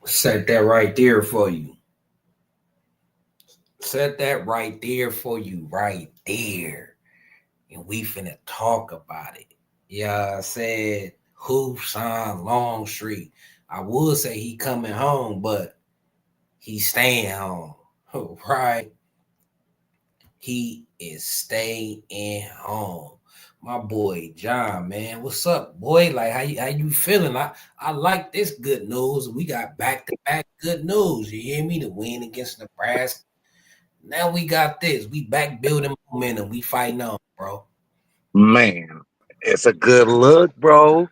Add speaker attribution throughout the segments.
Speaker 1: Set that right there for you. Set that right there for you, right there. And we finna talk about it. Yeah, I said Husan Longstreet. I would say he coming home, but he staying home. Right? He is staying home. My boy John, man, what's up, boy? Like, how you feeling? I like this good news. We got back to back good news. You hear me? The win against Nebraska. Now we got this. We back building momentum. We fighting on, bro.
Speaker 2: Man, it's a good look, bro.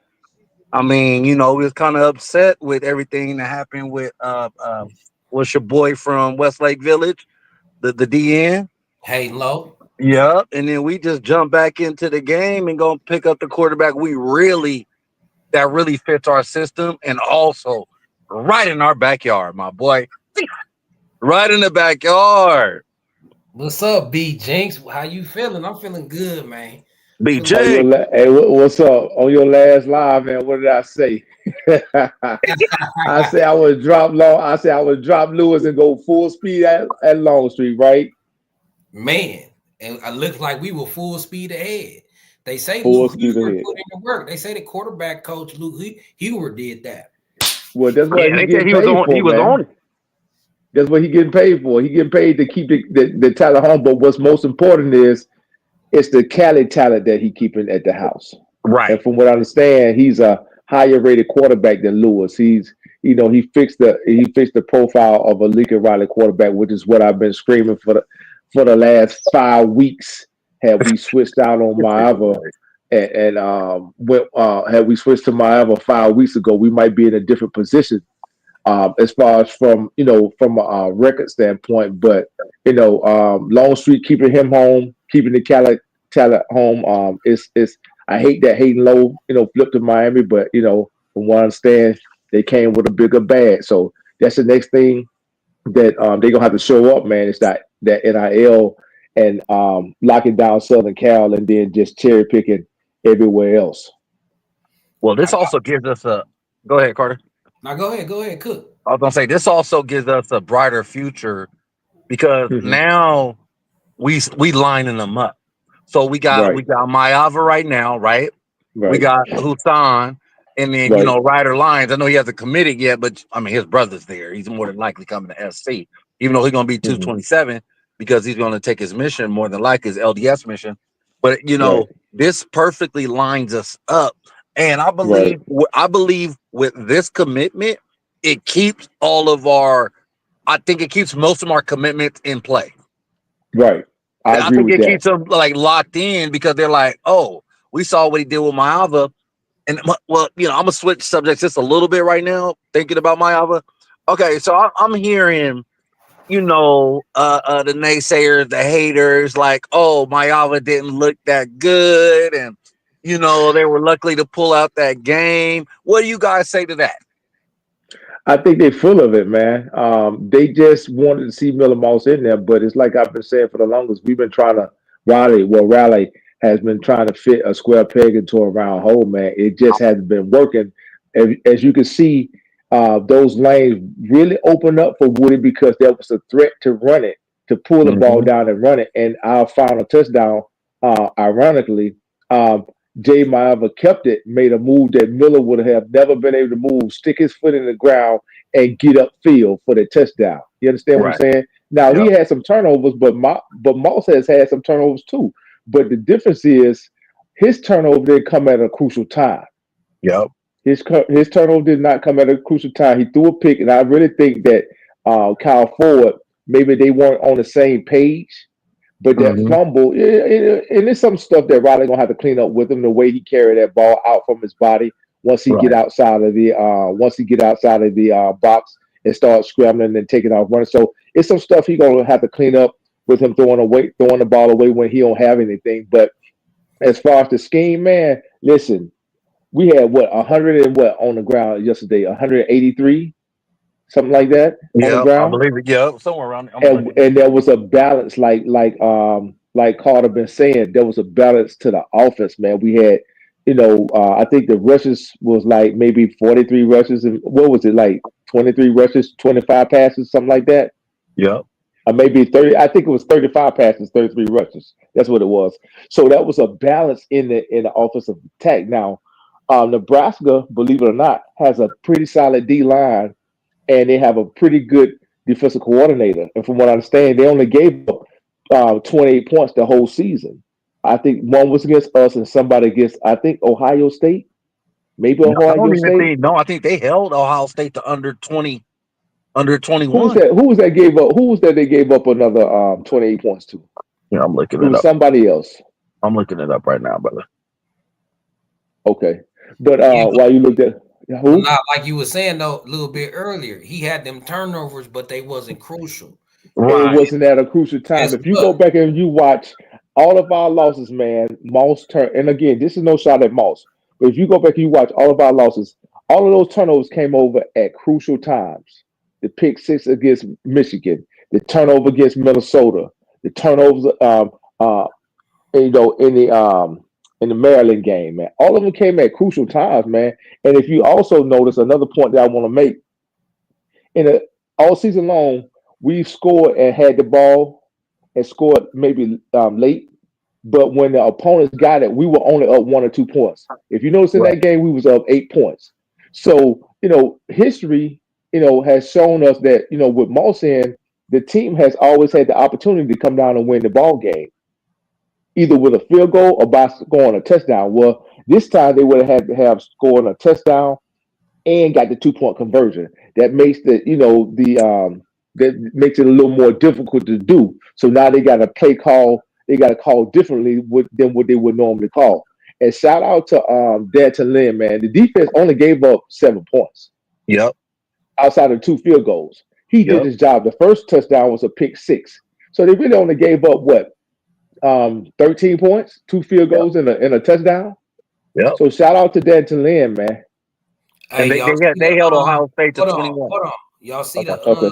Speaker 2: I mean, we was kind of upset with everything that happened with what's your boy from Westlake Village, the DN.
Speaker 1: Hey, low.
Speaker 2: Yep. And then we just jump back into the game and go pick up the quarterback that really fits our system and also right in our backyard, my boy. Right in the backyard.
Speaker 1: What's up, B Jinx? How you feeling? I'm feeling good, man. Feeling
Speaker 3: On
Speaker 2: BJ.
Speaker 3: your hey, what's up? On your last live, man, what did I say? I say I would drop low. I say I would drop Lewis and go full speed at Longstreet, right?
Speaker 1: man. And it looks like we were full speed ahead. They say
Speaker 3: Full
Speaker 1: Luke
Speaker 3: speed
Speaker 1: Hoover
Speaker 3: ahead.
Speaker 1: put in the work. They say the quarterback coach Luke Hoover did that.
Speaker 3: Well, that's what
Speaker 2: Yeah,
Speaker 3: he
Speaker 2: they said
Speaker 3: getting
Speaker 2: he was
Speaker 3: paid
Speaker 2: on. He
Speaker 3: for,
Speaker 2: was on
Speaker 3: man.
Speaker 2: it.
Speaker 3: That's what he getting paid for. He getting paid to keep the talent home. But what's most important is it's the Cali talent that he keeping at the house. And
Speaker 2: Right.
Speaker 3: from what I understand, he's a higher rated quarterback than Lewis. He fixed the profile of a Lincoln Riley quarterback, which is what I've been screaming for the last 5 weeks. Had we switched out on Maava had we switched to Maava 5 weeks ago, we might be in a different position as far as from a record standpoint. But Longstreet keeping him home, keeping the Cali talent home. It's I hate that Hayden Lowe flipped to Miami, but from what I understand, they came with a bigger bag. So that's the next thing that they're gonna have to show up, man. Is that NIL and locking down Southern Cal and then just cherry picking everywhere else.
Speaker 2: Well,
Speaker 1: I
Speaker 2: this
Speaker 1: got
Speaker 2: also gives us a. Go ahead, Carter.
Speaker 1: now go ahead, cook.
Speaker 2: I was gonna say this also gives us a brighter future because
Speaker 3: Mhm.
Speaker 2: now we lining them up. So we got
Speaker 3: Right,
Speaker 2: we got Mayava right now, right? We
Speaker 3: right,
Speaker 2: got Husan, and then
Speaker 3: right.
Speaker 2: Ryder Lyons. I know he hasn't committed yet, but I mean his brother's there. He's more than likely coming to SC, even though he's gonna be
Speaker 3: Hmm.
Speaker 2: 227 because he's gonna take his mission more than likely his LDS mission. But
Speaker 3: Right,
Speaker 2: this perfectly lines us up, and
Speaker 3: right,
Speaker 2: I believe with this commitment, it keeps all of our. I think it keeps most of our commitments in play.
Speaker 3: right. I
Speaker 2: I
Speaker 3: agree
Speaker 2: think
Speaker 3: with
Speaker 2: it
Speaker 3: that.
Speaker 2: keeps them like locked in because they're like, oh, we saw what he did with Mayava. And well, I'm gonna switch subjects just a little bit right now, thinking about Mayava. Okay, so I'm hearing, the naysayers, the haters, like, oh, Mayava didn't look that good, and they were lucky to pull out that game. What do you guys say to that?
Speaker 3: I think they're full of it, man. They just wanted to see Miller Mouse in there, but it's like I've been saying for the longest. We've been trying to Raleigh has been trying to fit a square peg into a round hole, man. It just hasn't been working. As you can see, those lanes really opened up for Woody because there was a threat to run it, to pull the ball
Speaker 2: Hmm.
Speaker 3: down and run it. And our final touchdown, ironically, um, Jay Maeva kept it, made a move that Miller would have never been able to move, stick his foot in the ground and get upfield for the touchdown. You understand what I'm
Speaker 2: Right.
Speaker 3: saying? Now he
Speaker 2: Yep.
Speaker 3: had some turnovers, but Moss has had some turnovers too. But the difference is his turnover did come at a crucial time.
Speaker 2: Yep.
Speaker 3: His turnover did not come at a crucial time. He threw a pick, and I really think that Kyle Ford, maybe they weren't on the same page. But that
Speaker 2: Hmm.
Speaker 3: fumble, and there's some stuff that Riley gonna have to clean up with him. The way he carried that ball out from his body
Speaker 2: Right.
Speaker 3: once he get outside of the box and start scrambling and taking off running. So it's some stuff he gonna have to clean up with him throwing the ball away when he don't have anything. But as far as the scheme, man, listen, we had what 100 and what on the ground yesterday, 183, something like that on the
Speaker 2: Yep. I
Speaker 3: ground,
Speaker 2: believe it. Yep. Somewhere around there. I'm gonna look
Speaker 3: and
Speaker 2: at
Speaker 3: and there was a balance, like Carter been saying, there was a balance to the offense, man. We had, I think the rushes was like maybe 43 rushes, and what was it like 23 rushes, 25 passes, something like that.
Speaker 2: Yep.
Speaker 3: Or maybe 30. I think it was 35 passes, 33 rushes. That's what it was. So that was a balance in the offensive attack. Now, Nebraska, believe it or not, has a pretty solid D line, and they have a pretty good defensive coordinator. And from what I understand, they only gave up 28 points the whole season. I think one was against us, and somebody against I think Ohio State, maybe
Speaker 2: No, I don't
Speaker 3: Ohio
Speaker 2: even
Speaker 3: State.
Speaker 2: think. No, I think they held Ohio State to under 20, under
Speaker 3: Who was
Speaker 2: 21.
Speaker 3: that? Who was that gave up? Who was that they gave up another 28 points to?
Speaker 2: Yeah, I'm looking
Speaker 3: It
Speaker 2: it
Speaker 3: was
Speaker 2: up.
Speaker 3: somebody else.
Speaker 2: I'm looking it up right now, brother.
Speaker 3: Okay, but
Speaker 1: Yeah,
Speaker 3: while you looked at
Speaker 1: but
Speaker 3: who,
Speaker 1: not like you were saying though a little bit earlier. He had them turnovers, but they wasn't crucial.
Speaker 3: and it
Speaker 2: Right.
Speaker 3: wasn't at a crucial time.
Speaker 1: Guess
Speaker 3: If you go
Speaker 1: what?
Speaker 3: back and you watch all of our losses, man, Moss turn. And again, this is no shot at Moss, but if you go back and you watch all of our losses, all of those turnovers came over at crucial times. The pick six against Michigan, the turnover against Minnesota, the turnovers, uh, in the Maryland game, man. All of them came at crucial times, man. And if you also notice another point that I want to make, in a, all season long, we've scored and had the ball and scored maybe late, but when the opponents got it, we were only up 1 or 2 points. If you notice in
Speaker 2: Right.
Speaker 3: that game, we was up 8 points. So history, has shown us that with Moss in, the team has always had the opportunity to come down and win the ball game, either with a field goal or by scoring a touchdown. Well, this time they would have had to have scored a touchdown and got the 2 point conversion. That makes that makes it a little more difficult to do. So now they got a play call. They got to call differently than what they would normally call. And shout out to Danton Lynn, man. The defense only gave up 7 points
Speaker 2: Yep.
Speaker 3: outside of 2 field goals. He did
Speaker 2: Yep.
Speaker 3: his job. The first touchdown was a pick six. So they really only gave up what 13 points, 2 field
Speaker 2: Yep.
Speaker 3: goals, and a touchdown.
Speaker 2: Yep.
Speaker 3: So shout out to Danton Lynn, man.
Speaker 1: Hey,
Speaker 2: And they
Speaker 1: y'all
Speaker 2: they had
Speaker 1: see the
Speaker 2: they held Ohio State to
Speaker 1: hold on,
Speaker 2: 21.
Speaker 1: hold on. Y'all see
Speaker 2: Okay.
Speaker 3: Okay.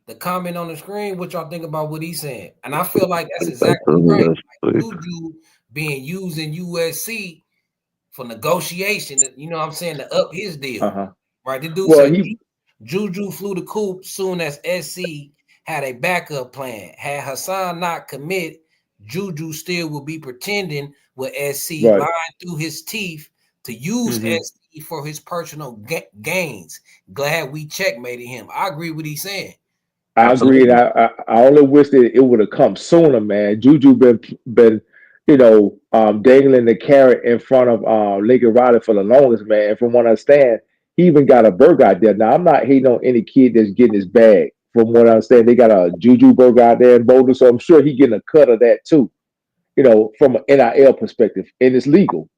Speaker 1: the comment on the screen? What y'all think about what he's saying? And I feel like that's exactly right. Like Juju being used in USC for negotiation, you know what I'm saying, to up his deal.
Speaker 3: Uh-huh.
Speaker 1: Right? The dude
Speaker 3: Well,
Speaker 1: said
Speaker 3: he
Speaker 1: Juju flew the coop soon as SC had a backup plan. Had Husan not commit, Juju still would be pretending with SC
Speaker 3: right.
Speaker 1: lying through his teeth to use
Speaker 3: Hmm.
Speaker 1: SC for his personal gains. Glad we checkmated him. I agree with he's saying.
Speaker 3: I agree, and
Speaker 2: Absolutely.
Speaker 3: I only wish that it would have come sooner, man. Juju been dangling the carrot in front of Lincoln Riley for the longest, man. And from what I understand, he even got a burger out there. Now I'm not hating on any kid that's getting his bag. From what I understand, they got a Juju burger out there in Boulder, so I'm sure he getting a cut of that too. From an NIL perspective, and it's legal.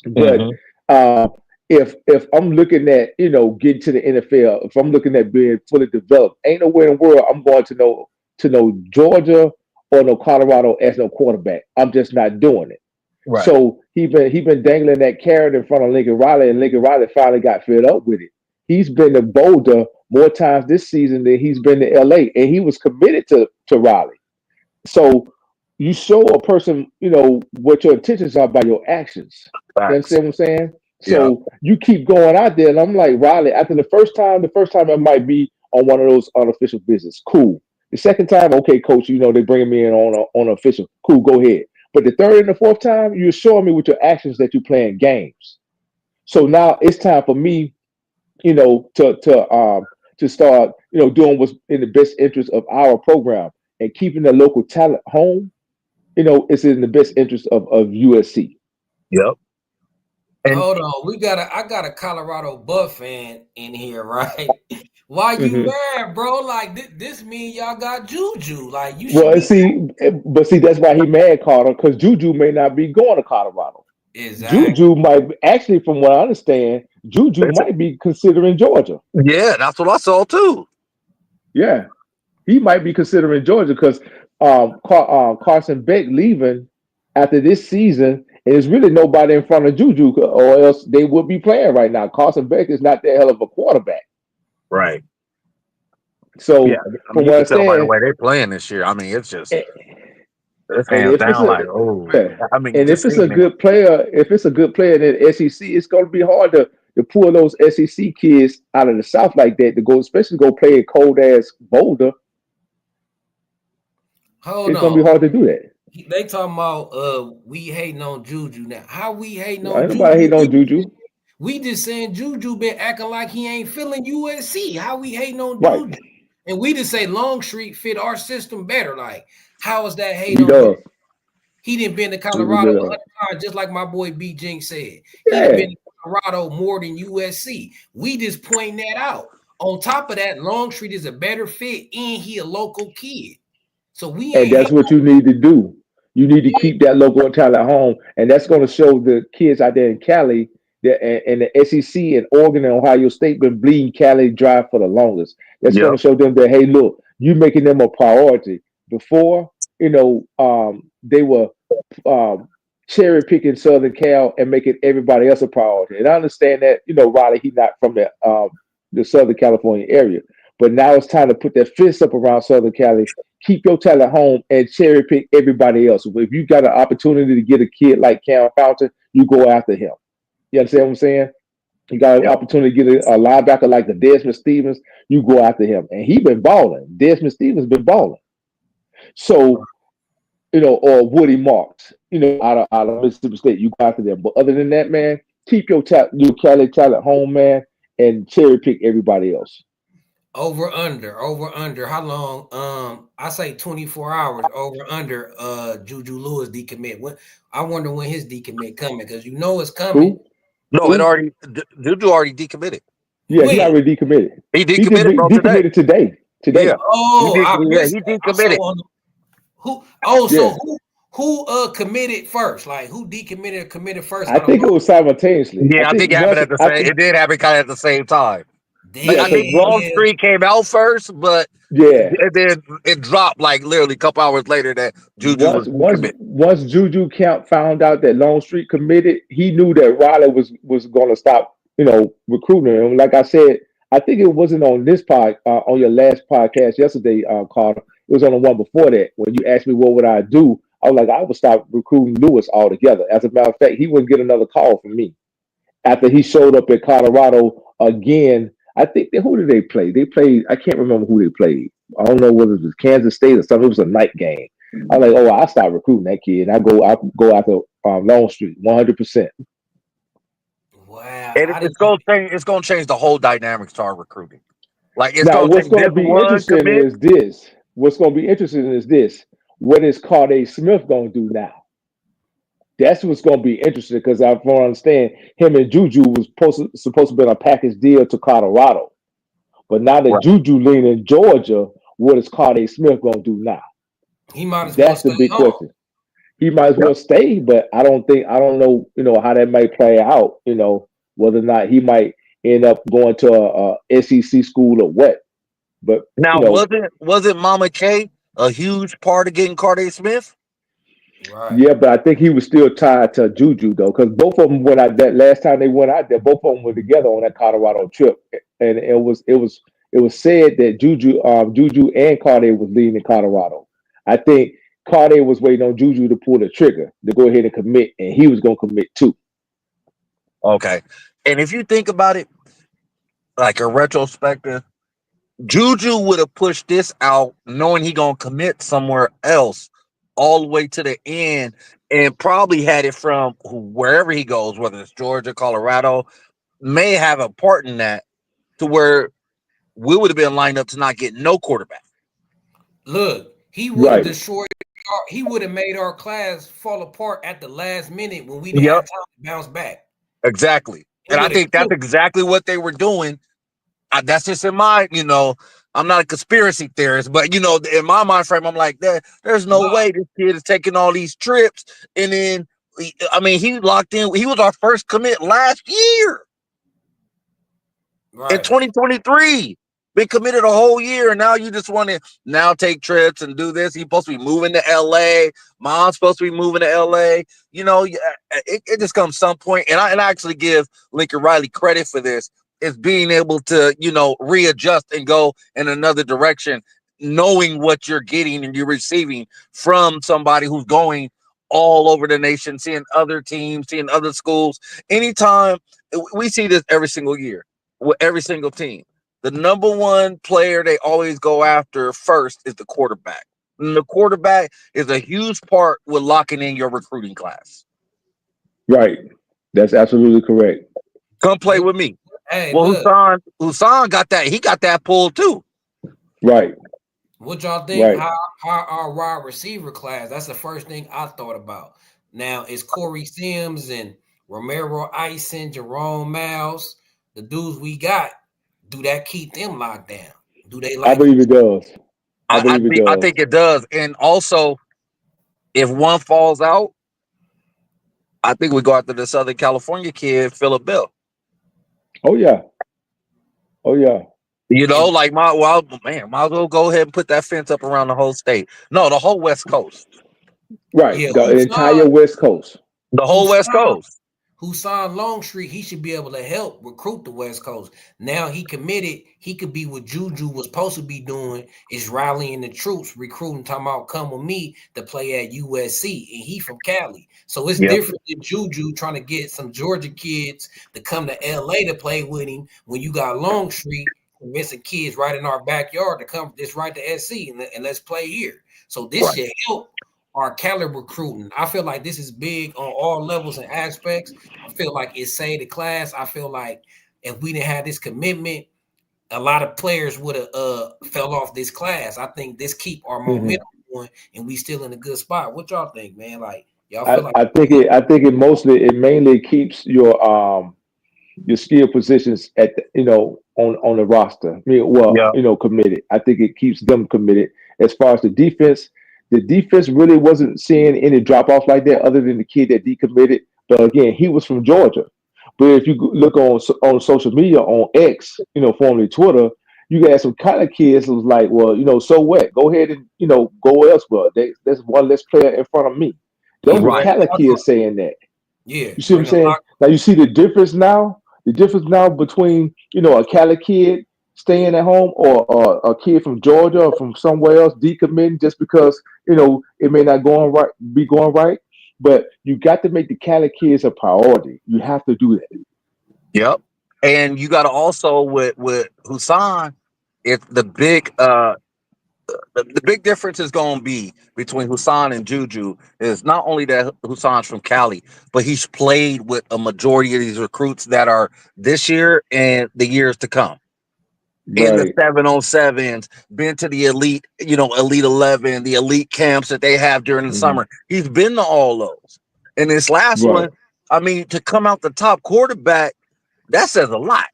Speaker 3: But
Speaker 2: Hmm.
Speaker 3: uh, if I'm looking at getting to the NFL, if I'm looking at being fully developed, ain't nowhere in the world I'm going to know Georgia or no Colorado as no quarterback. I'm just not doing it.
Speaker 2: Right.
Speaker 3: So he been dangling that carrot in front of Lincoln Riley, and Lincoln Riley finally got fed up with it. He's been to Boulder more times this season than he's been to LA, and he was committed to Riley. So you show a person, what your intentions are by your actions. You
Speaker 2: Facts.
Speaker 3: understand what I'm saying?
Speaker 2: Yeah.
Speaker 3: So you keep going out there, and I'm like, Riley, after the first time it might be on one of those unofficial visits. Cool. The second time, okay, coach, they bringing me in on official. Cool, go ahead. But the third and the fourth time, you're showing me with your actions that you're playing games. So now it's time for me, to start, doing what's in the best interest of our program and keeping the local talent home. It's in the best interest of USC.
Speaker 2: Yep. And
Speaker 1: Hold on, I got a Colorado Buff fan in here, right? Why you
Speaker 3: Hmm.
Speaker 1: mad, bro? Like this mean y'all got Juju. Like you should
Speaker 3: Well,
Speaker 1: be
Speaker 3: see, that's why he mad, Carter, because Juju may not be going to Colorado.
Speaker 1: exact.
Speaker 3: Juju might actually, from what I understand, Juju
Speaker 2: that's it.
Speaker 3: might be considering Georgia.
Speaker 2: Yeah, that's what I saw too.
Speaker 3: Yeah, he might be considering Georgia because Carson Beck leaving after this season, and there's really nobody in front of Juju, or else they would be playing right now. Carson Beck is not that hell of a quarterback.
Speaker 2: Right. Yeah.
Speaker 3: So,
Speaker 2: I mean,
Speaker 3: from
Speaker 2: you
Speaker 3: what I
Speaker 2: can tell by the
Speaker 3: understand,
Speaker 2: way they're playing this year. I mean, it's
Speaker 3: and
Speaker 2: hands
Speaker 3: if it's
Speaker 2: down
Speaker 3: a
Speaker 2: like, oh,
Speaker 3: yeah,
Speaker 2: I mean,
Speaker 3: and
Speaker 2: just
Speaker 3: if it's a
Speaker 2: seeing it.
Speaker 3: good player, if it's a good player in the SEC, it's going to be hard to pull those SEC kids out of the South like that to go, especially go play in cold ass Boulder,
Speaker 1: Hold
Speaker 3: it's gonna be
Speaker 1: on.
Speaker 3: hard to do that.
Speaker 1: They talking about we hating on Juju now. How we hating on
Speaker 3: Ain't nobody
Speaker 1: Juju?
Speaker 3: hating on Juju,
Speaker 1: We just saying Juju been acting like he ain't feeling USC. How we hating on
Speaker 3: right?
Speaker 1: Juju? And we just say Longstreet fit our system better. Like, how is that hate
Speaker 3: He
Speaker 1: on him?
Speaker 3: does.
Speaker 1: He didn't been to
Speaker 3: He
Speaker 1: Colorado
Speaker 3: really does.
Speaker 1: 100 times, just like my boy B Jinx said. He done
Speaker 3: Yeah,
Speaker 1: been to Colorado more than USC. We just pointing that out. On top of that, Longstreet is a better fit and he a local kid. So we
Speaker 3: and
Speaker 1: ain't
Speaker 3: that's
Speaker 1: hating
Speaker 3: what you need to do. You need to
Speaker 1: on
Speaker 3: keep that local talent home, and that's going to show the kids out there in Cali that and the SEC and Oregon and Ohio State been bleeding Cali dry for the longest. That's going
Speaker 2: Yep.
Speaker 3: to show them that hey, look, you making them a priority. Before, they were um, cherry picking Southern Cal and making everybody else a priority. And I understand that, Riley, he's not from the Southern California area. But now it's time to put that fist up around Southern Cali, keep your talent home, and cherry pick everybody else. If you got an opportunity to get a kid like Cam Fountain, you go after him. You understand what I'm saying? You got an
Speaker 2: Yep.
Speaker 3: opportunity to get a linebacker like the Desmond Stevens, you go after him. And he been balling. Desmond Stevens been balling. So or Woody Marks, out of Mississippi State. You go after them. But other than that, man, keep your Cali talent home, man, and cherry pick everybody else.
Speaker 1: over under. How long? I say 24 hours. Over under. Juju Lewis decommit. When I wonder when his decommit coming because it's coming.
Speaker 3: Who?
Speaker 2: No, it
Speaker 3: Who?
Speaker 2: already Juju already decommitted.
Speaker 3: Yeah, he
Speaker 1: When?
Speaker 3: already decommitted.
Speaker 2: He
Speaker 3: He just
Speaker 2: decommitted, bro, today.
Speaker 3: decommitted today.
Speaker 2: Yeah.
Speaker 3: Today.
Speaker 2: Yeah,
Speaker 1: Missed
Speaker 2: he
Speaker 1: that. I saw
Speaker 2: decommitted.
Speaker 1: on who. Oh, so
Speaker 3: Yeah.
Speaker 1: who committed first? Like who decommitted or committed first
Speaker 3: I
Speaker 1: out of
Speaker 3: think it was simultaneously. I
Speaker 2: Yeah, I
Speaker 3: think
Speaker 2: think it happened
Speaker 3: once
Speaker 2: at the
Speaker 3: I
Speaker 2: same.
Speaker 3: think
Speaker 2: It did happen kind of at the same time. Like
Speaker 3: yeah,
Speaker 2: I
Speaker 3: because
Speaker 2: think
Speaker 3: once
Speaker 1: damn.
Speaker 2: Longstreet came out first, but
Speaker 3: yeah.
Speaker 2: and then it dropped like literally a couple hours later that Juju was
Speaker 3: Once once
Speaker 2: decommitted.
Speaker 3: once Juju Camp found out that Longstreet committed, he knew that Riley was going to stop, recruiting him. Like I said, I think it wasn't on this on your last podcast yesterday, Carter. It was on the one before that when you asked me what would I do. I was like, I would stop recruiting Lewis altogether. As a matter of fact, he wouldn't get another call from me after he showed up at Colorado again. I think who did they play? They played. I can't remember who they played. I don't know whether it was Kansas State or something. It was a night game. I was like, oh, I start recruiting that kid. I go after Longstreet 100%.
Speaker 1: Wow,
Speaker 2: And
Speaker 1: I
Speaker 2: it's
Speaker 1: didn't.
Speaker 2: gonna change. It's gonna change the whole dynamics to our recruiting. Like it's
Speaker 3: Now,
Speaker 2: gonna
Speaker 3: what's
Speaker 2: take
Speaker 3: going
Speaker 2: this
Speaker 3: to be
Speaker 2: one
Speaker 3: interesting
Speaker 2: commit.
Speaker 3: is this. What's going to be interesting is this. What is Carday Smith going to do now? That's what's going to be interesting because I don't understand him and Juju was supposed to be on a package deal to Colorado. But now that
Speaker 2: Right.
Speaker 3: Juju leaning Georgia, what is Carday Smith going to do now?
Speaker 1: He might as well
Speaker 3: That's the
Speaker 1: stay
Speaker 3: big
Speaker 1: home.
Speaker 3: question. He might as
Speaker 2: Yep.
Speaker 3: well stay, but I don't know, how that might play out, whether or not he might end up going to a SEC school or what. But,
Speaker 2: Now wasn't Mama K a huge part of getting Carday Smith?
Speaker 1: Right.
Speaker 3: yeah, but I think he was still tied to Juju though, because both of them went out that last time they went out there, both of them were together on that Colorado trip. And it was said that Juju and Carday was leaving in Colorado. I think Carday was waiting on Juju to pull the trigger to go ahead and commit, and he was gonna commit too.
Speaker 2: Okay. And if you think about it, like a retrospective, Juju would have pushed this out knowing he gonna commit somewhere else all the way to the end and probably had it from wherever he goes, whether it's Georgia, Colorado, may have a part in that to where we would have been lined up to not get no quarterback.
Speaker 1: Look, he would have
Speaker 3: Right.
Speaker 1: destroyed. He would have made our class fall apart at the last minute when we didn't have
Speaker 2: Yep,
Speaker 1: time to bounce back.
Speaker 2: exactly.
Speaker 1: It
Speaker 2: And I
Speaker 1: would have
Speaker 2: think that's
Speaker 1: killed.
Speaker 2: exactly what they were doing. That's just in my, I'm not a conspiracy theorist, but in my mind frame, I'm like, there's no
Speaker 1: Nah,
Speaker 2: way this kid is taking all these trips, and then, I mean, he locked in. He was our first commit last year in
Speaker 1: right.
Speaker 2: 2023. Been committed a whole year, and now you just want to now take trips and do this. He's supposed to be moving to LA. Mom's supposed to be moving to LA. It just comes some point, and I actually give Lincoln Riley credit for this. Is being able to readjust and go in another direction, knowing what you're getting and you're receiving from somebody who's going all over the nation, seeing other teams, seeing other schools. Anytime we see this every single year with every single team. The number one player they always go after first is the quarterback. And the quarterback is a huge part with locking in your recruiting class.
Speaker 3: Right. That's absolutely correct.
Speaker 2: Come play with me.
Speaker 1: Hey,
Speaker 2: Well,
Speaker 1: look,
Speaker 2: Husan got that. He got that pull too.
Speaker 3: Right.
Speaker 1: what y'all think?
Speaker 3: Right.
Speaker 1: How our wide receiver class? That's the first thing I thought about. Now it's Corey Sims and Romero Ison, Jerome Miles, the dudes we got. Do that keep them locked down? Do they
Speaker 3: I
Speaker 1: like
Speaker 3: believe it does. I believe it
Speaker 2: I
Speaker 3: does.
Speaker 2: think it does. And also, if one falls out, I think we go after the Southern California kid, Philip Bill.
Speaker 3: Oh yeah. Oh yeah.
Speaker 2: You know,
Speaker 1: and
Speaker 2: like might as well go ahead and put that fence up around the whole state. No, the whole West Coast.
Speaker 3: Right.
Speaker 1: yeah,
Speaker 3: The entire West Coast.
Speaker 2: The whole West
Speaker 1: Husan
Speaker 2: Coast.
Speaker 1: Husan Longstreet, he should be able to help recruit the West Coast. Now he committed, he could be what Juju was supposed to be doing, is rallying the troops, recruiting, talking about come with me to play at USC, and he from Cali. So it's
Speaker 2: Yep.
Speaker 1: different than Juju trying to get some Georgia kids to come to LA to play with him when you got Longstreet convincing kids right in our backyard to come this right to SC and let's play here. So this
Speaker 2: Right.
Speaker 1: should help our caliber recruiting. I feel like this is big on all levels and aspects. I feel like it saved the class. I feel like if we didn't have this commitment, a lot of players would have fell off this class. I think this keep our
Speaker 3: Hmm.
Speaker 1: momentum going, and we still in a good spot. What y'all think, man? Like y'all feel like
Speaker 3: I think it mainly keeps your skill positions at on the roster. I mean, well,
Speaker 2: Yeah.
Speaker 3: committed. I think it keeps them committed. As far as the defense really wasn't seeing any drop off like that, other than the kid that decommitted. But again, he was from Georgia. But if you look on social media on X, formerly Twitter, you got some kind of kids who was like, well, so what? Go ahead and go elsewhere. There's one less player in front of me.
Speaker 1: yeah,
Speaker 3: Those were
Speaker 2: Right.
Speaker 1: bring
Speaker 3: Cali kids saying that.
Speaker 1: yeah,
Speaker 3: You see what I'm
Speaker 1: bring a
Speaker 3: saying?
Speaker 1: lot.
Speaker 3: Now you see the difference now. The difference now between a Cali kid staying at home or a kid from Georgia or from somewhere else decommitting just because it may not be going right. But you got to make the Cali kids a priority. You have to do that.
Speaker 2: Yep. And you got to also with Husan, it's the big difference is going to be between Husan and Juju is not only that Husan's from Cali, but he's played with a majority of these recruits that are this year and the years to come. In the
Speaker 3: Right.
Speaker 2: 707s, been to the elite, elite 11, the elite camps that they have during the
Speaker 3: Hmm.
Speaker 2: summer. He's been to all those. And this last
Speaker 3: Right.
Speaker 2: one, I mean, to come out the top quarterback, that says a lot.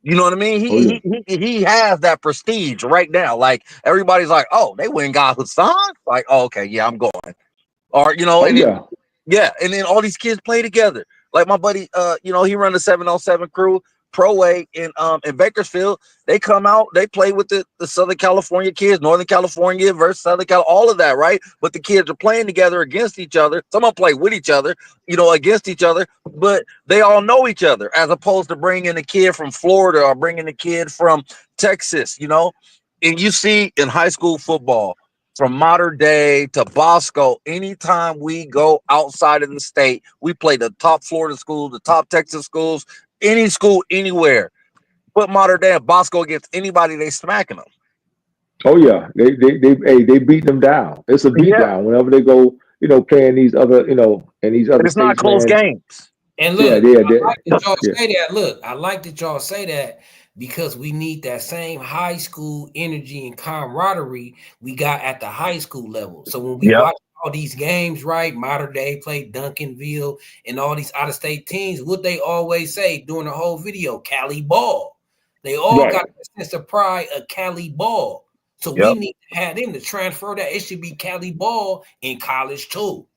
Speaker 2: You know what I mean?
Speaker 3: Oh yeah.
Speaker 2: He has that prestige right now. Like everybody's like, oh, they went and got Hassan. Like, oh, okay, yeah, I'm going. Or
Speaker 3: Oh
Speaker 2: and then
Speaker 3: yeah.
Speaker 2: yeah, and then all these kids play together. Like my buddy, he run the 707 crew, Pro Way in Bakersfield. They come out, they play with the Southern California kids, Northern California versus Southern Cal, all of that, right? But the kids are playing together against each other. Some of them play with each other, against each other, but they all know each other, as opposed to bringing a kid from Florida or bringing a kid from Texas, And you see in high school football, from modern day to Bosco, anytime we go outside of the state, we play the top Florida schools, the top Texas schools, any school, anywhere. Put modern day and Bosco against anybody, they smacking them.
Speaker 3: Oh yeah. They beat them down. It's a beat
Speaker 2: Yeah.
Speaker 3: down whenever they go playing these other in these
Speaker 2: And
Speaker 3: other
Speaker 2: it's not
Speaker 3: states,
Speaker 2: close
Speaker 3: man.
Speaker 2: games.
Speaker 1: And
Speaker 3: Yeah.
Speaker 1: look,
Speaker 3: Yeah.
Speaker 1: I like that y'all
Speaker 3: Yeah.
Speaker 1: say that. Look, I like that y'all say that because we need that same high school energy and camaraderie we got at the high school level. So when we
Speaker 2: Yep.
Speaker 1: watch all these games, right? Modern day play Duncanville and all these out of state teams, what they always say during the whole video, Cali ball. They all
Speaker 3: Right.
Speaker 1: got a sense of pride of Cali ball. So we
Speaker 2: Yep.
Speaker 1: need to have them to transfer that. It should be Cali ball in college too.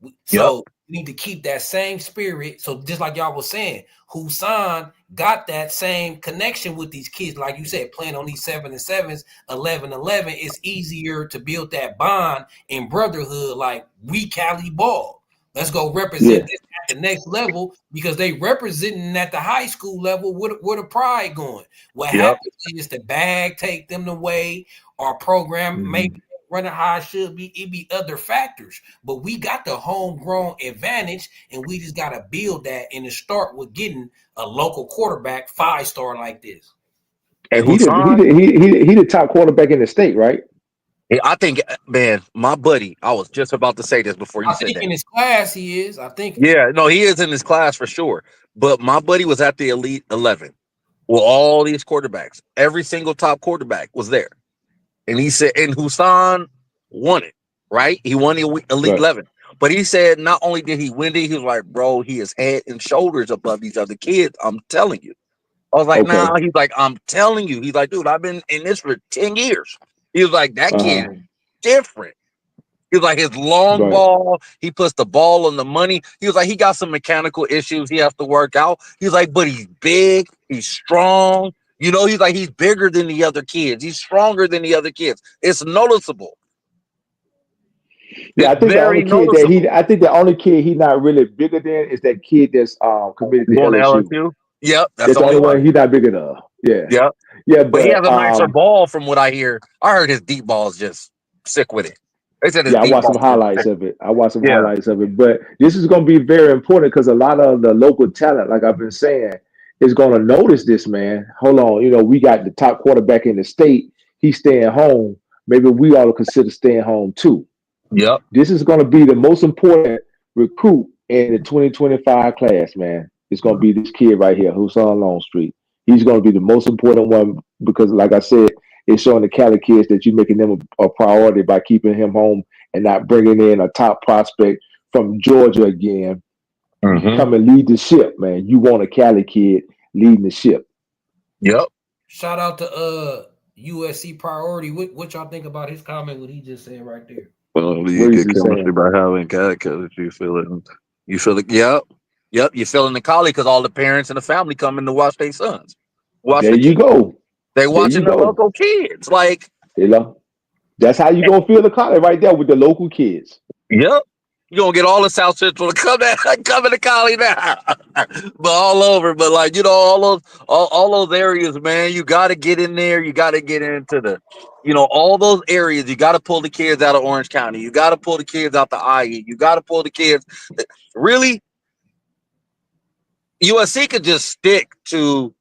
Speaker 2: Yep.
Speaker 1: So we need to keep that same spirit. So just like y'all was saying, Husan got that same connection with these kids. Like you said, playing on these 7-7s, 11-11, it's easier to build that bond and brotherhood. Like we Cali ball. Let's go represent
Speaker 3: Yeah.
Speaker 1: this at the next level because they representing at the high school level. Where the pride going? What
Speaker 2: Yep.
Speaker 1: happens is the bag take them away. Our program maybe
Speaker 3: Hmm.
Speaker 1: running how it should be. It be other factors, but we got the homegrown advantage, and we just got to build that and to start with getting a local quarterback 5-star like this.
Speaker 2: And
Speaker 3: He the he
Speaker 2: Husan,
Speaker 3: the he the top quarterback in the state, right?
Speaker 2: I think, man, my buddy, I was just about to say this before you
Speaker 1: I
Speaker 2: said
Speaker 1: think
Speaker 2: that.
Speaker 1: in his class he is. I think.
Speaker 2: Yeah, no, he is in his class for sure. But my buddy was at the Elite 11 with all these quarterbacks. Every single top quarterback was there. And he said, and Husan won it, right? He won the Elite
Speaker 3: Right.
Speaker 2: 11. But he said not only did he win it, he was like, bro, he is head and shoulders above these other kids. I'm telling you. I was like,
Speaker 3: Okay.
Speaker 2: nah. He's like, I'm telling you. He's like, dude, I've been in this for 10 years. He was like, that kid
Speaker 3: Uh-huh.
Speaker 2: is different. He was like, his long
Speaker 3: Right.
Speaker 2: ball, he puts the ball on the money. He was like, he got some mechanical issues he has to work out. He's like, but he's big, he's strong. You know, he's like, he's bigger than the other kids. He's stronger than the other kids. It's noticeable.
Speaker 3: Yeah,
Speaker 2: It's
Speaker 3: I think the only
Speaker 2: very
Speaker 3: kid that
Speaker 2: noticeable.
Speaker 3: I think the only kid he not really bigger than is that kid that's committed to
Speaker 2: Going to
Speaker 3: LSU.
Speaker 2: LSU? Yep, that's
Speaker 3: That's
Speaker 2: the
Speaker 3: the
Speaker 2: only
Speaker 3: only
Speaker 2: one.
Speaker 3: one he not bigger than. Yeah.
Speaker 2: Yep.
Speaker 3: Yeah,
Speaker 2: But he has
Speaker 3: but
Speaker 2: a nicer ball from what I hear. I heard his deep ball is just sick with it. They said his
Speaker 3: yeah, I
Speaker 2: deep
Speaker 3: watched
Speaker 2: ball
Speaker 3: some
Speaker 2: is just
Speaker 3: highlights
Speaker 2: sick.
Speaker 3: of it. I watched some
Speaker 2: Yeah.
Speaker 3: highlights of it. But this is going to be very important because a lot of the local talent, like I've been saying, is going to notice this, man. Hold on. We got the top quarterback in the state. He's staying home. Maybe we ought to consider staying home too.
Speaker 2: Yep.
Speaker 3: This is going to be the most important recruit in the 2025 class, man. It's going to be this kid right here, who's on Longstreet. He's going to be the most important one because, like I said, it's showing the Cali kids that you're making them a priority by keeping him home and not bringing in a top prospect from Georgia again.
Speaker 2: Mm-hmm.
Speaker 3: Come and lead the ship, man. You want a Cali kid leading the ship.
Speaker 2: Yep.
Speaker 1: Shout out to USC priority. What y'all think about his comment? What he just said right there.
Speaker 2: Well, you
Speaker 3: What is
Speaker 2: get
Speaker 3: he
Speaker 2: chemistry
Speaker 3: saying?
Speaker 2: by having cat because you feel it. You feel it. Yep. Yep. You feeling the collie because all the parents and the family coming to watch their sons, watch
Speaker 3: There
Speaker 2: the
Speaker 3: you
Speaker 2: kids.
Speaker 3: go.
Speaker 2: They
Speaker 3: There you
Speaker 2: watching the
Speaker 3: go.
Speaker 2: local kids. Like,
Speaker 3: You know, that's how you gonna feel the college right there with the local kids.
Speaker 2: yep. You gonna get all the South Central to come in, coming to Cali now, but all over. But like all those areas, man. You got to get in there. You got to get into all those areas. You got to pull the kids out of Orange County. You got to pull the kids out the IE. You got to pull the kids. Really, USC could just stick to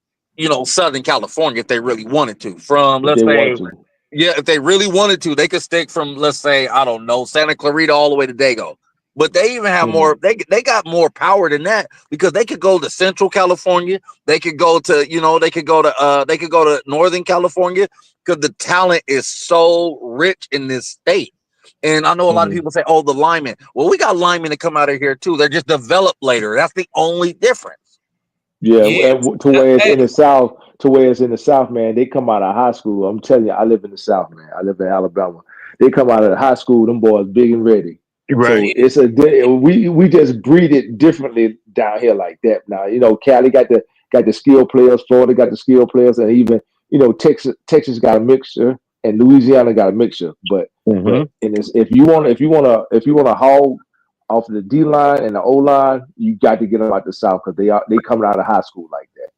Speaker 2: Southern California if they really wanted to. From
Speaker 3: If
Speaker 2: let's
Speaker 3: they want
Speaker 2: say,
Speaker 3: to.
Speaker 2: yeah, if they really wanted to, they could stick from let's say I don't know Santa Clarita all the way to Dago. But they even have
Speaker 3: Mhm.
Speaker 2: more. They got more power than that because they could go to Central California. They could go to they could go to Northern California because the talent is so rich in this state. And I know a lot of
Speaker 3: Mhm.
Speaker 2: people say, "Oh, the linemen." Well, we got linemen that come out of here too. They're just developed later. That's the only difference.
Speaker 3: Yeah,
Speaker 1: Yeah,
Speaker 3: to
Speaker 1: that,
Speaker 3: where it's
Speaker 1: hey,
Speaker 3: in the South, man, they come out of high school. I'm telling you, I live in the South, man. I live in Alabama. They come out of the high school, them boys big and ready.
Speaker 2: Right.
Speaker 3: So we just breed it differently down here like that. Now, Cali got the skill players, Florida got the skill players, and even Texas got a mixture, and Louisiana got a mixture. But
Speaker 2: Mm-hmm.
Speaker 3: and if you want to hog off the D line and the O line, you got to get them out the South because they coming out of high school like that.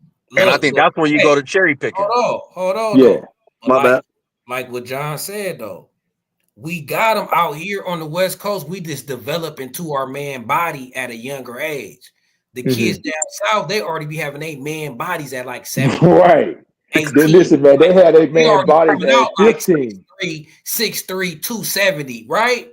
Speaker 2: And I
Speaker 1: look,
Speaker 2: think
Speaker 1: look,
Speaker 2: that's where you go
Speaker 1: hey,
Speaker 2: to cherry picking.
Speaker 1: hold on
Speaker 3: Yeah,
Speaker 1: though. But
Speaker 2: My bad.
Speaker 1: like what John said though, we got them out here on the West Coast. We just develop into our man body at a younger age. The kids
Speaker 3: hmm
Speaker 1: down south, they already be having 8 man bodies at like 17,
Speaker 3: right.
Speaker 1: 18.
Speaker 3: Listen, man, they had a
Speaker 1: We
Speaker 3: man
Speaker 1: already
Speaker 3: bodies
Speaker 1: coming
Speaker 3: at
Speaker 1: out like
Speaker 3: 15.
Speaker 1: 6'3", 6'3", 270, right?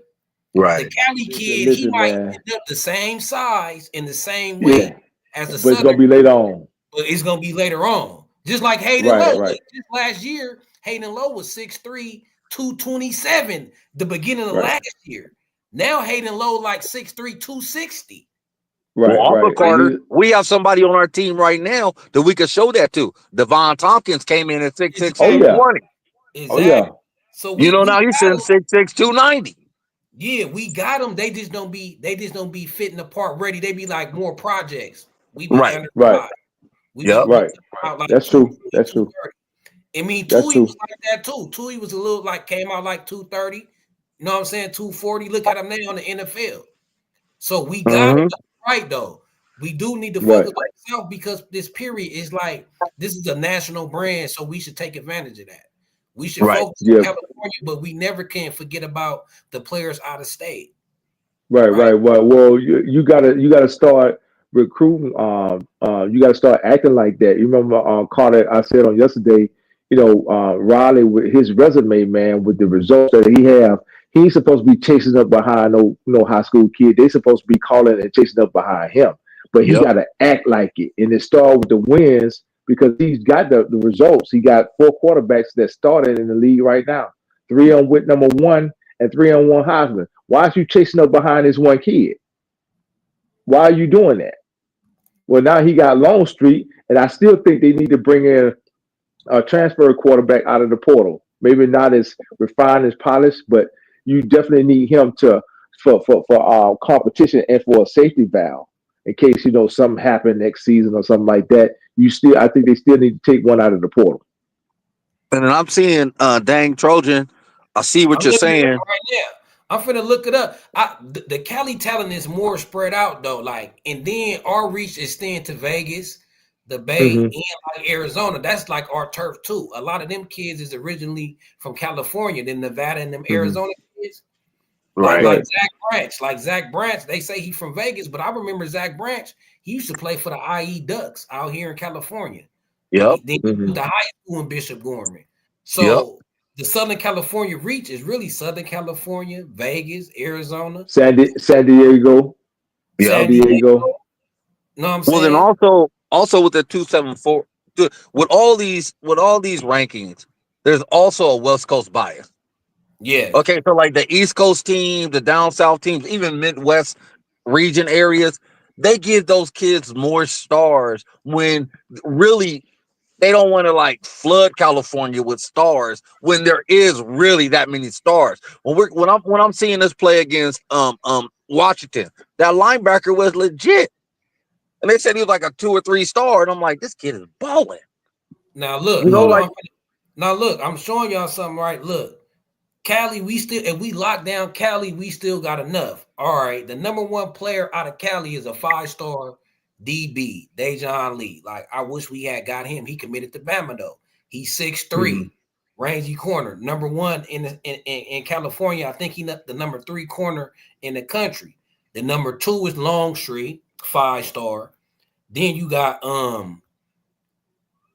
Speaker 1: The
Speaker 2: Right.
Speaker 1: Cali
Speaker 3: Listen,
Speaker 1: kid, he
Speaker 3: listen,
Speaker 1: might
Speaker 3: man.
Speaker 1: end up the same size and the same weight
Speaker 3: Yeah,
Speaker 1: as the
Speaker 3: but it's gonna
Speaker 1: Southern,
Speaker 3: be later on.
Speaker 1: but it's gonna be later on. Just like Hayden Lowe.
Speaker 3: Right,
Speaker 1: Look,
Speaker 3: right,
Speaker 1: just last year, Hayden Lowe was 6'3", 227, the beginning of
Speaker 3: right,
Speaker 1: last year. Now Hayden Lowe like 6'3", 260.
Speaker 2: Well,
Speaker 3: right,
Speaker 2: also
Speaker 3: right.
Speaker 1: Right?
Speaker 3: And
Speaker 2: Carter, we have somebody on our team right now that we could show that to. Devon Tompkins came in at 6'6",
Speaker 3: oh
Speaker 1: Exactly.
Speaker 3: yeah,
Speaker 2: 220.
Speaker 3: oh yeah,
Speaker 1: Exactly. So we
Speaker 2: Now he's
Speaker 1: got
Speaker 2: sitting
Speaker 1: them.
Speaker 2: 6'6", 290.
Speaker 1: Yeah, we got them. They just don't be fitting apart ready. They be like more projects. We be
Speaker 2: Right.
Speaker 3: right,
Speaker 1: undersized. We be
Speaker 2: Yep.
Speaker 1: we
Speaker 3: right.
Speaker 1: come out like
Speaker 3: That's
Speaker 1: two
Speaker 3: true.
Speaker 1: twenty,
Speaker 3: That's
Speaker 1: two
Speaker 3: true.
Speaker 1: thirty. I mean,
Speaker 3: That's
Speaker 1: Tui was
Speaker 3: true.
Speaker 1: like that too. Tui was a little like came out like 230. You know what I'm saying? 240. Look at him now on the NFL. So we got
Speaker 2: Mm-hmm.
Speaker 1: it right though. We do need to
Speaker 3: Right.
Speaker 1: focus on ourselves because this period is like this is a national brand, so we should take advantage of that. We should
Speaker 2: Right.
Speaker 1: focus on
Speaker 3: Yeah.
Speaker 1: California, but we never can forget about the players out of state.
Speaker 3: Right,
Speaker 1: Right.
Speaker 3: right. Well, you gotta start recruiting. You gotta start acting like that. You remember, Carter? I said on yesterday. Riley with his resume, man, with the results that he have, he's supposed to be chasing up behind no high school kid. They supposed to be calling and chasing up behind him, but he
Speaker 2: Yep.
Speaker 3: gotta act like it, and it start with the wins because he's got the results. He got 4 quarterbacks that started in the league right now, 3 on with number one and 3 on 1 Heisman. Why are you chasing up behind this one kid? Why are you doing that? Well, now he got Longstreet, and I still think they need to bring in a transfer quarterback out of the portal. Maybe not as refined as polished, but you definitely need him to for competition and for a safety valve in case something happened next season or something like that. I think they still need to take one out of the portal.
Speaker 2: And then I'm seeing dang Trojan. I see what
Speaker 1: I'm
Speaker 2: you're
Speaker 1: looking it
Speaker 2: saying.
Speaker 1: up right now. I'm finna look it up. The Cali talent is more spread out though. Like, and then our reach extend to Vegas, the Bay,
Speaker 3: Hmm.
Speaker 1: and like Arizona. That's like our turf too. A lot of them kids is originally from California, then Nevada and them
Speaker 3: Hmm.
Speaker 1: Arizona kids. Like
Speaker 2: Right.
Speaker 1: like
Speaker 3: Right.
Speaker 1: Zach Branch. Like Zach Branch, they say he's from Vegas, but I remember Zach Branch. He used to play for the IE Ducks out here in California.
Speaker 2: Yep.
Speaker 1: Then he
Speaker 3: Hmm.
Speaker 1: went to high school in Bishop Gorman.
Speaker 2: Yep.
Speaker 1: So the Southern California reach is really Southern California, Vegas, Arizona,
Speaker 3: San Diego,
Speaker 2: Yep.
Speaker 3: San
Speaker 1: San Diego.
Speaker 3: Diego.
Speaker 1: Know what I'm
Speaker 2: Well, then
Speaker 1: saying?
Speaker 2: also with the 274, with all these rankings, there's also a West Coast bias.
Speaker 1: Yeah.
Speaker 2: Okay, so like the East Coast teams, the down south teams, even Midwest region areas, they give those kids more stars when really they don't want to like flood California with stars when there is really that many stars. When I'm seeing this play against Washington, that linebacker was legit. And they said he was like a 2 or 3 star. And I'm like, this kid is balling.
Speaker 1: Now look,
Speaker 2: You know,
Speaker 1: hold
Speaker 3: Hmm.
Speaker 2: like
Speaker 1: on. Now look, I'm showing y'all something, right? Look, Cali, we still, if we lock down Cali, we still got enough. All right. The number one player out of Cali is a 5-star DB, Deion Lee. Like, I wish we had got him. He committed to Bama, though. He's
Speaker 3: Hmm.
Speaker 1: 6'3", rangy corner. Number one in California. I think he the number 3 corner in the country. The number 2 is Longstreet, 5-star. Then you got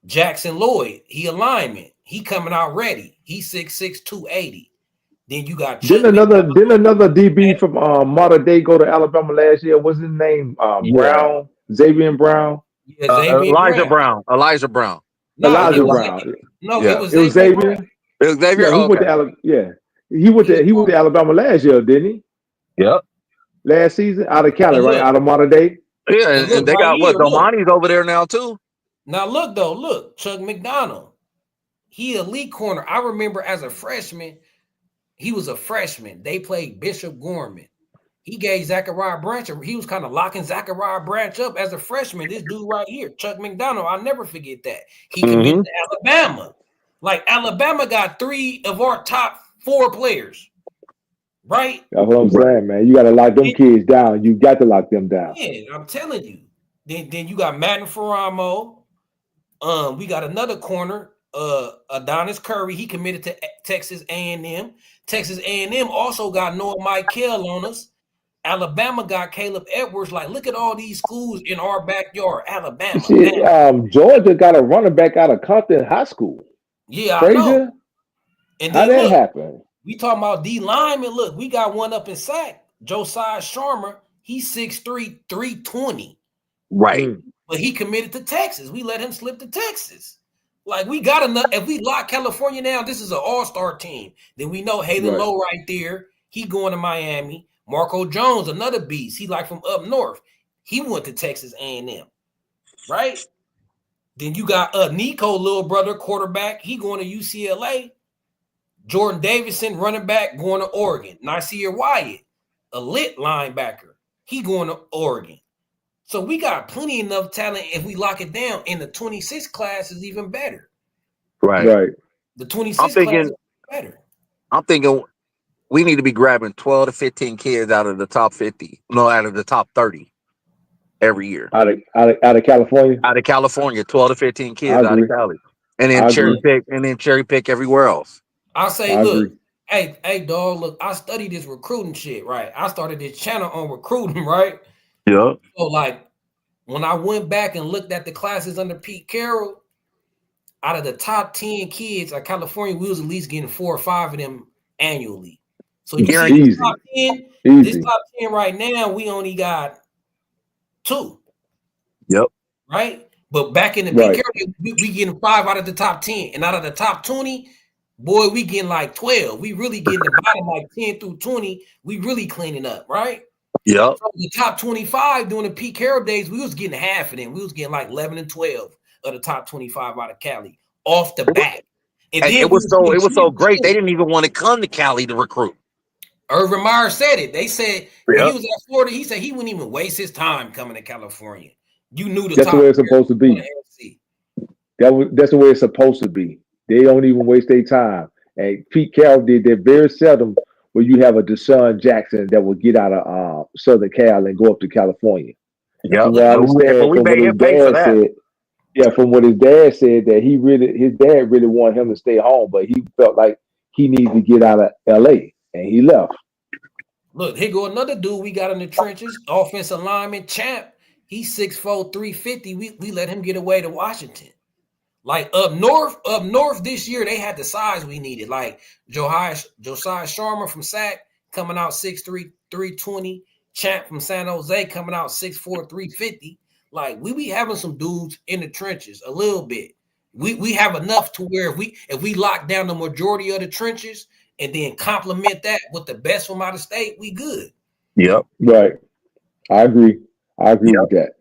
Speaker 1: Jackson Lloyd. He alignment. He coming out ready. He's 6'6", 280. Then you got
Speaker 3: Didn't
Speaker 1: Chuck
Speaker 3: another
Speaker 1: McDonald.
Speaker 3: didn't another DB from Modern Day go to Alabama last year? What's his name?
Speaker 2: yeah,
Speaker 3: Brown, Xavier Brown,
Speaker 1: Yeah, Xavier
Speaker 2: Elijah
Speaker 1: Brown.
Speaker 2: Brown, Elijah Brown.
Speaker 1: No,
Speaker 2: That's
Speaker 1: it
Speaker 3: Elijah
Speaker 2: Eli-
Speaker 1: was
Speaker 3: Brown.
Speaker 1: no, it
Speaker 2: yeah,
Speaker 1: was
Speaker 3: It was
Speaker 1: Xavier Brown.
Speaker 3: Xavier.
Speaker 2: Xavier.
Speaker 3: Yeah, he
Speaker 2: Oh,
Speaker 3: went
Speaker 2: okay,
Speaker 3: to Alabama. Yeah, he went
Speaker 1: He
Speaker 3: to
Speaker 1: the
Speaker 3: he went to Alabama last year, didn't he?
Speaker 2: yep,
Speaker 3: Last season out of Cali,
Speaker 1: and
Speaker 3: right?
Speaker 1: look,
Speaker 3: Out of Modern Day.
Speaker 2: yeah,
Speaker 1: and
Speaker 2: and
Speaker 1: look
Speaker 2: they
Speaker 1: right
Speaker 2: got what
Speaker 1: here. Look.
Speaker 2: Domani's over there now too.
Speaker 1: Now look though, look, Chuck McDonald. He elite corner. I remember as a freshman, he was a freshman. They played Bishop Gorman. He gave Zachariah Branch. He was kind of locking Zachariah Branch up as a freshman. This dude right here, Chuck McDonald. I'll never forget that. He committed
Speaker 2: Hmm.
Speaker 1: to Alabama. Like Alabama got 3 of our top 4 players, right?
Speaker 3: That's what I'm
Speaker 2: Right.
Speaker 3: saying, man. You got to lock them kids down. You got to lock them down.
Speaker 1: Yeah, I'm telling you. Then you got Madden Faramo. We got another corner, Adonis Curry. He committed to Texas A&M. Texas A&M also got Noah Michael on us. Alabama got Caleb Edwards. Like, look at all these schools in our backyard. Alabama,
Speaker 3: Shit,
Speaker 1: Bama.
Speaker 3: Georgia got a running back out of Compton High School.
Speaker 1: Yeah, I know.
Speaker 3: Frazier,
Speaker 1: And
Speaker 3: how
Speaker 1: then
Speaker 3: that
Speaker 1: look,
Speaker 3: happened?
Speaker 1: we talking about D lineman. Look, we got one up in sack. Josiah Sharma. He's 6'3", 320.
Speaker 2: Right.
Speaker 3: Mm,
Speaker 1: But he committed to Texas. We let him slip to Texas. Like, we got enough. If we lock California now, this is an all-star team. Then we know Hayden
Speaker 3: right.
Speaker 1: Lowe right there. He going to Miami. Marco Jones, another beast. He like from up north. He went to Texas A&M, right? Then you got Nico, little brother, quarterback. He going to UCLA. Jordan Davidson, running back, going to Oregon. Nasir Wyatt, a lit linebacker. He going to Oregon. So we got plenty enough talent if we lock it down. And the 26 class is even better.
Speaker 2: Right.
Speaker 3: Right.
Speaker 1: The
Speaker 2: I'm
Speaker 1: 26 class
Speaker 2: thinking.
Speaker 1: is better.
Speaker 2: I'm thinking we need to be grabbing 12 to 15 kids out of the top 50. No, out of the top 30 every year.
Speaker 3: Out of California.
Speaker 2: Out of California, 12 to 15
Speaker 3: I
Speaker 2: kids out of
Speaker 3: agree.
Speaker 2: Cali. and then
Speaker 3: I agree.
Speaker 2: cherry pick everywhere else.
Speaker 1: I say,
Speaker 3: I
Speaker 1: look,
Speaker 3: agree.
Speaker 1: hey, dog, look, I studied this recruiting shit, right? I started this channel on recruiting, right?
Speaker 2: Yeah.
Speaker 1: So, like, when I went back and looked at the classes under Pete Carroll, out of the top 10 kids at California, we was at least getting 4 or 5 of them annually. So you see this top
Speaker 3: Easy.
Speaker 1: 10, this
Speaker 3: Easy.
Speaker 1: top 10 right now, we only got 2,
Speaker 2: Yep.
Speaker 1: right? But back in the Pete
Speaker 3: Right.
Speaker 1: Carroll, we getting 5 out of the top 10. And out of the top 20, boy, we getting like 12. We really getting the bottom like 10 through 20. We really cleaning up, right?
Speaker 2: Yep.
Speaker 1: So the top 25 during the Pete Carroll days, we was getting half of them. We was getting like 11 and 12 of the top 25 out of Cali off the bat. And
Speaker 2: And
Speaker 1: then
Speaker 2: it
Speaker 1: we
Speaker 2: was
Speaker 1: was
Speaker 2: so
Speaker 1: getting
Speaker 2: it was so great. They
Speaker 1: transfers.
Speaker 2: didn't even want to come to Cali to recruit.
Speaker 1: Urban Meyer said it. They said when he
Speaker 2: Yep.
Speaker 1: was at Florida, he said he wouldn't even waste his time coming to California. You knew the
Speaker 3: That's the
Speaker 1: top
Speaker 3: way it's supposed to
Speaker 1: players
Speaker 3: be.
Speaker 1: in the NFC.
Speaker 3: That's the way it's supposed to be. They don't even waste their time. And Pete Carroll did that very seldom where you have a Deshaun Jackson that will get out of Southern Cal and go up to California. And
Speaker 2: Yep.
Speaker 3: from what I
Speaker 2: But
Speaker 3: understand,
Speaker 2: we
Speaker 3: from what
Speaker 2: made
Speaker 3: his
Speaker 2: him pay for
Speaker 3: dad
Speaker 2: that.
Speaker 3: said, yeah, from what his dad said, that his dad really wanted him to stay home, but he felt like he needed to get out of LA and he left.
Speaker 1: Look, here go another dude we got in the trenches, offensive lineman champ. He's 6'4", 350. We let him get away to Washington. Like up north this year, they had the size we needed. Like Josiah Sharma from SAC coming out 6'3", 320. Champ from San Jose coming out 6'4", 350. Like we be having some dudes in the trenches a little bit. We have enough to where if we lock down the majority of the trenches and then complement that with the best from out of state, we good.
Speaker 2: Yep.
Speaker 3: Right. I agree. I agree
Speaker 2: Yep.
Speaker 3: with that.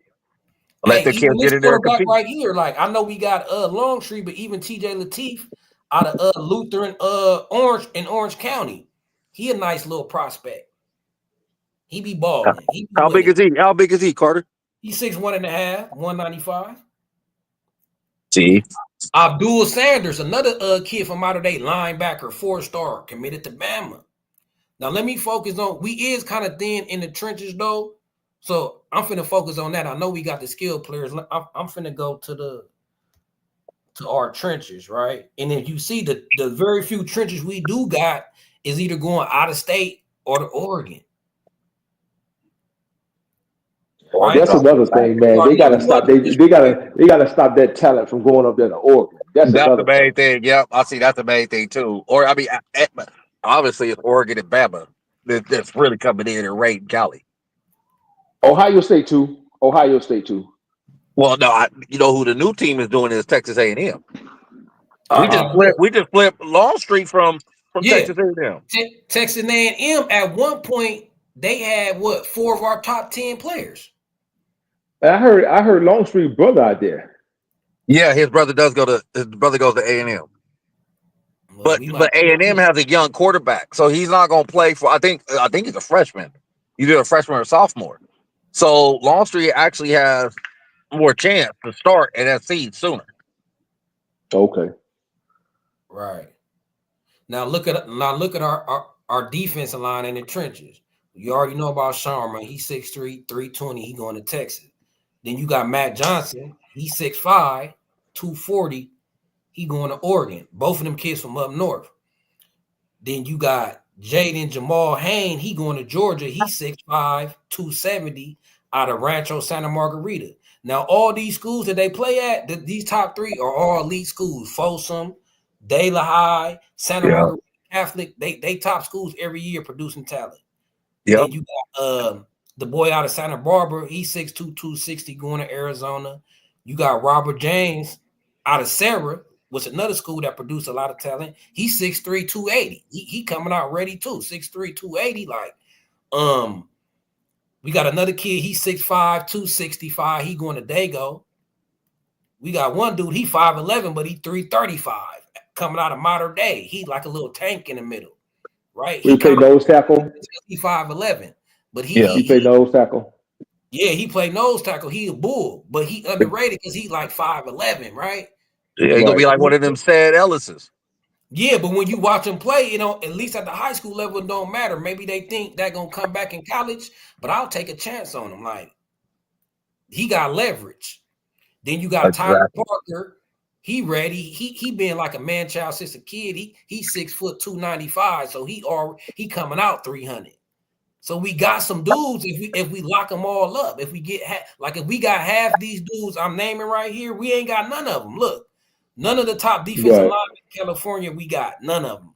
Speaker 2: Let
Speaker 1: Hey,
Speaker 2: the
Speaker 1: even
Speaker 2: kids
Speaker 1: this
Speaker 2: get in there and
Speaker 1: quarterback
Speaker 2: compete.
Speaker 1: right here, like I know we got Longstreet, but even TJ Lateef out of Lutheran Orange County, he a nice little prospect. He be balling. He be
Speaker 2: How big
Speaker 1: winning.
Speaker 2: is he? How big is he, Carter?
Speaker 1: He's 6'1.5", 195.
Speaker 2: See.
Speaker 1: Abdul Sanders, another kid from out of day, linebacker, 4-star, committed to Bama. Now let me focus on. We is kind of thin in the trenches though, so I'm finna focus on that. I know we got the skilled players. I'm finna go to our trenches, right? And if you see the very few trenches we do got is either going out of state or to Oregon, right?
Speaker 3: That's another thing,
Speaker 1: So
Speaker 3: man.
Speaker 1: our
Speaker 3: They
Speaker 1: number
Speaker 3: gotta
Speaker 1: one
Speaker 3: stop. They
Speaker 1: position,
Speaker 3: they
Speaker 1: right?
Speaker 3: gotta they gotta stop that talent from going up there to Oregon. That's
Speaker 2: That's the
Speaker 3: another
Speaker 2: main
Speaker 3: thing.
Speaker 2: thing. Yep, I see. That's the main thing too. Or I mean, obviously it's Oregon and Bama that's really coming in and raiding Cali.
Speaker 3: Ohio State too. Ohio State too.
Speaker 2: Well, no, you know who the new team is doing is Texas A&M. We just
Speaker 3: Uh-huh.
Speaker 2: flipped. We just flipped Longstreet from
Speaker 1: Yeah,
Speaker 2: Texas A&M.
Speaker 1: Texas A&M at one point they had what 4 of our top 10 players.
Speaker 3: And I heard Longstreet brother out there.
Speaker 2: Yeah, his brother goes to A&M.
Speaker 1: Well,
Speaker 2: But
Speaker 1: we might
Speaker 2: but A&M has a young quarterback, so he's not going to play for. I think he's a freshman, either a freshman or a sophomore. So Longstreet actually has more chance to start at that seed sooner.
Speaker 3: Okay.
Speaker 1: right. Now look at our defensive line in the trenches. You already know about Sharma. He's 6'3", 320. He going to Texas. Then you got Matt Johnson. He's 6'5", 240. He going to Oregon. Both of them kids from up north. Then you got Jaden Jamal Hain. He going to Georgia. He's 6'5", 270 out of Rancho Santa Margarita. Now, all these schools that they play at, these top 3 are all elite schools. Folsom, De La High, Santa
Speaker 2: Yeah.
Speaker 1: Margarita Catholic. They top schools every year producing talent.
Speaker 2: Yep.
Speaker 1: Then you got the boy out of Santa Barbara. He's 6'2", 260 going to Arizona. You got Robert James out of Sarah, which is another school that produced a lot of talent. He's 6'3", 280. He coming out ready too. 6'3", 280. Like, we got another kid. He's 6'5", 265. He going to Dago. We got one dude. He 5'11", but he 335 coming out of Modern Day. He like a little tank in the middle, right?
Speaker 3: We
Speaker 1: He
Speaker 3: play
Speaker 1: kind of
Speaker 3: nose tackle.
Speaker 1: he 5'11", but
Speaker 2: Yeah.
Speaker 3: He play nose tackle.
Speaker 1: yeah, he played nose tackle. He a bull, but he underrated because he like 5'11", right?
Speaker 2: Yeah, he's gonna be
Speaker 3: Right.
Speaker 2: like one of them sad Ellises.
Speaker 1: Yeah, but when you watch him play, at least at the high school level, it don't matter. Maybe they think they're gonna come back in college, but I'll take a chance on him. Like he got leverage. Then you got Tyler
Speaker 2: Exactly.
Speaker 1: Parker. He ready. He been like a man child since a kid. He's 6 foot 295, so he coming out 300. So we got some dudes if we lock them all up. If we get if we got half these dudes I'm naming right here, we ain't got none of them. Look, none of the top defensive
Speaker 3: Right.
Speaker 1: linemen in California we got none of them.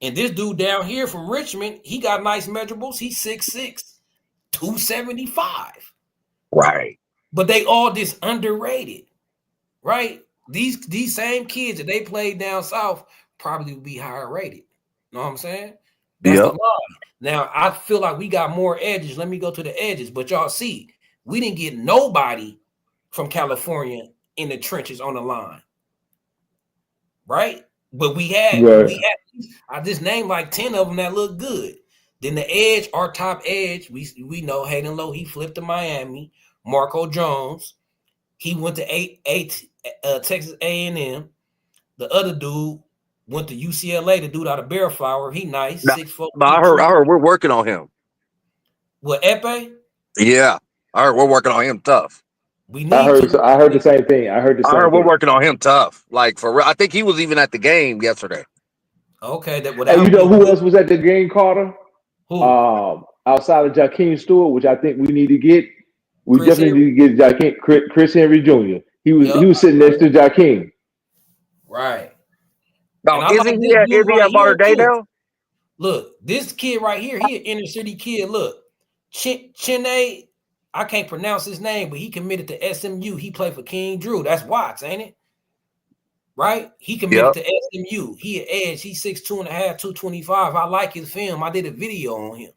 Speaker 1: And this dude down here from Richmond, he got nice measurables. He's 6'6", 275.
Speaker 2: Right.
Speaker 1: But they all just underrated, right? These same kids that they played down south probably would be higher rated. Know what I'm saying? That's the
Speaker 2: Yep.
Speaker 1: line. Now I feel like we got more edges. Let me go to the edges. But y'all see, we didn't get nobody from California in the trenches on the line, right? But
Speaker 3: Right.
Speaker 1: I just named like 10 of them that look good. Then the edge, our top edge, we know Hayden Lowe, he flipped to Miami. Marco Jones, he went to Texas A&M. The other dude went to UCLA, the dude out of Bearflower. He nice,
Speaker 2: Now,
Speaker 1: 6'4",
Speaker 2: I heard we're working on him.
Speaker 1: What, Epe?
Speaker 2: Yeah. I heard we're working on him tough.
Speaker 1: We need to.
Speaker 3: I heard the same thing. I heard the
Speaker 2: I
Speaker 3: same
Speaker 2: heard we're
Speaker 3: thing.
Speaker 2: working on him tough. Like for real. I think he was even at the game yesterday.
Speaker 1: Okay, that
Speaker 3: Hey, you
Speaker 1: would
Speaker 3: know
Speaker 1: be
Speaker 3: who
Speaker 1: good.
Speaker 3: else was at the game, Carter?
Speaker 1: Who?
Speaker 3: Outside of Jakeem Stewart, which I think we need to get. We
Speaker 1: Chris
Speaker 3: definitely
Speaker 1: Henry?
Speaker 3: need to get Chris Henry Jr. He
Speaker 1: Yep,
Speaker 3: was sitting next to Jakeem.
Speaker 1: right.
Speaker 2: Now,
Speaker 1: And I like this
Speaker 2: is
Speaker 1: dude
Speaker 2: he
Speaker 1: right
Speaker 2: at Modern
Speaker 1: here
Speaker 2: Day
Speaker 1: too.
Speaker 2: now?
Speaker 1: Look, this kid right here, he an inner city kid. Look, Chinne, I can't pronounce his name, but he committed to SMU. He played for King Drew. That's Watts, ain't it? Right? He committed
Speaker 2: Yep.
Speaker 1: to SMU. He an edge. He's 6'2.5", 225. I like his film. I did a video on him.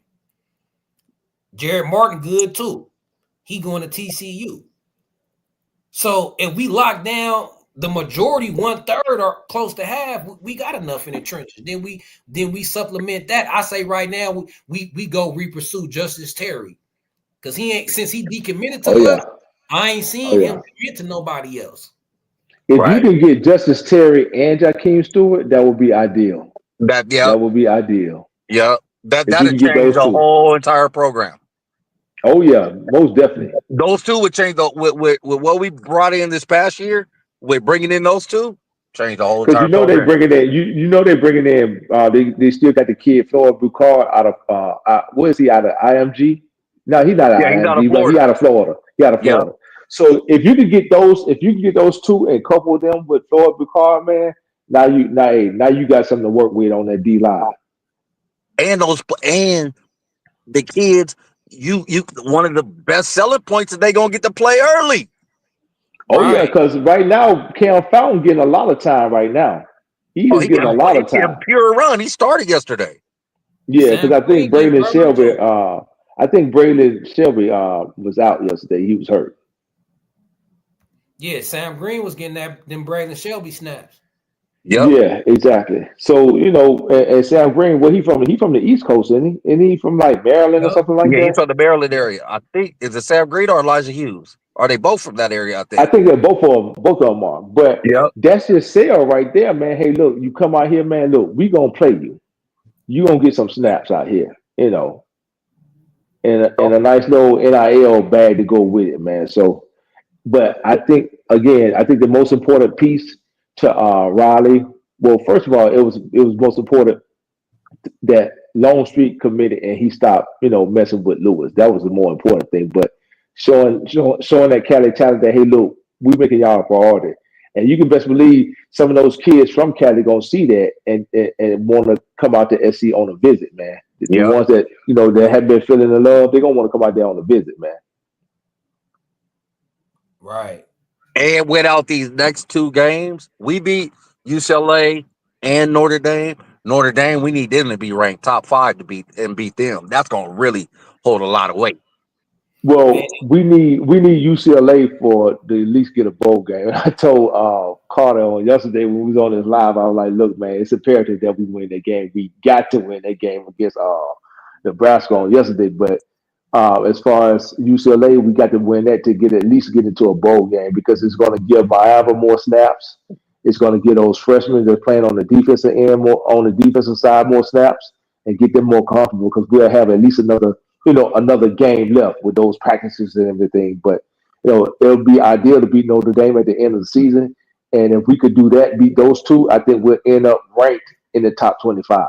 Speaker 1: Jared Martin, good too. He going to TCU. So if we lock down the majority, 1/3 or close to half, we got enough in the trenches. Then we supplement that. I say right now we go re-pursue Justice Terry. Because he ain't, since he decommitted to
Speaker 3: Oh
Speaker 1: us,
Speaker 3: yeah.
Speaker 1: I ain't
Speaker 3: Oh
Speaker 1: seen him
Speaker 3: yeah.
Speaker 1: commit to nobody else.
Speaker 3: If you
Speaker 2: Right.
Speaker 3: can get Justice Terry and Jakeem Stewart, that would be ideal.
Speaker 2: Yep.
Speaker 3: That would be ideal.
Speaker 2: Yep.
Speaker 3: If we
Speaker 2: That'd
Speaker 3: can get
Speaker 2: change
Speaker 3: those
Speaker 2: the
Speaker 3: two.
Speaker 2: whole entire program.
Speaker 3: Oh yeah, most definitely.
Speaker 2: Those two would change with what we brought in this past year. With bringing in those two, change the whole
Speaker 3: Because
Speaker 2: entire
Speaker 3: you know they
Speaker 2: program.
Speaker 3: bringing in you know they bringing in they still got the kid Floyd Bucard out of where is he out of IMG? No, he's not out
Speaker 2: Yeah,
Speaker 3: of
Speaker 2: he's out of
Speaker 3: IMG, but he
Speaker 2: Florida.
Speaker 3: out of Florida. He out of
Speaker 2: Yep.
Speaker 3: Florida. So if you can get those two and couple them with Floyd Bucard, man, now you got something to work with on that D line.
Speaker 2: And the kids, you one of the best selling points is they gonna get to play early.
Speaker 3: Oh yeah,
Speaker 1: Right.
Speaker 3: because right now Cam Fountain getting a lot of time right now. He
Speaker 2: Oh,
Speaker 3: is getting a lot
Speaker 2: he
Speaker 3: of
Speaker 2: getting
Speaker 3: time.
Speaker 2: pure run. He started yesterday.
Speaker 3: Yeah, because
Speaker 1: Sam Green getting run too.
Speaker 3: I think Braylon Shelby was out yesterday. He was hurt.
Speaker 1: Yeah, Sam Green was getting them Braylon Shelby snaps.
Speaker 2: Yep.
Speaker 3: Yeah, exactly. So and Sam Green, where he from? He from the East Coast, isn't he? Isn't he from like Maryland or
Speaker 1: Yep.
Speaker 3: something like
Speaker 2: Yeah, he's
Speaker 3: that?
Speaker 2: from the Maryland area. I think is it Sam Green or Elijah Hughes? Are they both from that area? I
Speaker 3: I
Speaker 2: think.
Speaker 3: think that both of them are. But
Speaker 2: Yep.
Speaker 3: that's your sale right there, man. Hey, look, you come out here, man. Look, we gonna play you. You gonna get some snaps out here, and a nice little NIL bag to go with it, man. So, but I think the most important piece to Riley. Well, first of all, it was most important that Longstreet committed and he stopped, messing with Lewis. That was the more important thing. But showing that Cali talent that hey, look, we making y'all a priority, and you can best believe some of those kids from Cali gonna see that and want to come out to SC on a visit, man. The
Speaker 2: Yep.
Speaker 3: ones that that have been feeling the love, they're gonna want to come out there on a visit, man.
Speaker 1: Right.
Speaker 2: And without these next two games, we beat UCLA and Notre Dame. Notre Dame, we need them to be ranked top 5 to beat them. That's gonna really hold a lot of weight.
Speaker 1: And
Speaker 3: Well, we need UCLA for to at least get a bowl game. I told Carter on yesterday when we was on this live, I was like, "Look, man, it's imperative that we win that game. We got to win that game against Nebraska on yesterday. But as far as UCLA, we got to win that to at least get into a bowl game because it's going to give May Ava more snaps. It's going to get those freshmen that are playing on the defensive end on the defensive side more snaps and get them more comfortable because we'll have at least another game left with those practices and everything. But It'll be ideal to beat Notre Dame at the end of the season. And if we could do that, beat those two, I think we'll end up ranked in the top 25.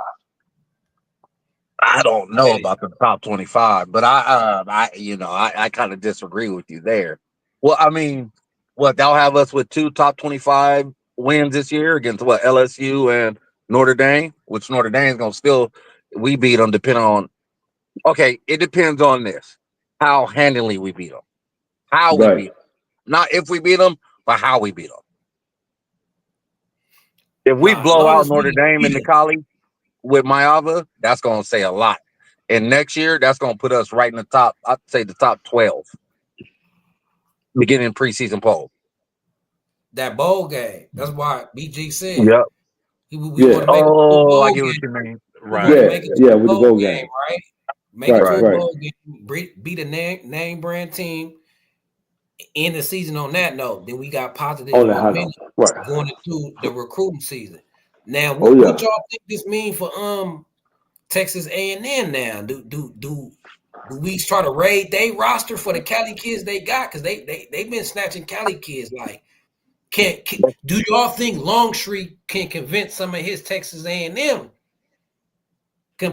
Speaker 2: I don't know
Speaker 1: Hey,
Speaker 2: about the top 25, but I kind of disagree with you there. Well, I mean, what they'll have us with two top 25 wins this year against what LSU and Notre Dame, which Notre Dame's gonna still we beat them depending on. Okay, it depends on this how handily we beat them, how we
Speaker 3: Right,
Speaker 2: beat them, not if we beat them, but how we beat them. If we
Speaker 1: nah, as
Speaker 2: blow
Speaker 1: long
Speaker 2: out
Speaker 1: as
Speaker 2: Notre
Speaker 1: we
Speaker 2: Dame in
Speaker 1: beat
Speaker 2: the
Speaker 1: 'em.
Speaker 2: Collie with May Ava, that's gonna say a lot. And next year, that's gonna put us right in the top. I'd say the top 12 beginning preseason poll.
Speaker 1: That bowl game. That's why BG said
Speaker 2: Yep.
Speaker 1: we want
Speaker 3: yeah,
Speaker 1: to make it to a
Speaker 2: Oh, I
Speaker 1: bowl
Speaker 2: get what
Speaker 1: game.
Speaker 2: you mean.
Speaker 1: We want to
Speaker 2: Right.
Speaker 3: yeah,
Speaker 1: make it to
Speaker 3: yeah,
Speaker 1: a
Speaker 3: with the
Speaker 1: bowl
Speaker 3: bowl
Speaker 1: game,
Speaker 3: game.
Speaker 1: right? Make it
Speaker 2: Right.
Speaker 1: to
Speaker 3: Right,
Speaker 1: a
Speaker 3: right,
Speaker 1: bowl game. Beat a name brand team. End the season on that note. Then we got positive
Speaker 3: on the high
Speaker 1: momentum
Speaker 3: note. Right.
Speaker 1: going into the recruiting season. Now,
Speaker 3: Oh
Speaker 1: what
Speaker 3: yeah.
Speaker 1: y'all think this mean for Texas A&M now? Do we try to raid they roster for the Cali kids they got? Because they've been snatching Cali kids. Like, can do y'all think Longstreet can convince some of his Texas A&M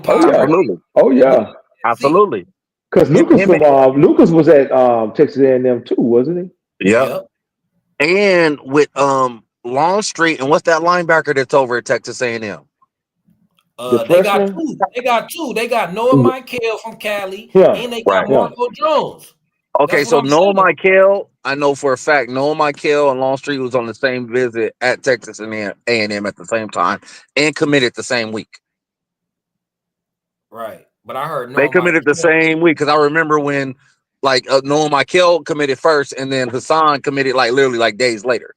Speaker 3: Oh yeah.
Speaker 1: compadres
Speaker 2: Absolutely.
Speaker 3: Oh
Speaker 1: to go to
Speaker 3: yeah.
Speaker 1: SC?
Speaker 2: Absolutely.
Speaker 3: Because
Speaker 2: Him.
Speaker 3: Lucas
Speaker 2: Him.
Speaker 3: from Lucas was at Texas A&M too, wasn't he?
Speaker 2: Yep.
Speaker 1: Yep.
Speaker 2: And with Longstreet and what's that linebacker that's over at Texas A&M?
Speaker 3: The
Speaker 1: They got
Speaker 3: freshman.
Speaker 1: two. They got two. They got Noah Michael from Cali,
Speaker 3: Yeah,
Speaker 1: and they got
Speaker 2: Right.
Speaker 3: yeah.
Speaker 1: Marco Jones.
Speaker 2: Okay,
Speaker 1: That's what
Speaker 2: so
Speaker 1: I'm
Speaker 2: Noah
Speaker 1: saying.
Speaker 2: Michael, I know for a fact Noah Michael and Longstreet was on the same visit at Texas and A&M at the same time and committed the same week.
Speaker 1: Right. But I heard
Speaker 2: They
Speaker 1: Noah
Speaker 2: committed the
Speaker 1: Michael.
Speaker 2: same week because I remember when Noah Michael committed first and then Husan committed like literally like days later.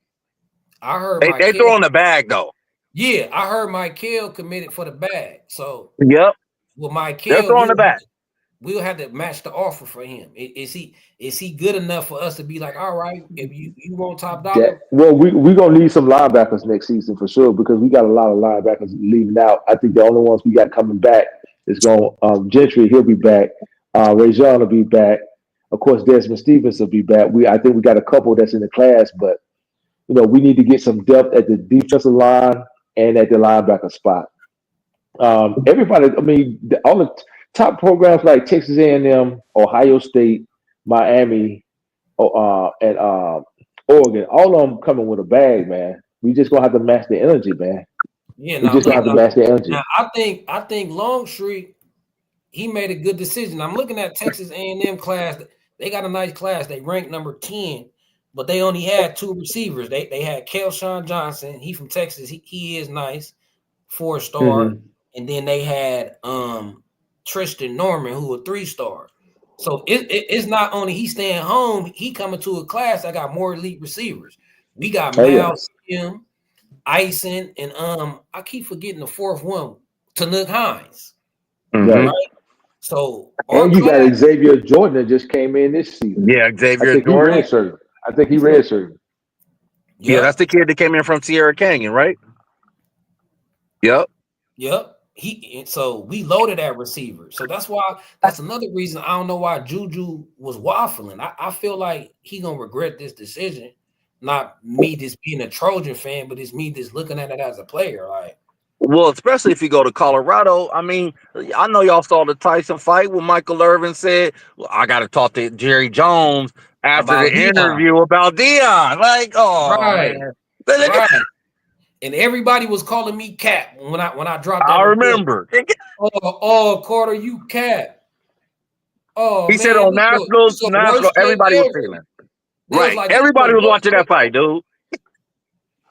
Speaker 1: I heard
Speaker 2: They
Speaker 1: Michael.
Speaker 2: throw in the bag though.
Speaker 1: Yeah, I heard Michael committed for the bag. So
Speaker 2: Yep,
Speaker 1: with
Speaker 2: they're
Speaker 1: Michael,
Speaker 2: throwing the bag.
Speaker 1: we'll have to match the offer for him. Is he good enough for us to be like, all right, if you want top
Speaker 3: That
Speaker 1: dollar,
Speaker 3: well, we gonna need some linebackers next season for sure because we got a lot of linebackers leaving out. I think the only ones we got coming back is going Gentry. He'll be back. Rajon will be back. Of course, Desmond Stevens will be back. I think we got a couple that's in the class, but we need to get some depth at the defensive line and at the linebacker spot. Everybody, I mean, all the top programs like Texas A&M, Ohio State, Miami, and Oregon, all of them coming with a bag, man. We just gonna have to match the energy, man.
Speaker 1: yeah.
Speaker 3: We
Speaker 1: Now
Speaker 3: just
Speaker 1: look,
Speaker 3: gonna have to match the
Speaker 1: now
Speaker 3: energy.
Speaker 1: I think Longstreet he made a good decision. I'm looking at Texas A&M class. They got a nice class. They ranked number 10, but they only had two receivers. They had Kelshawn Johnson. He from Texas. He is nice, 4-star.
Speaker 3: Hmm.
Speaker 1: And then they had Tristan Norman, who a 3-star. So it's not only he staying home, he coming to a class that got more elite receivers. We got
Speaker 3: Oh yeah,
Speaker 1: Mal Sim, Ison, and I keep forgetting the fourth one, Tanuk Hines.
Speaker 2: Mm-hmm.
Speaker 3: right.
Speaker 1: Right? So our
Speaker 3: And you got
Speaker 1: class,
Speaker 3: Xavier Jordan that just came in this season.
Speaker 2: Yeah,
Speaker 3: I
Speaker 2: Xavier
Speaker 3: think he
Speaker 2: Jordan.
Speaker 3: redshirted. I think he
Speaker 1: he from
Speaker 3: redshirted.
Speaker 2: Yeah, that's
Speaker 1: Yep,
Speaker 2: the kid that came in from Sierra Canyon, right? Yep.
Speaker 1: yep. So we loaded at receiver. So that's another reason I don't know why Juju was waffling. I feel like he gonna regret this decision. Not me just being a Trojan fan, but it's me just looking at it as a player. Like,
Speaker 2: Well, especially if you go to Colorado. I mean, I know y'all saw the Tyson fight when Michael Irvin said, well, I got to talk to Jerry Jones after
Speaker 1: about
Speaker 2: the
Speaker 1: Deion.
Speaker 2: interview about Deion. Like, oh,
Speaker 1: Right,
Speaker 2: man.
Speaker 1: right. And everybody was calling me Cap when I dropped that
Speaker 2: I
Speaker 1: report.
Speaker 2: remember.
Speaker 1: Carter, you Cap. Oh
Speaker 2: He said
Speaker 1: man,
Speaker 2: on
Speaker 1: this the
Speaker 2: national,
Speaker 1: worst take
Speaker 2: everybody was
Speaker 1: ever.
Speaker 2: feeling.
Speaker 1: They was
Speaker 2: Right.
Speaker 1: like, this is
Speaker 2: Everybody
Speaker 1: the
Speaker 2: was
Speaker 1: worst
Speaker 2: watching that
Speaker 1: take
Speaker 2: fight,
Speaker 1: ever.
Speaker 2: dude.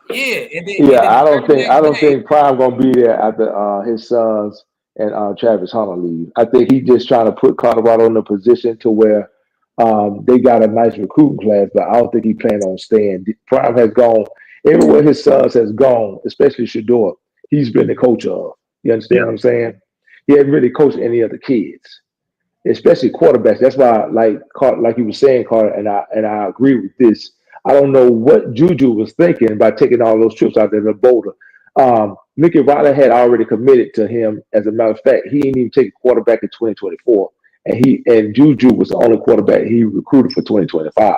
Speaker 1: Yeah, and
Speaker 3: Yeah,
Speaker 1: then the
Speaker 3: I don't
Speaker 1: very
Speaker 3: think I
Speaker 1: next
Speaker 3: don't
Speaker 1: day,
Speaker 3: think Prime gonna be there after his sons and Travis Hunter leave. I think he just trying to put Colorado in a position to where they got a nice recruiting class, but I don't think he planned on staying. Prime has gone everywhere his sons has gone, especially Shador. He's been the coach of. You understand what
Speaker 2: Yeah.
Speaker 3: I'm saying? He hasn't really coached any of the kids, especially quarterbacks. That's why, like you were saying, Carter, and I agree with this. I don't know what Juju was thinking by taking all those trips out there to Boulder. Mickey Riley had already committed to him. As a matter of fact, he didn't even take a quarterback in 2024, and Juju was the only quarterback he recruited for 2025.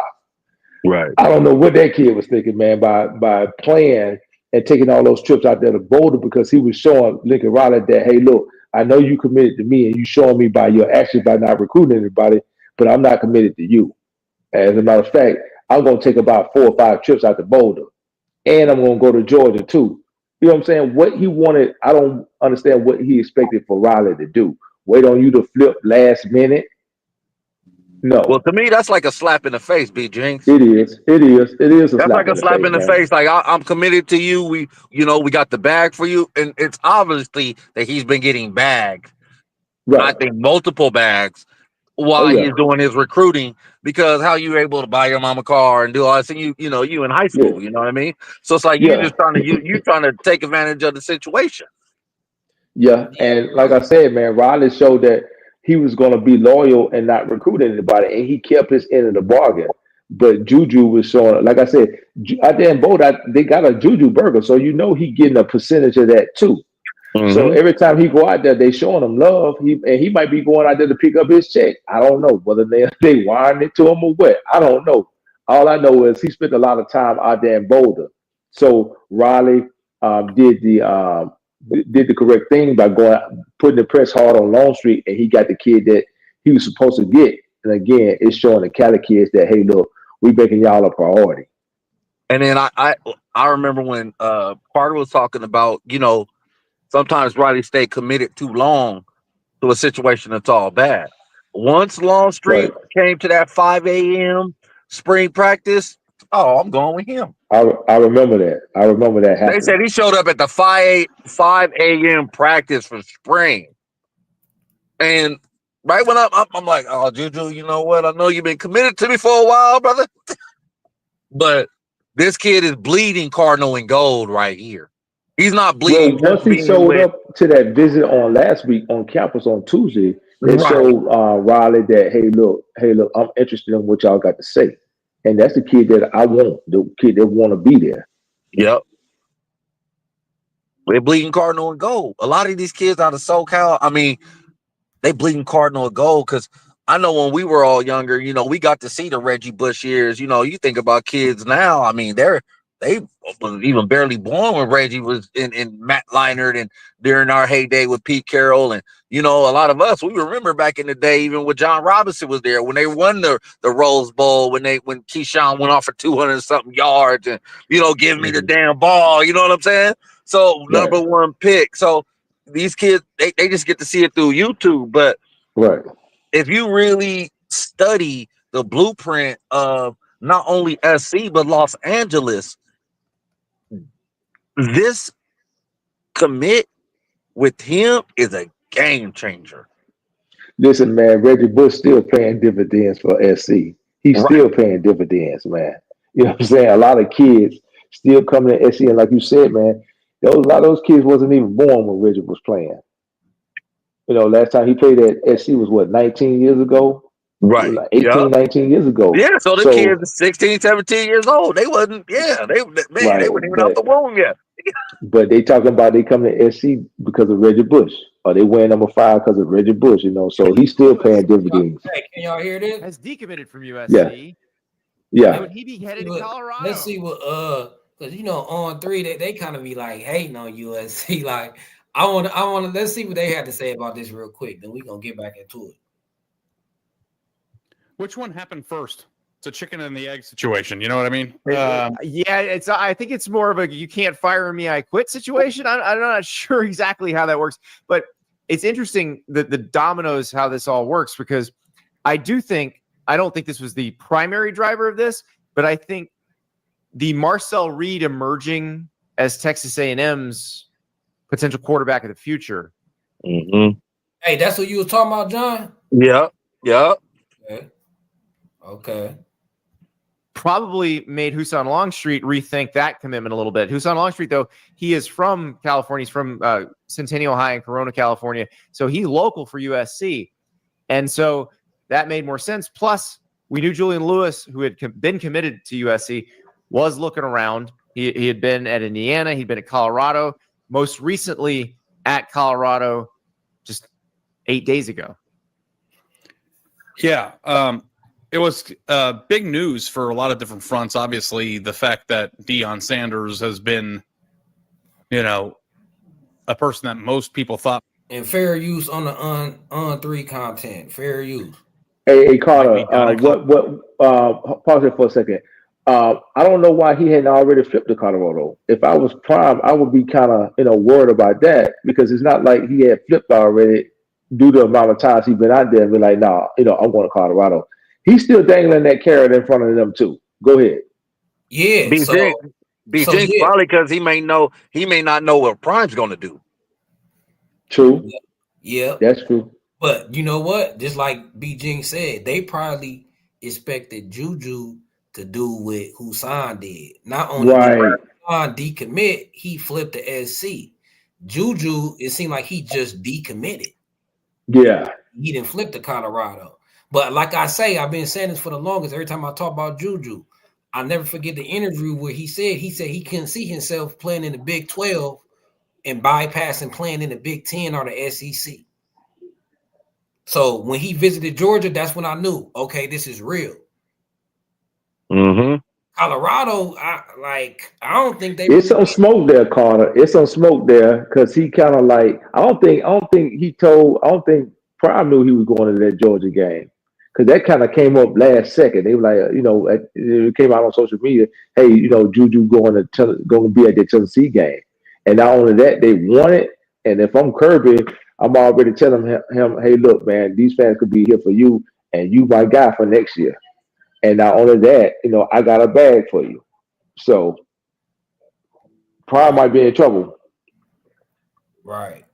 Speaker 2: Right.
Speaker 3: I don't know what that kid was thinking, man, by playing and taking all those trips out there to Boulder, because he was showing Lincoln Riley that, hey, look, I know you committed to me and you showing me by your actions by not recruiting anybody, but I'm not committed to you. As a matter of fact, I'm going to take about 4 or 5 trips out to Boulder, and I'm going to go to Georgia too. You know what I'm saying? What he wanted, I don't understand what he expected for Riley to do. Wait on you to flip last minute?
Speaker 2: Well,
Speaker 3: No,
Speaker 2: to me, that's like a slap in the face, B Jinx.
Speaker 3: it is. It is. It is a
Speaker 2: That's
Speaker 3: slap
Speaker 2: like
Speaker 3: in
Speaker 2: a
Speaker 3: the
Speaker 2: slap
Speaker 3: face,
Speaker 2: in the
Speaker 3: man.
Speaker 2: face. Like I'm committed to you. We got the bag for you, and it's obviously that he's been getting bagged. I
Speaker 3: Right.
Speaker 2: think multiple bags
Speaker 3: Oh
Speaker 2: while
Speaker 3: yeah.
Speaker 2: he's doing his recruiting. Because how you able to buy your mom a car and do all this, and you in high
Speaker 3: Yeah.
Speaker 2: school. You know what I mean? So it's like you
Speaker 3: Yeah.
Speaker 2: just trying to you trying to take advantage of the situation.
Speaker 3: Yeah.
Speaker 1: Yeah,
Speaker 3: And like
Speaker 1: bro.
Speaker 3: I said, man, Riley showed that he was going to be loyal and not recruit anybody, and he kept his end of the bargain. But Juju was showing, like I said, out there in Boulder, they got a Juju burger, so you know he getting a percentage of that too. So
Speaker 2: Hmm.
Speaker 3: every time he go out there, they showing him love. He might be going out there to pick up his check. I don't know whether they wiring it to him or what. I don't know. All I know is he spent a lot of time out there in Boulder. So Riley did the correct thing by going putting the press hard on Longstreet, and he got the kid that he was supposed to get. And again, it's showing the Cali kids that, hey, look, we making y'all a priority.
Speaker 2: And then I remember when Carter was talking about sometimes Riley stay committed too long to a situation that's all bad. Once
Speaker 3: Right.
Speaker 2: Longstreet came to that 5 a.m. spring practice, oh, I'm going with him.
Speaker 3: I remember that. I remember that
Speaker 2: They
Speaker 3: happening.
Speaker 2: said he showed up at the 5 a.m. practice for spring. And right when I'm like, oh, Juju, you know what? I know you've been committed to me for a while, brother. But this kid is bleeding cardinal and gold right here. He's not
Speaker 3: Well,
Speaker 2: bleeding
Speaker 3: once
Speaker 2: just
Speaker 3: he
Speaker 2: being
Speaker 3: showed
Speaker 2: with
Speaker 3: up to that visit on last week on campus on Tuesday, it
Speaker 2: right.
Speaker 3: showed Riley that, hey, look, I'm interested in what y'all got to say, and that's the kid that I want, the kid that want to be there.
Speaker 2: Yep. They're bleeding cardinal and gold. A lot of these kids out of SoCal, I mean, they bleeding cardinal and gold because I know when we were all younger, we got to see the Reggie Bush years. You think about kids now. I mean, they was even barely born when Reggie was in Matt Leinart and during our heyday with Pete Carroll. And a lot of us, we remember back in the day, even when John Robinson was there, when they won the Rose Bowl, when Keyshawn went off for 200 something yards and give me the
Speaker 3: Mhm.
Speaker 2: damn ball. You know what I'm saying? So
Speaker 3: Right,
Speaker 2: #1 pick. So these kids, they just get to see it through YouTube. But
Speaker 3: right.
Speaker 2: if you really study the blueprint of not only SC but Los Angeles, this commit with him is a game changer.
Speaker 3: Listen, man, Reggie Bush still paying dividends for SC. He's
Speaker 2: Right.
Speaker 3: still paying dividends, man. You know what I'm saying? A lot of kids still coming to SC, and like you said, man, a lot of those kids wasn't even born when Reggie was playing. Last time he played at SC was what, 19 years ago?
Speaker 2: Right.
Speaker 3: Like
Speaker 2: Yep.
Speaker 3: 18, 19 years ago.
Speaker 2: Yeah. So them kids
Speaker 3: So,
Speaker 2: are 16, 17 years old. They wasn't, yeah, they
Speaker 3: right,
Speaker 2: weren't even out the womb yet.
Speaker 3: but they talking about they coming to SC because of Reggie Bush, or they wearing number 5 because of Reggie Bush. So he's still paying dividends.
Speaker 1: Hey, can y'all hear this?
Speaker 4: Has decommitted from
Speaker 3: Yeah,
Speaker 4: USC.
Speaker 3: yeah.
Speaker 4: Would he be
Speaker 1: See
Speaker 4: headed to
Speaker 1: what- Let's
Speaker 4: Colorado?
Speaker 1: see what because on 3 they kind of be like hating on USC. Like I want to let's see what they had to say about this real quick. Then we gonna get back into it.
Speaker 5: Which one happened first? It's a chicken and the egg situation. You know what I mean?
Speaker 4: Yeah, I think it's more of a you can't fire me, I quit situation. I'm not sure exactly how that works, but it's interesting that the dominoes how this all works because I don't think this was the primary driver of this, but I think the Marcel Reed emerging as Texas A&M's potential quarterback of the future.
Speaker 2: Mm-hmm.
Speaker 1: Hey, that's what you was talking about, John?
Speaker 2: Yep. Yep.
Speaker 1: Okay. Okay.
Speaker 4: Probably made Husan Longstreet rethink that commitment a little bit. Husan Longstreet, though, he is from California. He's from Centennial High in Corona, California. So he's local for USC. And so that made more sense. Plus, we knew Julian Lewis, who had been committed to USC, was looking around. He had been at Indiana. He'd been at Colorado. Most recently at Colorado just 8 days ago.
Speaker 5: Yeah. It was big news for a lot of different fronts. Obviously, the fact that Deion Sanders has been, a person that most people thought.
Speaker 1: And fair use on the on 3 content. Fair use.
Speaker 3: Hey, Carter,
Speaker 5: be done in
Speaker 3: pause it for a second. I don't know why he hadn't already flipped to Colorado. If I was Prime, I would be kind of, worried about that because it's not like he had flipped already due to the amount of times he's been out there and be like, nah, I'm going to Colorado. He's still dangling that carrot in front of them too. Go ahead.
Speaker 1: Yeah.
Speaker 2: BJ,
Speaker 1: yeah.
Speaker 2: probably because he may not know what Prime's going to do.
Speaker 3: True.
Speaker 1: Yeah.
Speaker 3: That's true.
Speaker 1: But you know what? Just like B. Jing said, they probably expected Juju to do what Husan did. Not only did Husan decommit, he flipped the SC. Juju, it seemed like he just decommitted.
Speaker 3: Yeah.
Speaker 1: He didn't flip to Colorado. But like I say, I've been saying this for the longest. Every time I talk about Juju, I'll never forget the interview where he said he couldn't see himself playing in the Big 12 and bypassing playing in the Big 10 or the SEC. So when he visited Georgia, that's when I knew, okay, this is real.
Speaker 2: Mm-hmm.
Speaker 3: Colorado,
Speaker 1: I don't think they.
Speaker 3: It's some smoke there, Carter. It's some smoke there because he kind of I don't think Prime knew he was going to that Georgia game because that kind of came up last second. They were like, it came out on social media. Hey, Juju going to be at the Tennessee game, and not only that, they won it. And if I'm Kirby, I'm already telling him, hey, look, man, these fans could be here for you, and you my guy for next year. And not only that, I got a bag for you. So Prime might be in trouble.
Speaker 1: Right.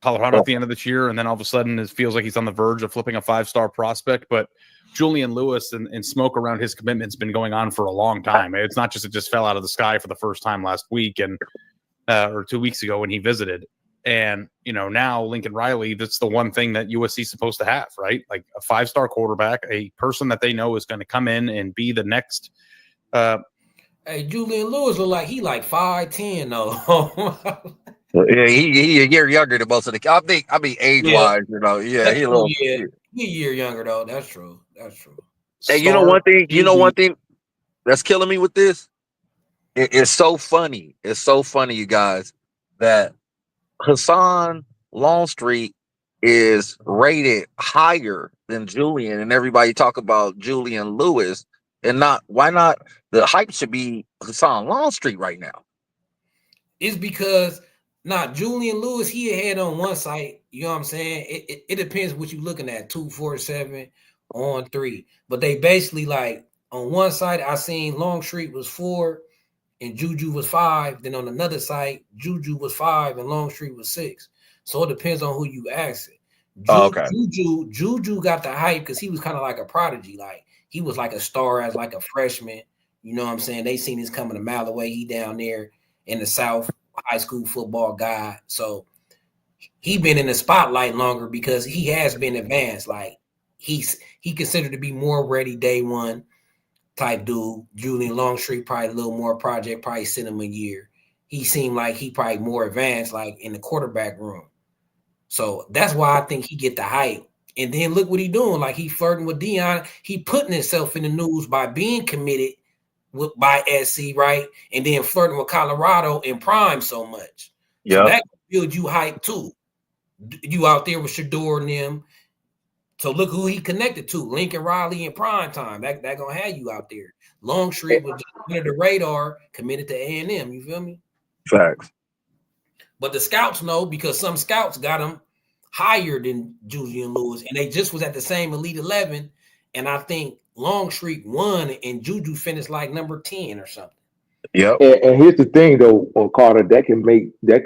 Speaker 5: Colorado at the end of this year, and then all of a sudden it feels like he's on the verge of flipping a 5-star prospect. But Julian Lewis and smoke around his commitment's been going on for a long time. It's not just it just fell out of the sky for the first time last week or 2 weeks ago when he visited. And, now Lincoln Riley, that's the one thing that USC is supposed to have, right? Like a 5-star quarterback, a person that they know is going to come in and be the next.
Speaker 1: Hey, Julian Lewis look like he 5'10" though.
Speaker 2: Yeah, he a year younger than most of the. I mean, age-wise, yeah, he a little.
Speaker 1: He a year younger though. That's true.
Speaker 2: Hey, one thing that's killing me with this? It's so funny. It's so funny, you guys, that Husan Longstreet is rated higher than Julian, and everybody talk about Julian Lewis, and why not? The hype should be Husan Longstreet right now.
Speaker 1: It's because Julian Lewis, he ahead on one site. You know what I'm saying? It depends what you're looking at. 247 on 3, but they basically on one side I seen Longstreet was 4 and Juju was 5. Then on another side, Juju was 5 and Longstreet was 6. So it depends on who you ask it. Juju got the hype because he was kind of like a prodigy. He was like a star as a freshman. You know what I'm saying? They seen this coming a mile away. He down there in the South, high school football guy. So he been in the spotlight longer because he has been advanced. He considered to be more ready day one type dude. Julian Longstreet probably a little more project, probably sent him a year. He seemed like he probably more advanced, in the quarterback room. So that's why I think he get the hype. And then look what he doing. He flirting with Deion. He putting himself in the news by being committed by SC, right? And then flirting with Colorado and Prime so much. So that builds you hype too. You out there with Shador and them. So look who he connected to, Lincoln Riley in prime time. That gonna have you out there. Longstreet was just under the radar, committed to A&M. You feel me?
Speaker 2: Facts.
Speaker 1: But the scouts know because some scouts got him higher than Julian Lewis, and they just was at the same Elite 11. And I think Longstreet won, and Juju finished number 10 or something.
Speaker 2: Yep.
Speaker 3: And here's the thing, though, Carter, that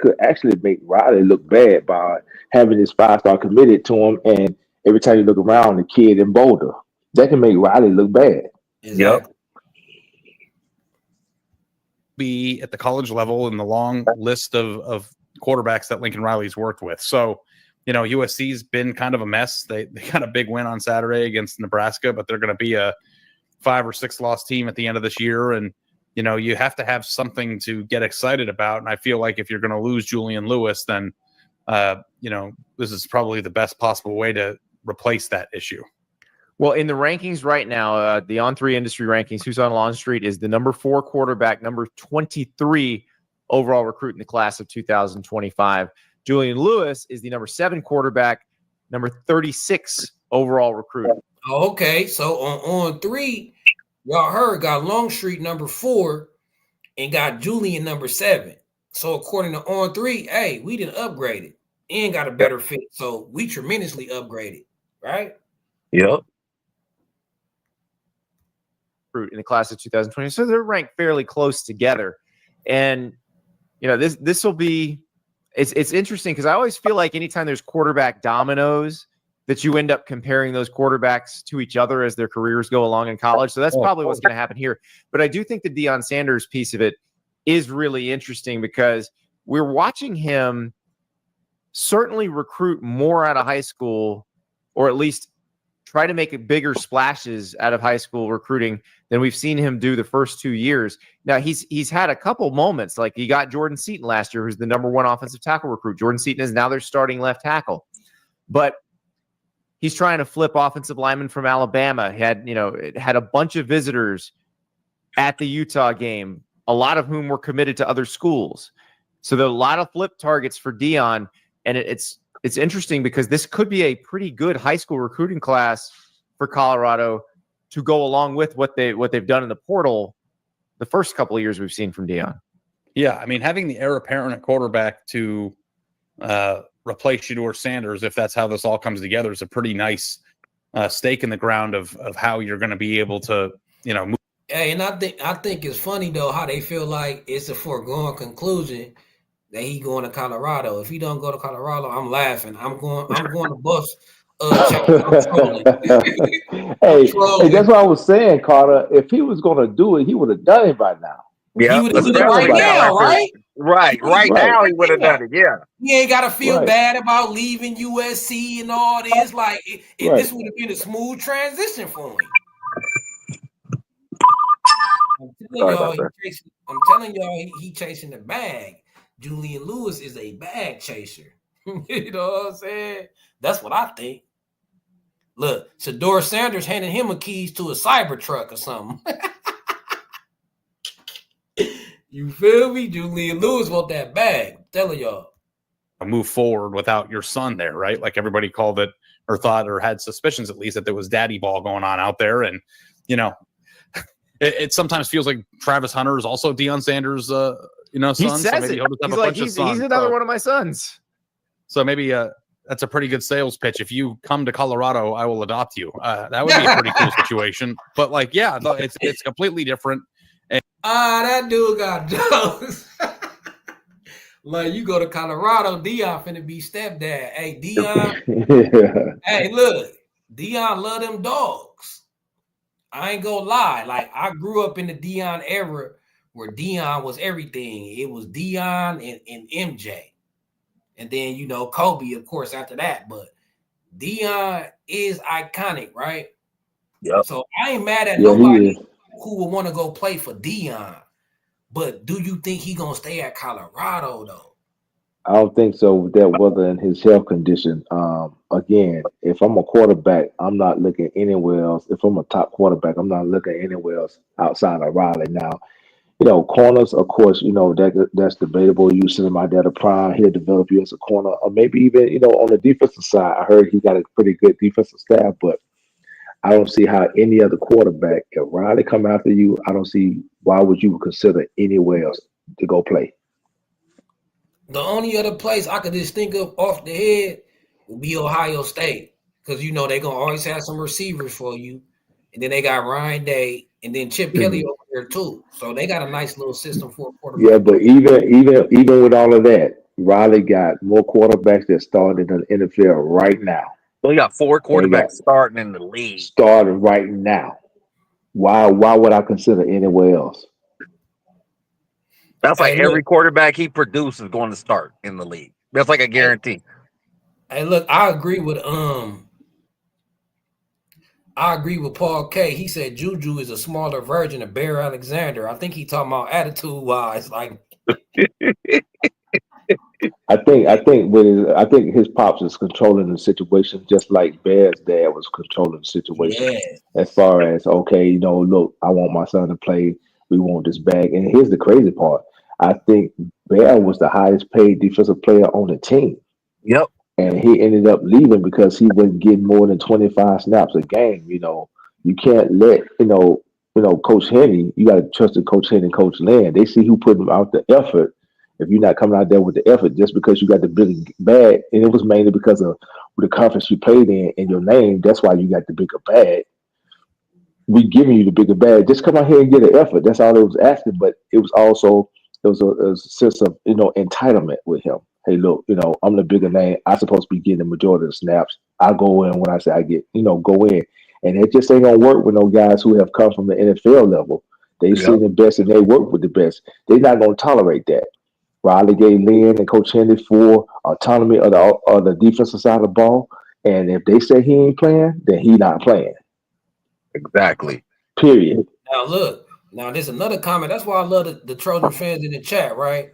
Speaker 3: could actually make Riley look bad by having his 5-star committed to him, and every time you look around, the kid in Boulder, that can make Riley look bad.
Speaker 1: Exactly.
Speaker 2: Yep.
Speaker 5: Be at the college level in the long list of quarterbacks that Lincoln Riley's worked with. So, USC's been kind of a mess. They got a big win on Saturday against Nebraska, but they're going to be a 5 or 6 loss team at the end of this year. And, you have to have something to get excited about. And I feel like if you're going to lose Julian Lewis, then, this is probably the best possible way to replace that issue.
Speaker 4: Well, in the rankings right now, the On3 industry rankings, Husan Longstreet is the number 4 quarterback, number 23 overall recruit in the class of 2025. Julian Lewis is the number 7 quarterback, number 36 overall recruit.
Speaker 1: Okay, so on 3, y'all heard got Longstreet number 4 and got Julian number 7. So according to on 3, hey, we didn't upgrade it and got a better fit. So we tremendously upgraded, right?
Speaker 2: Yep.
Speaker 4: In the class of 2020. So they're ranked fairly close together. And, you know, this will be, it's interesting because I always feel like anytime there's quarterback dominoes that you end up comparing those quarterbacks to each other as their careers go along in college. So that's probably what's going to happen here. But I do think the Deion Sanders piece of it is really interesting because we're watching him certainly recruit more out of high school, or at least try to make bigger splashes out of high school recruiting than we've seen him do the first 2 years. Now, he's had a couple moments, like he got Jordan Seaton last year, who's the number 1 offensive tackle recruit. Jordan Seaton is now their starting left tackle. But he's trying to flip offensive linemen from Alabama. Had a bunch of visitors at the Utah game, a lot of whom were committed to other schools. So there are a lot of flip targets for Deion, and it's interesting because this could be a pretty good high school recruiting class for Colorado to go along with what they've done in the portal the first couple of years we've seen from Deion.
Speaker 5: Yeah, I mean, having the heir apparent at quarterback to replace Shedeur Sanders, if that's how this all comes together, is a pretty nice stake in the ground of how you're going to be able to, move.
Speaker 1: Hey, and I think it's funny though how they feel like it's a foregone conclusion that he going to Colorado. If he don't go to Colorado, I'm laughing. I'm going to bust.
Speaker 3: Hey, that's what I was saying, Carter. If he was going to do it, he would have done it by now.
Speaker 1: Yeah, he would have done it right now, right?
Speaker 2: Right now, he would have done it. Yeah,
Speaker 1: he ain't got to feel bad about leaving USC and all this. Like, this would have been a smooth transition for him. I'm telling y'all, he chasing the bag. Julian Lewis is a bag chaser. You know what I'm saying? That's what I think. Look, Shedeur Sanders handing him a keys to a Cybertruck or something. You feel me? Julian Lewis want that bag. I'm telling y'all.
Speaker 5: Move forward without your son there, right? Like everybody called it or thought or had suspicions at least that there was daddy ball going on out there. And, it sometimes feels like Travis Hunter is also Deion Sanders' son.
Speaker 4: He says so maybe he's another one of my sons.
Speaker 5: So maybe that's a pretty good sales pitch. If you come to Colorado, I will adopt you. That would be a pretty cool situation. But it's completely different. And
Speaker 1: that dude got jokes. Like you go to Colorado, Deion finna be stepdad. Hey, Deion. Hey, look, Deion love them dogs. I ain't gonna lie. Like I grew up in the Deion era where Deion was everything. It was Deion and MJ. And then, Kobe, of course, after that. But Deion is iconic, right?
Speaker 2: Yep.
Speaker 1: So I ain't mad at nobody who would want to go play for Deion. But do you think he going to stay at Colorado, though?
Speaker 3: I don't think so. That whether in his health condition. Again, if I'm a quarterback, I'm not looking anywhere else. If I'm a top quarterback, I'm not looking anywhere else outside of Raleigh. Now, corners, of course, that's debatable. You send him out there to prime, he'll develop you as a corner, or maybe even, on the defensive side. I heard he got a pretty good defensive staff, but I don't see how any other quarterback, if Riley come after you, I don't see why would you consider anywhere else to go play.
Speaker 1: The only other place I could just think of off the head would be Ohio State, because they're going to always have some receivers for you. And then they got Ryan Day and then Chip Kelly over there too. So they got a nice little system for a quarterback.
Speaker 3: Yeah, but even with all of that, Riley got more quarterbacks that started in the NFL right now.
Speaker 2: We got 4 quarterbacks starting in the league.
Speaker 3: Starting right now. Why would I consider anywhere else?
Speaker 2: That's like every quarterback he produces is going to start in the league. That's like a guarantee.
Speaker 1: Hey, look, I agree with Paul K. He said Juju is a smaller version of Bear Alexander. I think he talking about attitude-wise. Like,
Speaker 3: I think his pops is controlling the situation just like Bear's dad was controlling the situation.
Speaker 1: Yeah.
Speaker 3: As far as okay, look, I want my son to play. We want this bag. And here's the crazy part. I think Bear was the highest paid defensive player on the team.
Speaker 2: Yep.
Speaker 3: And he ended up leaving because he wasn't getting more than 25 snaps a game. You can't let Coach Henry. You got to trust the Coach Henry and Coach Land. They see who put out the effort. If you're not coming out there with the effort, just because you got the big bag, and it was mainly because of the conference you played in and your name. That's why you got the bigger bag. We giving you the bigger bag. Just come out here and get an effort. That's all it was asking. But it was also a sense of entitlement with him. Hey, look, I'm the bigger name. I'm supposed to be getting the majority of the snaps. I go in when I say I get, go in. And it just ain't gonna work with no guys who have come from the NFL level. They've
Speaker 2: Yep.
Speaker 3: seen the best and they work with the best. They're not gonna tolerate that. Riley gave Lynn and Coach Henry full autonomy of the defensive side of the ball. And if they say he ain't playing, then he not playing.
Speaker 2: Exactly.
Speaker 3: Period.
Speaker 1: Now look, there's another comment. That's why I love the Trojan fans in the chat, right?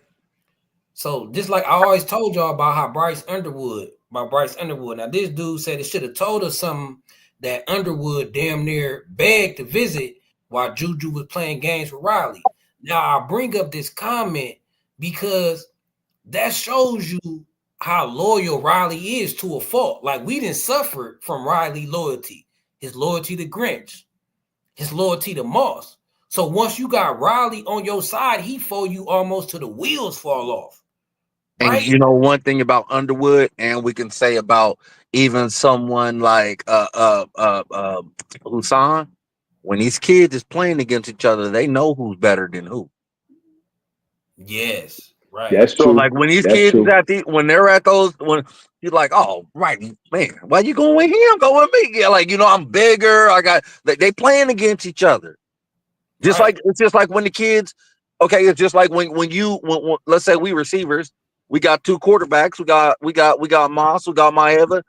Speaker 1: So just like I always told y'all about Bryce Underwood. Now this dude said it should have told us something that Underwood damn near begged to visit while Juju was playing games with Riley. Now I bring up this comment because that shows you how loyal Riley is to a fault. Like we didn't suffer from Riley loyalty, his loyalty to Grinch, his loyalty to Moss. So once you got Riley on your side, he for you almost till the wheels fall off.
Speaker 2: And
Speaker 1: Right?
Speaker 2: one thing about Underwood, and we can say about even someone like Husan, when these kids is playing against each other, they know who's better than who.
Speaker 1: Yes, right.
Speaker 3: That's
Speaker 2: So
Speaker 3: true.
Speaker 2: like when these
Speaker 3: That's
Speaker 2: kids is
Speaker 3: true.
Speaker 2: when they're at those, when you're like, oh right, man, why you going with him? Go with me. Yeah, like I'm bigger. I got they playing against each other. Just
Speaker 1: Right.
Speaker 2: like it's just like when the kids, okay, it's just like when let's say we receivers, we got two quarterbacks, we got Moss, we got May Ava,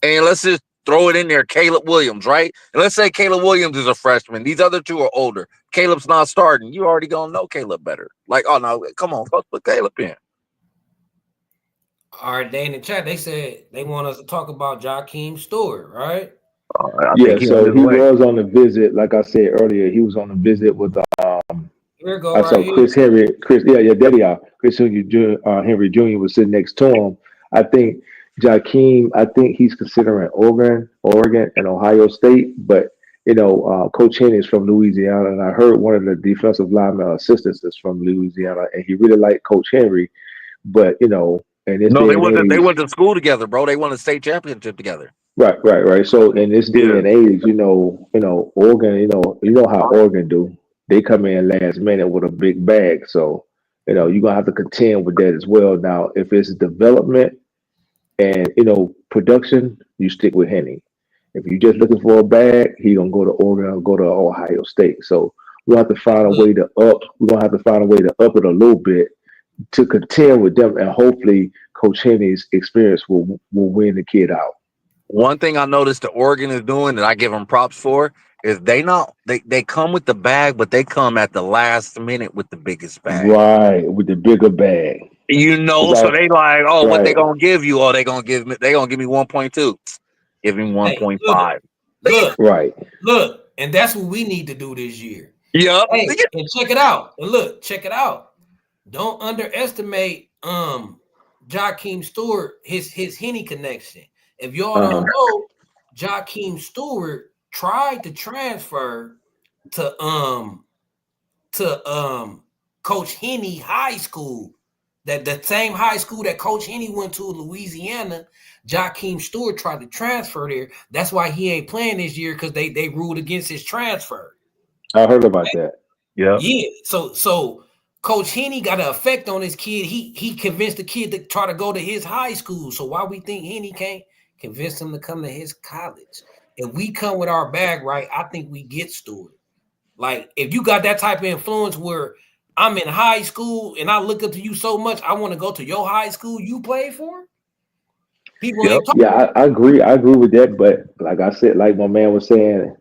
Speaker 2: and let's just throw it in there, Caleb Williams, right? And let's say Caleb Williams is a freshman. These other two are older. Caleb's not starting. You already gonna know Caleb better. Like, oh no, come on, let's put Caleb in.
Speaker 1: All right, they in the chat, they said they want us to talk about Jakeem Stewart, right?
Speaker 2: I
Speaker 3: Yeah,
Speaker 2: think he on
Speaker 3: so
Speaker 2: his
Speaker 3: he
Speaker 2: way.
Speaker 3: was on a visit, like I said earlier, he was on a visit with
Speaker 1: Here we go,
Speaker 3: I
Speaker 1: right
Speaker 3: saw
Speaker 1: here.
Speaker 3: there they are. Henry Jr. was sitting next to him. I think I think he's considering Oregon, and Ohio State, but Coach Henry is from Louisiana, and I heard one of the defensive lineman assistants is from Louisiana, and he really liked Coach Henry, but in this
Speaker 2: No,
Speaker 3: day
Speaker 2: they
Speaker 3: and
Speaker 2: went to they
Speaker 3: age,
Speaker 2: went to school together, bro. They won a state championship together.
Speaker 3: right. So in this day
Speaker 2: Yeah.
Speaker 3: and age, Oregon, how Oregon do. They come in last minute with a big bag. So, you're gonna have to contend with that as well. Now, if it's development and production, you stick with Henny. If you're just looking for a bag, he gonna go to Oregon or go to Ohio State. So we'll have to find a
Speaker 1: Look,
Speaker 3: way to up. We're gonna have to find a way to up it a little bit to contend with them, and hopefully Coach Henny's experience will win the kid out.
Speaker 2: One thing I noticed that Oregon is doing that I give them props for is they come with the bag, but they come at the last minute with the biggest bag.
Speaker 3: Right, with the bigger bag. It's
Speaker 2: So
Speaker 3: all
Speaker 2: they like, oh, what they
Speaker 3: right,
Speaker 2: gonna give you? Oh, they gonna give me 1.2. Give me
Speaker 1: hey, look,
Speaker 2: 1.5.
Speaker 1: look,
Speaker 3: right.
Speaker 1: look, and that's what we need to do this year.
Speaker 2: Yep.
Speaker 1: Hey, and check it out. And look, check it out. Don't underestimate Jakeem Stewart, his Henny connection. If y'all
Speaker 3: Uh-huh.
Speaker 1: don't know, Jakeem Stewart tried to transfer to Coach Henny High School. That the same high school that Coach Henny went to, Louisiana. Jakeem Stewart tried to transfer there. That's why he ain't playing this year, because they ruled against his transfer.
Speaker 3: I heard about that.
Speaker 2: Yep.
Speaker 1: Yeah. So Coach Henny got an effect on his kid. He convinced the kid to try to go to his high school. So why we think Henny can't convince him to come to his college? If we come with our bag right, I think we get Stewart. Like, if you got that type of influence where I'm in high school and I look up to you so much, I want to go to your high school you played for. People
Speaker 2: Yep.
Speaker 1: ain't talking.
Speaker 3: Yeah, I agree. I agree with that. But like I said, like my man was saying,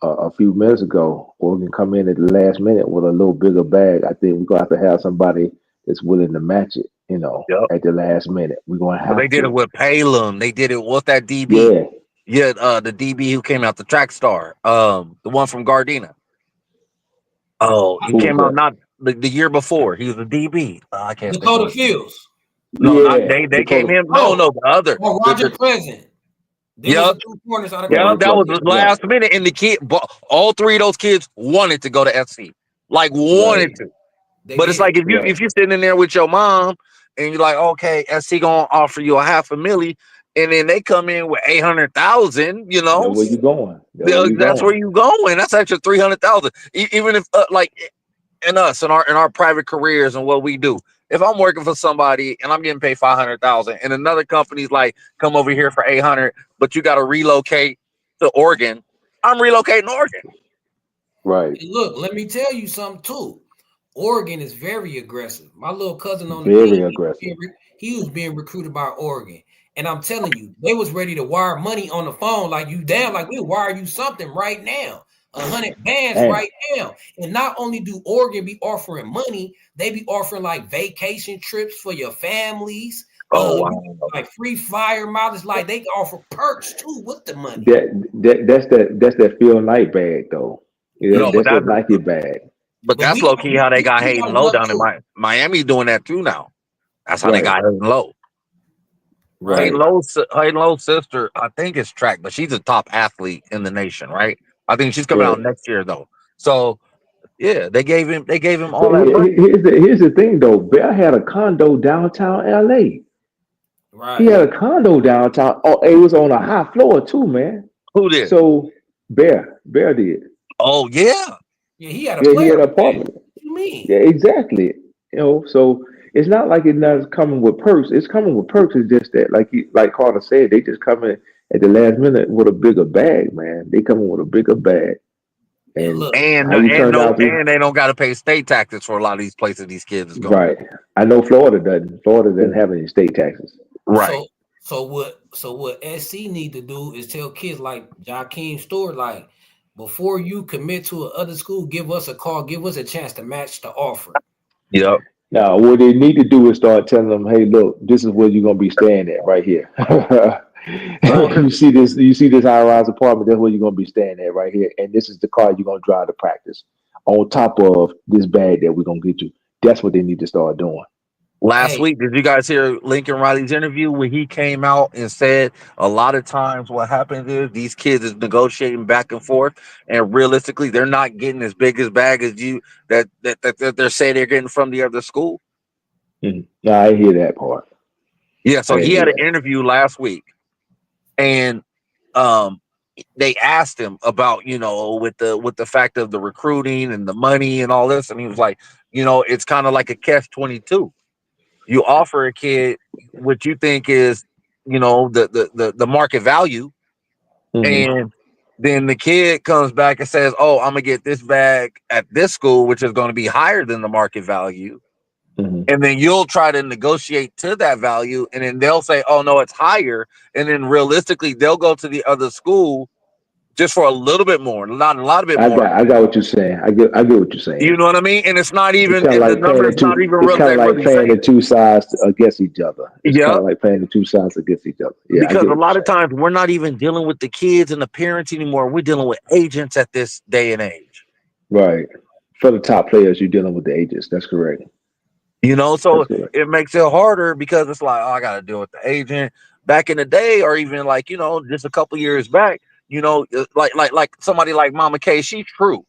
Speaker 3: a few minutes ago, Oregon come in at the last minute with a little bigger bag. I think we're gonna have to have somebody that's willing to match it.
Speaker 2: Yep.
Speaker 3: at the last minute. We're going to
Speaker 2: But they
Speaker 3: have
Speaker 2: did it
Speaker 3: to.
Speaker 2: with Palum. They did it. What's that DB?
Speaker 3: Yeah.
Speaker 2: Yeah, the DB who came out, the track star, the one from Gardena. Oh, he
Speaker 3: Who was
Speaker 2: came out
Speaker 3: that?
Speaker 2: not the year before. He was a DB. I can't think of
Speaker 1: Dakota
Speaker 2: it.
Speaker 1: Fields.
Speaker 2: No, not
Speaker 3: Yeah.
Speaker 2: they came
Speaker 3: Dakota.
Speaker 2: in. No,
Speaker 1: Oh,
Speaker 2: the other.
Speaker 1: Roger Pleasant. There was
Speaker 2: Yep,
Speaker 1: the two corners out of
Speaker 3: Roger
Speaker 2: that was
Speaker 1: Columbia.
Speaker 2: the
Speaker 3: Pleasant. Yeah.
Speaker 2: last minute, and the kid, all three of those kids wanted to go to SC, like wanted
Speaker 3: Right.
Speaker 2: to.
Speaker 1: They
Speaker 2: But it's
Speaker 1: did.
Speaker 2: like if
Speaker 3: Right.
Speaker 2: you're sitting in there with your mom and you're like, okay, SC gonna offer you a half a milli, and then they come in with 800,000,
Speaker 3: That's where you going. That's where you
Speaker 2: that's where
Speaker 3: going.
Speaker 2: you going. That's extra 300,000. Even if like in us in our private careers and what we do. If I'm working for somebody and I'm getting paid 500,000, and another company's like, come over here for 800, but you got to relocate to Oregon, I'm relocating to Oregon.
Speaker 3: Right.
Speaker 1: And look, let me tell you something too. Oregon is very aggressive. My little cousin on the
Speaker 3: Very
Speaker 1: team,
Speaker 3: aggressive.
Speaker 1: he was being recruited by Oregon. And I'm telling you, they was ready to wire money on the phone like you down, like we'll wire you something right now. 100 bands
Speaker 3: Damn.
Speaker 1: right now. And not only do Oregon be offering money, they be offering like vacation trips for your families,
Speaker 2: Oh wow.
Speaker 1: like free flyer mileage. Like they offer perks too with the money.
Speaker 3: That's that Phil Knight bag though. Yeah,
Speaker 2: No, but
Speaker 3: that's that Nike bag.
Speaker 1: But
Speaker 2: that's low key how they got
Speaker 1: we
Speaker 2: Hayden
Speaker 1: gotta
Speaker 2: Low
Speaker 1: look
Speaker 2: down in
Speaker 1: too,
Speaker 2: Miami doing that too now. That's how they
Speaker 3: Right.
Speaker 2: got Hayden Low.
Speaker 1: right?
Speaker 3: Right.
Speaker 2: Hayden Low's sister, I think, is track, but she's a top athlete in the nation, right? I think she's coming
Speaker 3: Yeah.
Speaker 2: out next year though. So yeah, they gave him all
Speaker 3: But
Speaker 2: that money.
Speaker 3: here's the thing though. Bear had a condo downtown LA. He
Speaker 1: Right.
Speaker 3: had a condo downtown. Oh, it was on a high floor too, man.
Speaker 2: Who did?
Speaker 3: So Bear did.
Speaker 2: Oh yeah.
Speaker 1: Yeah, he had a
Speaker 3: Yeah, he
Speaker 1: player
Speaker 3: had an
Speaker 1: pad.
Speaker 3: apartment.
Speaker 1: What you mean?
Speaker 3: Yeah, exactly. So it's not like it's not coming with perks. It's coming with perks. It's just that, like Carter said, they just come in at the last minute with a bigger bag, man. They come in with a bigger bag,
Speaker 1: And
Speaker 3: and
Speaker 1: look,
Speaker 3: how you turned out to
Speaker 2: And they don't got to pay state taxes for a lot of these places these kids is going.
Speaker 3: right. I know Florida doesn't. Florida doesn't have any state taxes.
Speaker 2: Right.
Speaker 1: so what SC need to do is tell kids like Jakeem Stewart, like before you commit to another school, give us a call, give us a chance to match the offer.
Speaker 2: Yep.
Speaker 3: Now, what they need to do is start telling them, "Hey, look, this is where you're gonna be staying at right here.
Speaker 2: Well,
Speaker 3: You see this high-rise apartment. That's where you're gonna be staying at right here, and this is the car you're gonna drive to practice. On top of this bag that we're gonna get you. That's what they need to start doing.
Speaker 2: last
Speaker 1: Hey,
Speaker 2: week, did you guys hear Lincoln Riley's interview where he came out and said a lot of times what happens is these kids is negotiating back and forth, and realistically, they're not getting as big as bag as you that they're saying they're getting from the other school.
Speaker 3: Mhm. No, I hear that part.
Speaker 2: Yeah.
Speaker 3: I
Speaker 2: So he
Speaker 3: didn't hear
Speaker 2: had an
Speaker 3: that.
Speaker 2: interview last week, and um they asked him about with the fact of the recruiting and the money and all this, and he was like, it's kind of like a catch-22. You offer a kid what you think is the market value,
Speaker 3: Hmm.
Speaker 2: and then the kid comes back and says, oh, I'm gonna get this bag at this school, which is going to be higher than the market value,
Speaker 3: Hmm.
Speaker 2: and then you'll try to negotiate to that value, and then they'll say, oh no, it's higher, and then realistically they'll go to the other school just for a little bit more, not a lot of bit more.
Speaker 3: I got what you're saying. I get what you're saying.
Speaker 2: You know what I mean? And it's not
Speaker 3: It's
Speaker 2: even,
Speaker 3: kind of
Speaker 2: and the
Speaker 3: like playing
Speaker 2: number
Speaker 3: the
Speaker 2: is not
Speaker 3: two.
Speaker 2: even
Speaker 3: It's
Speaker 2: really,
Speaker 3: kind of
Speaker 2: they
Speaker 3: like
Speaker 2: really
Speaker 3: playing
Speaker 2: saying
Speaker 3: the
Speaker 2: it.
Speaker 3: two sides against each other. It's kind
Speaker 2: Yeah,
Speaker 3: of like playing the two sides against each other. Yeah, I
Speaker 2: because
Speaker 3: get
Speaker 2: a
Speaker 3: what you're
Speaker 2: lot of
Speaker 3: saying.
Speaker 2: times we're not even dealing with the kids and the parents anymore. We're dealing with agents at this day and age.
Speaker 3: Right. For the top players, you're dealing with the agents. That's correct.
Speaker 2: So
Speaker 3: That's correct.
Speaker 2: it makes it harder because it's like, oh, I got to deal with the agent. Back in the day, or even like just a couple years back, like somebody like Mama K, she's true.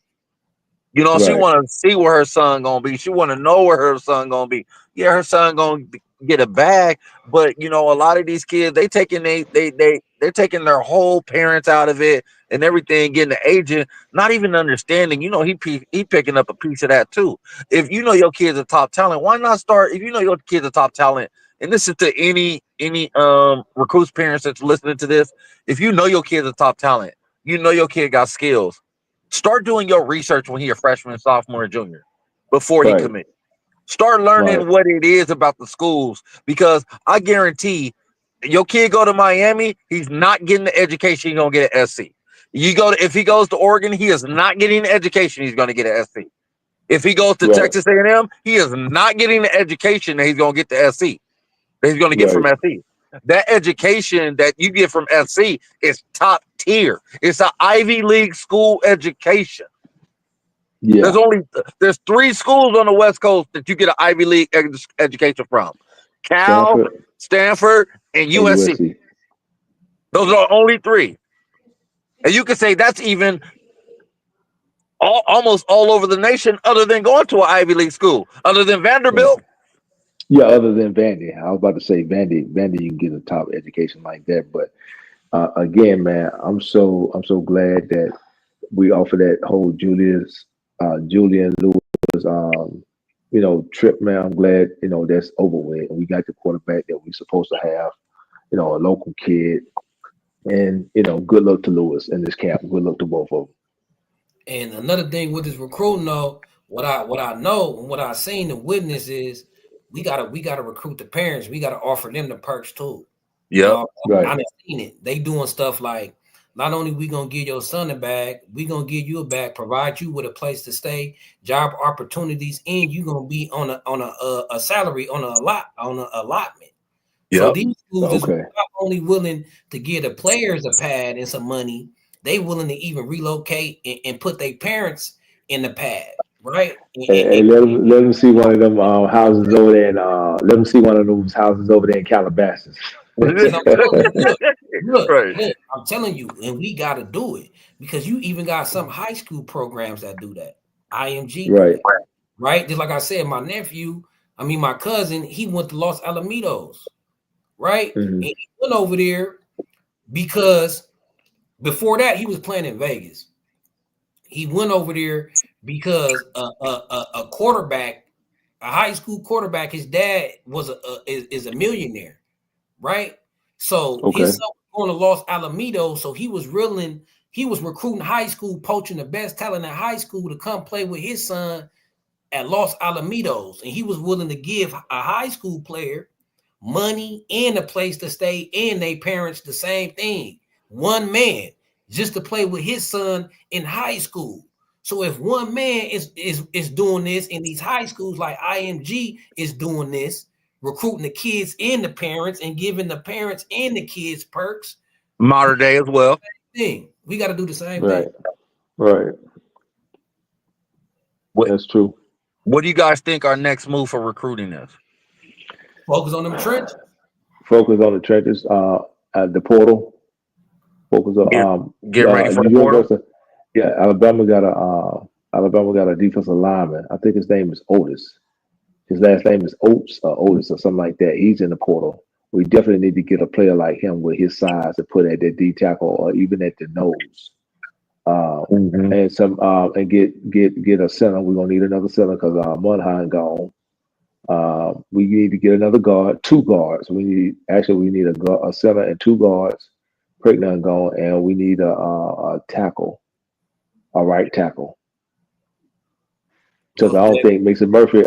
Speaker 2: She
Speaker 3: Right.
Speaker 2: want to see where her son gonna be. She want to know where her son gonna be. Yeah, her son gonna get a bag, but a lot of these kids they're taking their whole parents out of it and everything, getting the agent, not even understanding. He picking up a piece of that too. If you know your kid's a top talent, why not start? If you know your kid's a top talent, and this is to any recruits parents that's listening to this, if you know your kid's a top talent, you know your kid got skills. Start doing your research when he a freshman, sophomore, and junior before he
Speaker 3: Right.
Speaker 2: commits. Start
Speaker 3: Right.
Speaker 2: learning what it is about the schools, because I guarantee your kid go to Miami, he's not getting the education he's gonna get at SC. If he goes to Oregon, he is not getting the education he's gonna get at SC. If he goes to
Speaker 3: Right.
Speaker 2: Texas A&M, he is not getting the education that he's going to get to SC. That he's going to get from SC. That education that you get from SC is top tier. It's an Ivy League school education.
Speaker 3: Yeah.
Speaker 2: There's 3 schools on the West Coast that you get an Ivy League education from: Cal, Stanford, and USC. Those are only 3. And you can say that's even almost all over the nation, other than going to an Ivy League school, other than Vanderbilt.
Speaker 3: Yeah, other than Vandy. I was about to say Vandy, you can get a top education like that. But again, man, I'm so glad that we offer that whole Julian Lewis, trip, man. I'm glad, that's over with. And we got the quarterback that we're supposed to have, a local kid. And, good luck to Lewis in this camp. Good luck to both of them.
Speaker 1: And another thing with this recruiting, though, what I know and what I've seen and witness is we gotta recruit the parents. We gotta offer them the perks too.
Speaker 2: Yeah,
Speaker 3: right.
Speaker 1: I've seen it. They doing stuff like, not only we gonna give your son a bag, we gonna give you a bag, provide you with a place to stay, job opportunities, and you gonna be on a salary on an allotment.
Speaker 2: Yep.
Speaker 1: So these schools is not only willing to give the players a pad and some money, they willing to even relocate and put their parents in the pad, right?
Speaker 3: And let them see one of them houses over there, and let them see one of those houses over there in Calabasas.
Speaker 1: Look, I'm telling you, and we got to do it, because you even got some high school programs that do that. IMG, right? Just like I said, my cousin, he went to Los Alamitos, right?
Speaker 3: Mm-hmm.
Speaker 1: And he went over there because before that he was playing in Vegas. He went over there because a quarterback, a high school quarterback, his dad is a millionaire. Right, so his son was going to Los Alamitos, so he was recruiting high school, poaching the best talent at high school to come play with his son at Los Alamitos, and he was willing to give a high school player money and a place to stay, and their parents the same thing. One man just to play with his son in high school. So if one man is doing this in these high schools, like IMG is doing this, recruiting the kids and the parents and giving the parents and the kids perks.
Speaker 2: Modern day as well.
Speaker 1: We got to do the same thing.
Speaker 3: Right. That's true.
Speaker 2: What do you guys think our next move for recruiting is?
Speaker 1: Focus on them trenches.
Speaker 3: Focus on the trenches. At the portal. Focus on
Speaker 2: get ready for the portal.
Speaker 3: Yeah, Alabama got a defensive lineman. I think his name is Otis. His last name is Oates or something like that. He's in the portal. We definitely need to get a player like him with his size to put at that D tackle or even at the nose. And some and get a center. We're gonna need another center because Mudheim gone. We need to get another guard, 2 guards. We need a center and 2 guards. Pregnant gone, and we need a tackle, a right tackle. Because I don't think Mason Murphy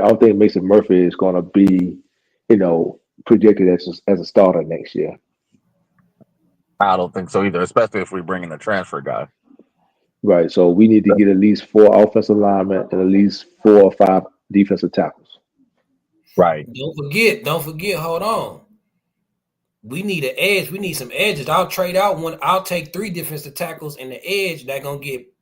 Speaker 3: is going to be, projected as a starter next year.
Speaker 2: I don't think so either, especially if we bring in a transfer guy.
Speaker 3: Right. So we need to get at least 4 offensive linemen and at least 4 or 5 defensive tackles.
Speaker 2: Right.
Speaker 1: Don't forget. Hold on. We need an edge. We need some edges. I'll trade out one. I'll take 3 defensive tackles and the edge that gonna get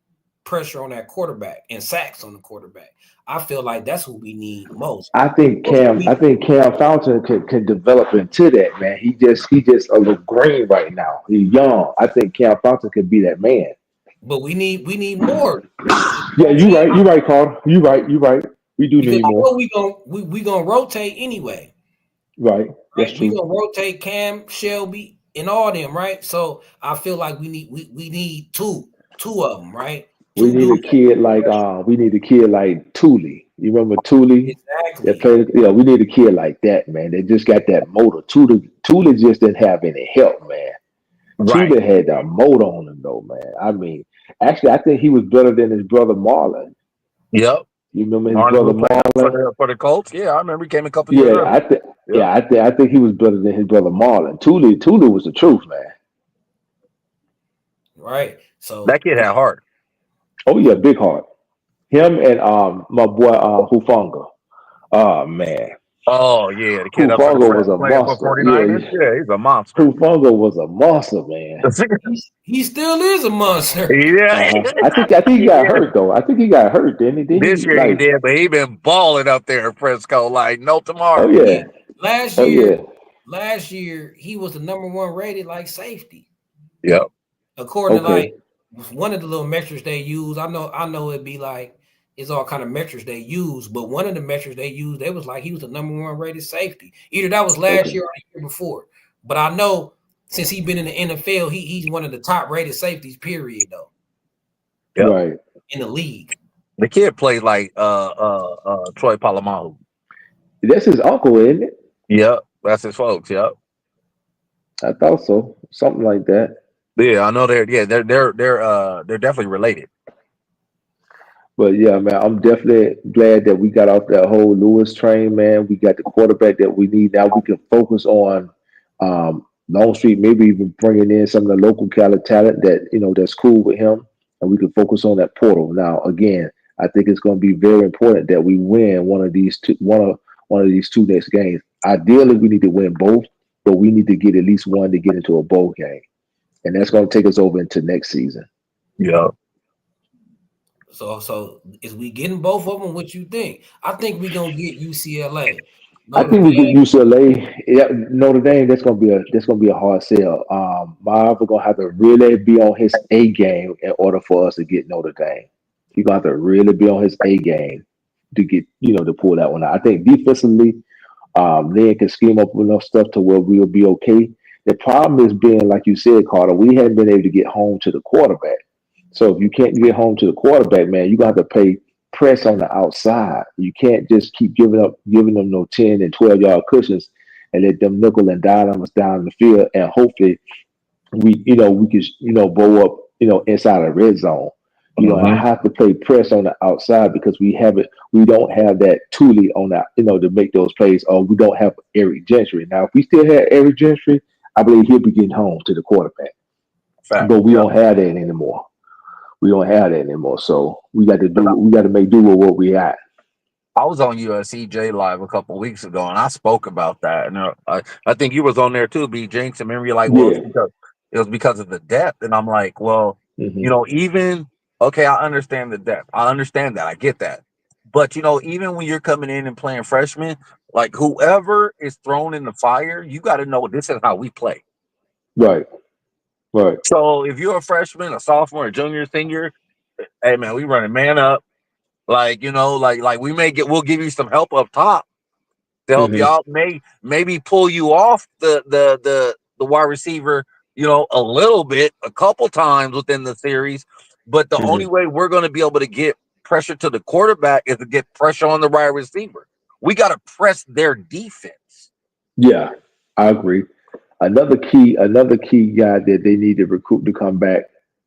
Speaker 1: pressure on that quarterback and sacks on the quarterback. I feel like that's what we need most.
Speaker 3: I think Cam Fountain can develop into that, man. He just a little green right now. He's young. I think Cam Fountain could be that man.
Speaker 1: But we need more.
Speaker 3: Yeah, you're right, Carter. You're right. We do need more.
Speaker 1: We gonna rotate anyway.
Speaker 3: Right. That's true.
Speaker 1: We gonna rotate Cam, Shelby, and all them, right? So I feel like we need two of them, right?
Speaker 3: We need a kid like Thule. You remember Thule?
Speaker 1: Exactly.
Speaker 3: We need a kid like that, man. They just got that motor. Thule just didn't have any help, man.
Speaker 2: Right.
Speaker 3: Thule had that motor on him, though, man. I mean, actually, I think he was better than his brother Marlon.
Speaker 2: Yep.
Speaker 3: You remember his brother Marlon
Speaker 2: for the Colts? Yeah, I remember he came a couple years ago.
Speaker 3: I think he was better than his brother Marlon. Thule was the truth, man.
Speaker 1: Right. So
Speaker 2: that kid had heart.
Speaker 3: Oh yeah, big heart. Him and my boy Hufanga. Oh man,
Speaker 2: Oh yeah, the kid up there
Speaker 3: Hufanga was a
Speaker 2: playing for
Speaker 3: monster.
Speaker 2: 49ers.
Speaker 3: Yeah,
Speaker 2: Yeah, he's a monster.
Speaker 3: Hufanga was a monster, man.
Speaker 1: He still is a monster.
Speaker 2: yeah,
Speaker 3: I think he got
Speaker 2: yeah.
Speaker 3: hurt though. I think he got hurt, didn't he? Did
Speaker 2: This
Speaker 3: he
Speaker 2: year he
Speaker 3: like?
Speaker 2: did, but he been balling up there in Frisco like no
Speaker 3: Oh
Speaker 2: tomorrow.
Speaker 1: Yeah.
Speaker 3: yeah,
Speaker 1: Last
Speaker 3: oh
Speaker 1: year,
Speaker 3: yeah.
Speaker 1: last year he was the number one rated like safety.
Speaker 2: Yep.
Speaker 1: According to
Speaker 3: Okay,
Speaker 1: like one of the little metrics they use. I know it'd be like it's all kind of metrics they use, but one of the metrics they used, they was like he was the number one rated safety. Either that was last
Speaker 3: okay,
Speaker 1: year or the year before. But I know since he's been in the NFL, he's one of the top rated safeties, period, though,
Speaker 2: Yep.
Speaker 3: right.
Speaker 1: in the league.
Speaker 2: The kid played like Troy Polamalu.
Speaker 3: That's his uncle, isn't it?
Speaker 2: Yep. That's his folks. Yep.
Speaker 3: I thought so. Something like that.
Speaker 2: Yeah, I know they're definitely related.
Speaker 3: But yeah, man, I'm definitely glad that we got off that whole Lewis train, man. We got the quarterback that we need. Now we can focus on Longstreet, maybe even bringing in some of the local Cali talent that that's cool with him, and we can focus on that portal. Now, again, I think it's going to be very important that we win one of these two next games. Ideally, we need to win both, but we need to get at least one to get into a bowl game, and that's going to take us over into next season.
Speaker 2: Yeah.
Speaker 1: So is we getting both of them? What you think? I think we gonna get UCLA.
Speaker 3: I
Speaker 1: Notre
Speaker 3: think we get
Speaker 1: Dame.
Speaker 3: UCLA. Yeah, Notre Dame. That's gonna be a hard sell. May Ava gonna have to really be on his A game in order for us to get Notre Dame. He's gonna have to really be on his A game to get to pull that one out. I think defensively, Lynn can scheme up enough stuff to where we'll be okay. The problem is being like you said, Carter. We haven't been able to get home to the quarterback. So if you can't get home to the quarterback, man, you're gonna have to pay press on the outside. You can't just keep giving them no 10 and 12 yard cushions and let them nickel and dime us down the field. And hopefully we can blow up inside of the red zone. I
Speaker 2: Mhm.
Speaker 3: have to play press on the outside because we don't have that Thule on that, to make those plays, or we don't have Eric Gentry. Now, if we still had Eric Gentry, I believe he'll be getting home to the quarterback.
Speaker 2: Fact.
Speaker 3: But we
Speaker 2: Yep.
Speaker 3: don't have that anymore. We don't have that anymore. So we got to make do with what we got.
Speaker 2: I was on USCJ live a couple weeks ago, and I spoke about that. And I think you was on there too, B Jinx. And remember, you're like, well,
Speaker 3: Yeah.
Speaker 2: it was because of the depth. And I'm like, well,
Speaker 3: Hmm.
Speaker 2: even okay, I understand the depth. I understand that. I get that. But even when you're coming in and playing freshman, like whoever is thrown in the fire, you got to know this is how we play.
Speaker 3: Right. Right.
Speaker 2: So if you're a freshman, a sophomore, a junior, senior, hey man, we running man up. Like like we'll give you some help up top to help you
Speaker 3: Hmm.
Speaker 2: out, maybe pull you off the wide receiver, a little bit, a couple times within the series. But the
Speaker 3: Hmm.
Speaker 2: only way we're going to be able to get pressure to the quarterback is to get pressure on the wide receiver. We got to press their defense.
Speaker 3: Yeah, I agree. Another key guy that they need to recruit to come back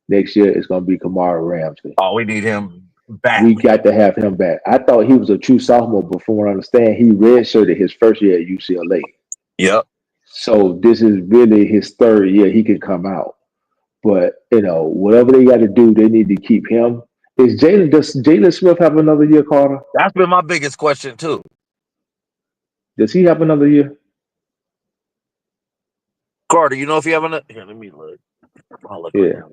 Speaker 3: next year is going to be Kamara Ramsey.
Speaker 2: Oh, we need him
Speaker 3: We
Speaker 2: badly.
Speaker 3: got to have him back. I thought he was a true sophomore, but from what I understand, he redshirted his first year at UCLA.
Speaker 2: Yep.
Speaker 3: So this is really his third year. He can come out. But whatever they got to do, they need to keep him. Does Jalen Smith have another year, Carter?
Speaker 2: That's been my biggest question too.
Speaker 3: Does he have another year?
Speaker 2: Carter, if you have another here, let me look. I'll look right
Speaker 3: Yeah.
Speaker 2: now.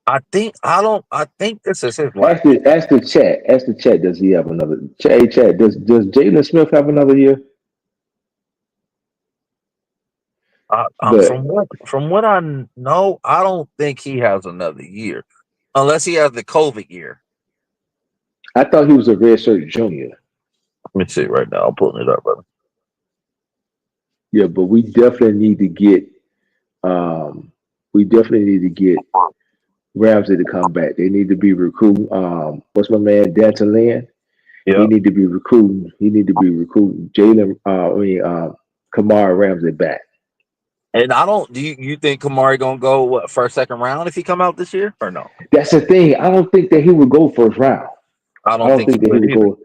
Speaker 2: I think this is his last.
Speaker 3: Ask the chat. Ask the chat. Does he have another? Hey, chat. Does Jalen Smith have another year? But
Speaker 2: From what I know, I don't think he has another year, unless he has the COVID year.
Speaker 3: I thought he was a redshirt junior.
Speaker 2: Let me see right now. I'm pulling it up, brother.
Speaker 3: Yeah, but we definitely need to get Ramsey to come back. They need to be recruiting. What's my man Danton Lynn? He
Speaker 2: Yeah,
Speaker 3: need to be recruiting. He need to be recruiting Kamara Ramsey back.
Speaker 2: and I don't. Do you think Kamari gonna go first, second round if he come out this year or no?
Speaker 3: That's the thing. I don't think that he would go first round.
Speaker 2: I
Speaker 3: I
Speaker 2: don't
Speaker 3: don't
Speaker 2: think he
Speaker 3: think that he
Speaker 2: would
Speaker 3: would
Speaker 2: either.
Speaker 3: go.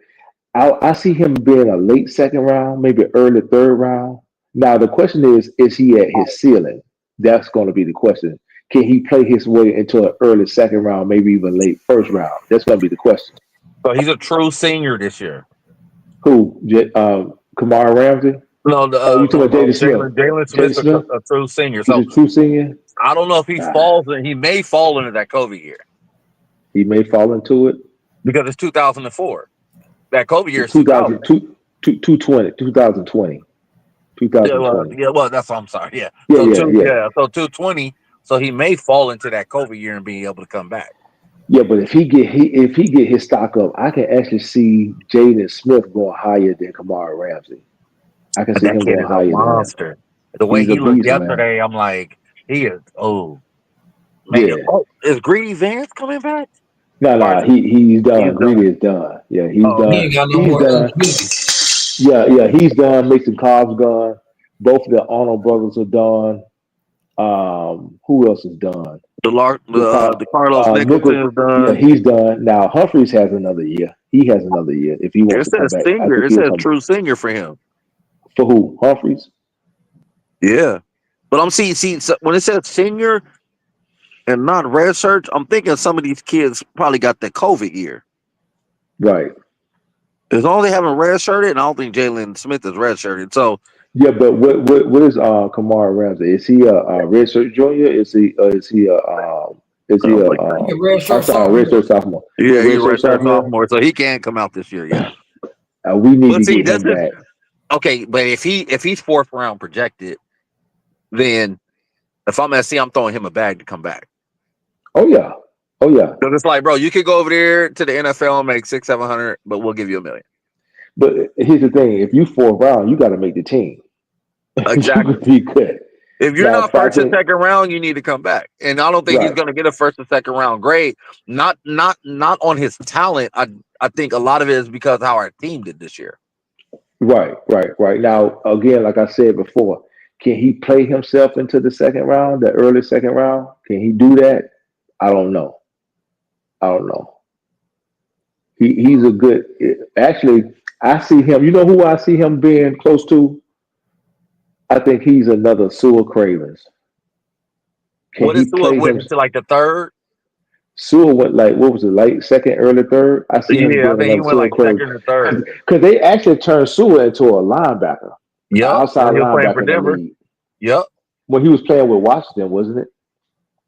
Speaker 3: I see him being a late second round, maybe early third round. Now the question is he at his ceiling? That's going to be the question. can he play his way into an early second round, maybe even late first round? That's going to be the question.
Speaker 2: So he's a true senior this year.
Speaker 3: Who? Kamara Ramsey?
Speaker 2: No,
Speaker 3: You talking about Jaden Smith?
Speaker 2: Jalen Smith's
Speaker 3: Smith?
Speaker 2: a true senior.
Speaker 3: He's
Speaker 2: So
Speaker 3: a true senior.
Speaker 2: I don't know if he falls in. He may fall into that COVID year
Speaker 3: He may fall into it
Speaker 2: because it's 2004. That COVID year is
Speaker 3: 2000,
Speaker 2: 2000.
Speaker 3: 2020.
Speaker 2: Yeah, well, that's what I'm sorry. Yeah.
Speaker 3: Yeah.
Speaker 2: So 220. So he may fall into that COVID year and be able to come back.
Speaker 3: Yeah, but if he get his stock up, I can actually see Jaden Smith going higher than Kamara Ramsey. I can see him going higher than
Speaker 2: monster. The way he looked yesterday, I'm like, he is. Oh man,
Speaker 3: Yeah.
Speaker 2: Is Greedy Vance coming back?
Speaker 3: No, he's done. Greedy is done. Yeah, he's done.
Speaker 1: He ain't got no more
Speaker 3: done. Yeah, he's done. Mason Cobb's gone. Both of the Arnold brothers are done. Who else is done?
Speaker 2: The Carlos Nicholson is done.
Speaker 3: Yeah, he's done. Now Humphreys has another year. He has another year if he wants to come back.
Speaker 2: It says true senior for him.
Speaker 3: For who? Humphreys?
Speaker 2: Yeah. But I'm seeing so when it says senior and not red shirt, I'm thinking some of these kids probably got the COVID year.
Speaker 3: Right.
Speaker 2: As long as they haven't red shirted, and I don't think Jalen Smith is red shirted. So
Speaker 3: yeah, but what is Kamara Ramsey? Is he a red shirt junior? Is he red shirt sophomore?
Speaker 2: Yeah, he's red shirt sophomore, so he can't come out this year yet.
Speaker 3: We need to get him back.
Speaker 2: Okay, but if he's fourth round projected, then if I'm SC, I'm throwing him a bag to come back.
Speaker 3: Oh yeah.
Speaker 2: Because it's like, bro, you could go over there to the NFL and make $600-700, but we'll give you $1 million.
Speaker 3: But here's the thing: if you fourth round, you got to make the team.
Speaker 2: Exactly.
Speaker 3: Be good.
Speaker 2: If you're not first or second round, you need to come back. And I don't think he's going to get a first or second round grade. Not on his talent. I think a lot of it is because of how our team did this year.
Speaker 3: Right. Now, again, like I said before, can he play himself into the second round, the early second round? Can he do that? I don't know. He's a good. Actually, I see him. You know who I see him being close to? I think he's another Sewell Cravens.
Speaker 2: What is Sewell went into like the third?
Speaker 3: Sewell went like, what was it, late second, early third? I see him doing
Speaker 2: I think he went like second or third.
Speaker 3: Because they actually turned Sewell into a linebacker.
Speaker 2: Yeah,
Speaker 3: outside linebacker for Denver.
Speaker 2: Yep.
Speaker 3: When he was playing with Washington, wasn't it?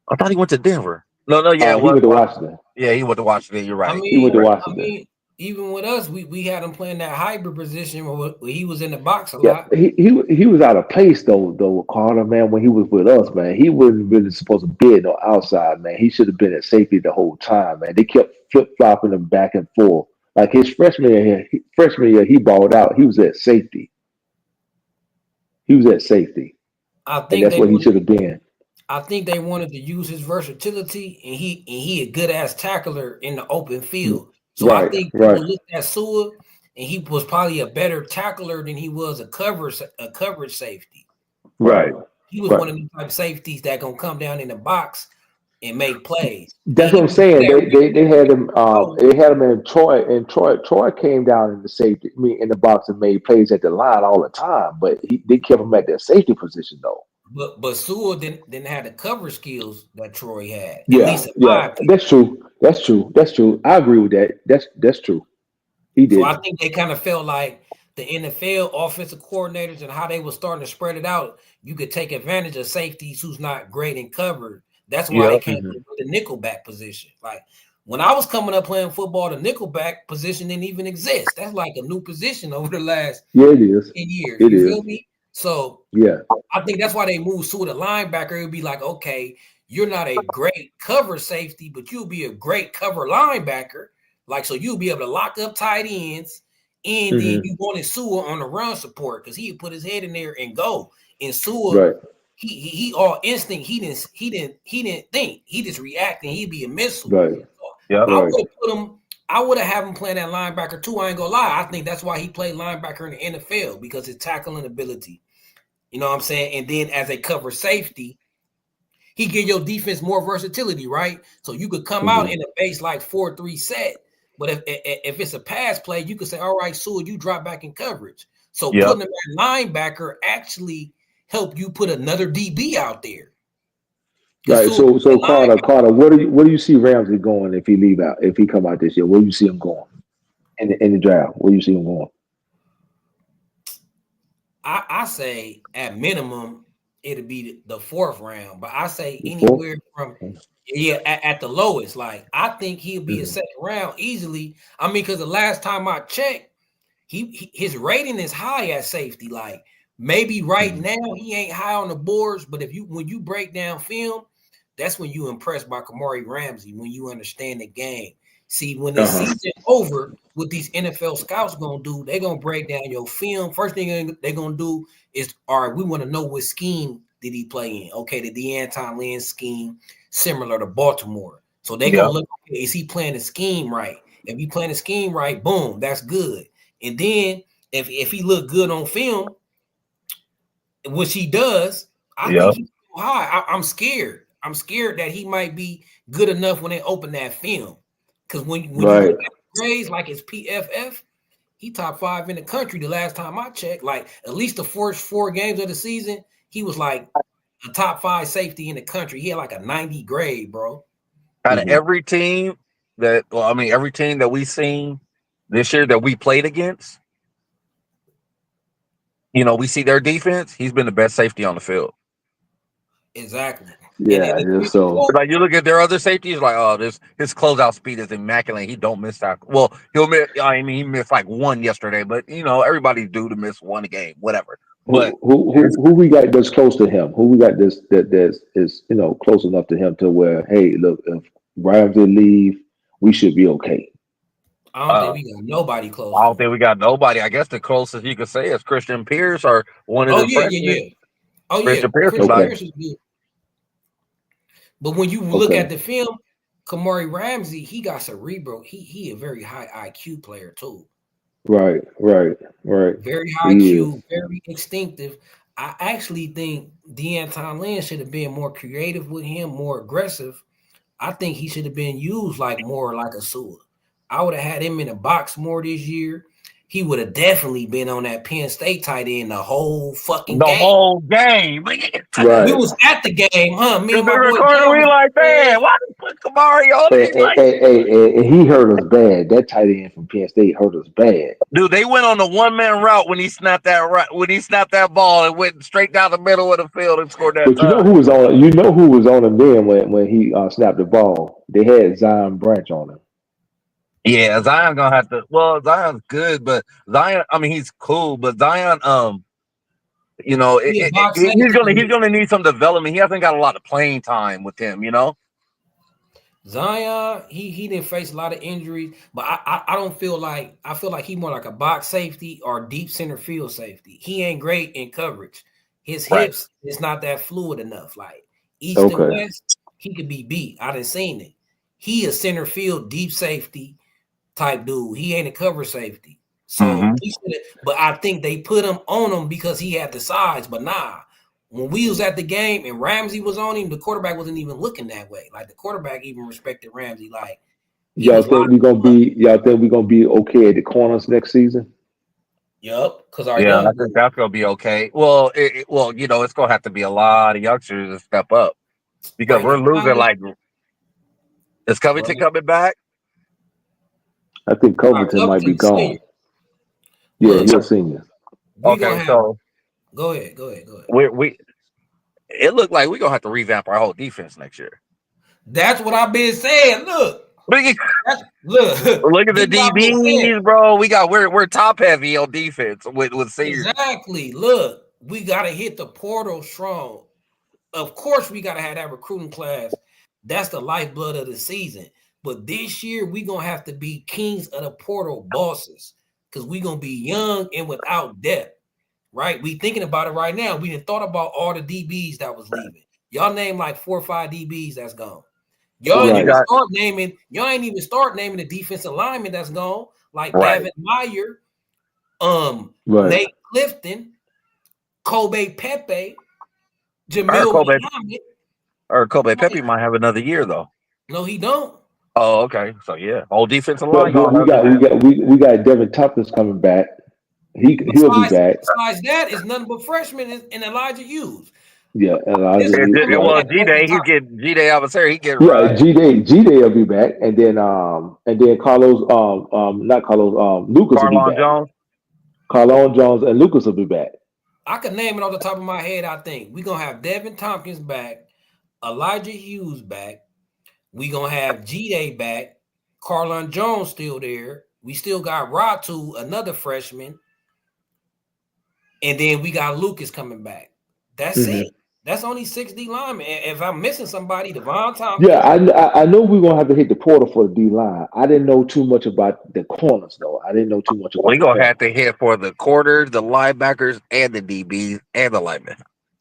Speaker 2: I thought he went to Denver. No, yeah,
Speaker 3: he went to Washington.
Speaker 2: Yeah, he went to Washington. You're right.
Speaker 3: He went to Washington.
Speaker 1: Even with us, we had him playing that hybrid position where he was in the box a
Speaker 3: lot. He was out of place though, Carter, man. When he was with us, man, he wasn't really supposed to be no outside, man. He should have been at safety the whole time, man. They kept flip flopping him back and forth. Like his freshman year, he balled out. He was at safety.
Speaker 1: I think
Speaker 3: that's what he should have been.
Speaker 1: I think they wanted to use his versatility, and he a good ass tackler in the open field. So I think people looked at Sewell, and he was probably a better tackler than he was a coverage safety.
Speaker 3: Right.
Speaker 1: He was one of the type safeties that gonna come down in the box and make plays.
Speaker 3: That's what I'm saying. They had him. They had him in Troy, and Troy came down in the safety, in the box and made plays at the line all the time. But they kept him at their safety position though.
Speaker 1: But Sewell didn't have the cover skills that Troy had.
Speaker 3: Yeah. That's true. I agree with that. That's true. He did.
Speaker 1: So I think they kind of felt like the NFL offensive coordinators and how they were starting to spread it out. You could take advantage of safeties who's not great in cover. That's why they came with the nickelback position. Like when I was coming up playing football, the nickelback position didn't even exist. That's like a new position over the last
Speaker 3: it is
Speaker 1: 10 years.
Speaker 3: You
Speaker 1: feel me? So I think that's why they moved Sewell to linebacker. It would be like, okay, you're not a great cover safety, but you'll be a great cover linebacker. Like, so you'll be able to lock up tight ends, and then you wanted Sewell on the run support because he would put his head in there and go. And Sewell, he all instinct. He didn't think. He just reacted. He'd be a missile.
Speaker 3: Right.
Speaker 1: So I would have had him playing that linebacker too. I ain't gonna lie. I think that's why he played linebacker in the NFL because his tackling ability. You know what I'm saying? And then as a cover safety, he give your defense more versatility, right? So you could come out in a base like 4-3 set, but if it's a pass play, you could say, all right, Sewell, you drop back in coverage. So putting him at linebacker actually help you put another DB out there.
Speaker 3: Right. So Carter, where do you see Ramsey going if he come out this year? Where do you see him going in the draft? Where do you see him going?
Speaker 1: I say at minimum it'll be the 4th round, but I say
Speaker 3: The fourth?
Speaker 1: anywhere from at the lowest. Like I think he'll be a 2nd round easily. I mean, because the last time I checked, his rating is high at safety. Like maybe right now he ain't high on the boards, but when you break down film, that's when you impressed by Kamari Ramsey, when you understand the game. See, when the season over, what these NFL scouts gonna do, they're gonna break down your film. First thing they're gonna do is, all right, we want to know what scheme did he play in. Okay, the Deion Lynn scheme, similar to Baltimore. So they're gonna look, okay, is he playing the scheme right? If he playing the scheme right, boom, that's good. And then if he look good on film, which he does, I think he's so high. I'm scared. I'm scared that he might be good enough when they open that film. Because when you look at grades like his PFF, he top 5 in the country the last time I checked. Like at least the first 4 games of the season, he was like a top 5 safety in the country. He had like a 90 grade, bro.
Speaker 2: Out of every team every team that we've seen this year that we played against, we see their defense. He's been the best safety on the field.
Speaker 1: Exactly.
Speaker 3: Yeah,
Speaker 2: Like you look at their other safeties, like, oh, his closeout speed is immaculate. He don't miss that. Well, he'll miss. I mean, he missed like 1 yesterday, but everybody's due to miss 1 a game, whatever. But
Speaker 3: who we got that's close to him? Who we got that is close enough to him to where, hey, look, if Ramsey leave, we should be okay.
Speaker 1: I don't think we got nobody close.
Speaker 2: I don't think we got nobody. I guess the closest you could say is Christian Pierce or one of the freshmen.
Speaker 1: Oh
Speaker 2: Christian
Speaker 1: yeah,
Speaker 2: Pierce
Speaker 1: is good. But when you look at the film, Kamari Ramsey, he got cerebral. He a very high IQ player too.
Speaker 3: Right.
Speaker 1: Very high IQ, very instinctive. I actually think Deion Lynn should have been more creative with him, more aggressive. I think he should have been used more like a Sua. I would have had him in the box more this year. He would have definitely been on that Penn State tight end the whole fucking game.
Speaker 2: Whole game. Right.
Speaker 1: We was at the game, huh? Me and my boy
Speaker 2: we like, man, why did you put Kamari on?
Speaker 3: Hey, he hurt us bad. That tight end from Penn State hurt us bad.
Speaker 2: Dude, they went on the 1-man route when he snapped that ball and went straight down the middle of the field and scored that.
Speaker 3: But you know who was on? You know who was on him then when he snapped the ball? They had Zion Branch on him.
Speaker 2: Yeah, Zion gonna have to. Well, Zion's good, but Zion. I mean, he's cool, but Zion. He's gonna need some development. He hasn't got a lot of playing time with him.
Speaker 1: Zion, he didn't face a lot of injuries, but I don't feel like I feel like he's more like a box safety or deep center field safety. He ain't great in coverage. His hips is not that fluid enough. Like east and west, he could be beat. I done seen it. He a center field deep safety type dude. He ain't a cover safety. So but I think they put him on him because he had the size. But nah, when we was at the game and Ramsey was on him, the quarterback wasn't even looking that way. Like the quarterback even respected Ramsey. Like
Speaker 3: y'all think we're gonna be okay at the corners next season?
Speaker 1: Yup, because
Speaker 2: I think that's gonna be okay. Well, it's gonna have to be a lot of youngsters to step up because we're losing. Like, is Covington coming back?
Speaker 3: I think Covington might be gone. Senior. Yeah, he's a senior.
Speaker 2: Okay, so
Speaker 1: go ahead.
Speaker 2: It looked like we're gonna have to revamp our whole defense next year.
Speaker 1: That's what I've been saying. Look at
Speaker 2: the DBs, bro. We're top heavy on defense with seniors.
Speaker 1: Exactly. Look, we gotta hit the portal strong. Of course, we gotta have that recruiting class. That's the lifeblood of the season. But this year, we're going to have to be kings of the portal bosses because we're going to be young and without depth, right? We thinking about it right now. We done thought about all the DBs that was leaving. Y'all name like 4 or 5 DBs that's gone. Y'all ain't even start naming the defensive lineman that's gone, like David Meyer, Nate Clifton, Kobe Pepe, Jamil Muhammad.
Speaker 2: Or Kobe Pepe might have another year though.
Speaker 1: No, he don't.
Speaker 2: Oh, okay. So yeah, whole defensive line.
Speaker 3: We got Devin Tucker's coming back. He'll be back.
Speaker 1: Besides that, it's nothing but freshmen and Elijah Hughes.
Speaker 3: Yeah, Elijah.
Speaker 2: Well, G-Day, he get G-Day adversary, he get
Speaker 3: Yeah,
Speaker 2: right.
Speaker 3: G Day will be back, and then Carlos not Carlos Lucas will be
Speaker 2: Carlon
Speaker 3: back.
Speaker 2: Jones.
Speaker 3: Carlon Jones and Lucas will be back.
Speaker 1: I can name it off the top of my head. I think we're gonna have Devin Tompkins back, Elijah Hughes back. We gonna have G-Day back, Carlon Jones still there. We still got Ratu, another freshman, and then we got Lucas coming back. That's it. That's only 6 D linemen. If I'm missing somebody, Devon Tompkins.
Speaker 3: Yeah, I know we're gonna have to hit the portal for the D line. I didn't know too much about the corners though. I didn't know too much about.
Speaker 2: We're gonna have to hit for the quarters, the linebackers, and the DBs and the linemen.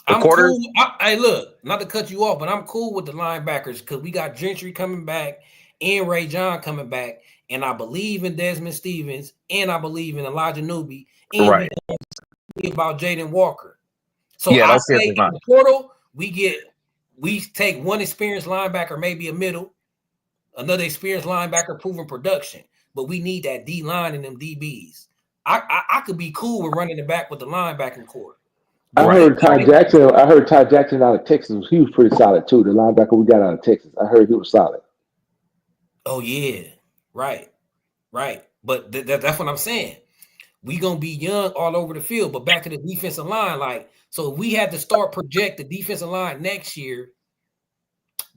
Speaker 1: I'm cool. Hey, look, not to cut you off, but I'm cool with the linebackers because we got Gentry coming back and Ray John coming back, and I believe in Desmond Stevens, and I believe in Elijah Newby, and
Speaker 2: Right.
Speaker 1: we about Jaden Walker. So
Speaker 2: Yeah,
Speaker 1: I
Speaker 2: that's
Speaker 1: say in the portal, we take one experienced linebacker, maybe a middle, another experienced linebacker, proven production, but we need that D line and them DBs. I could be cool with running it back with the linebacking core.
Speaker 3: I heard Ty Jackson out of Texas. He was pretty solid too. The linebacker we got out of Texas. I heard he was solid.
Speaker 1: Oh yeah, right. But that's what I'm saying. We gonna be young all over the field. But back to the defensive line, like so, if we had to start project the defensive line next year.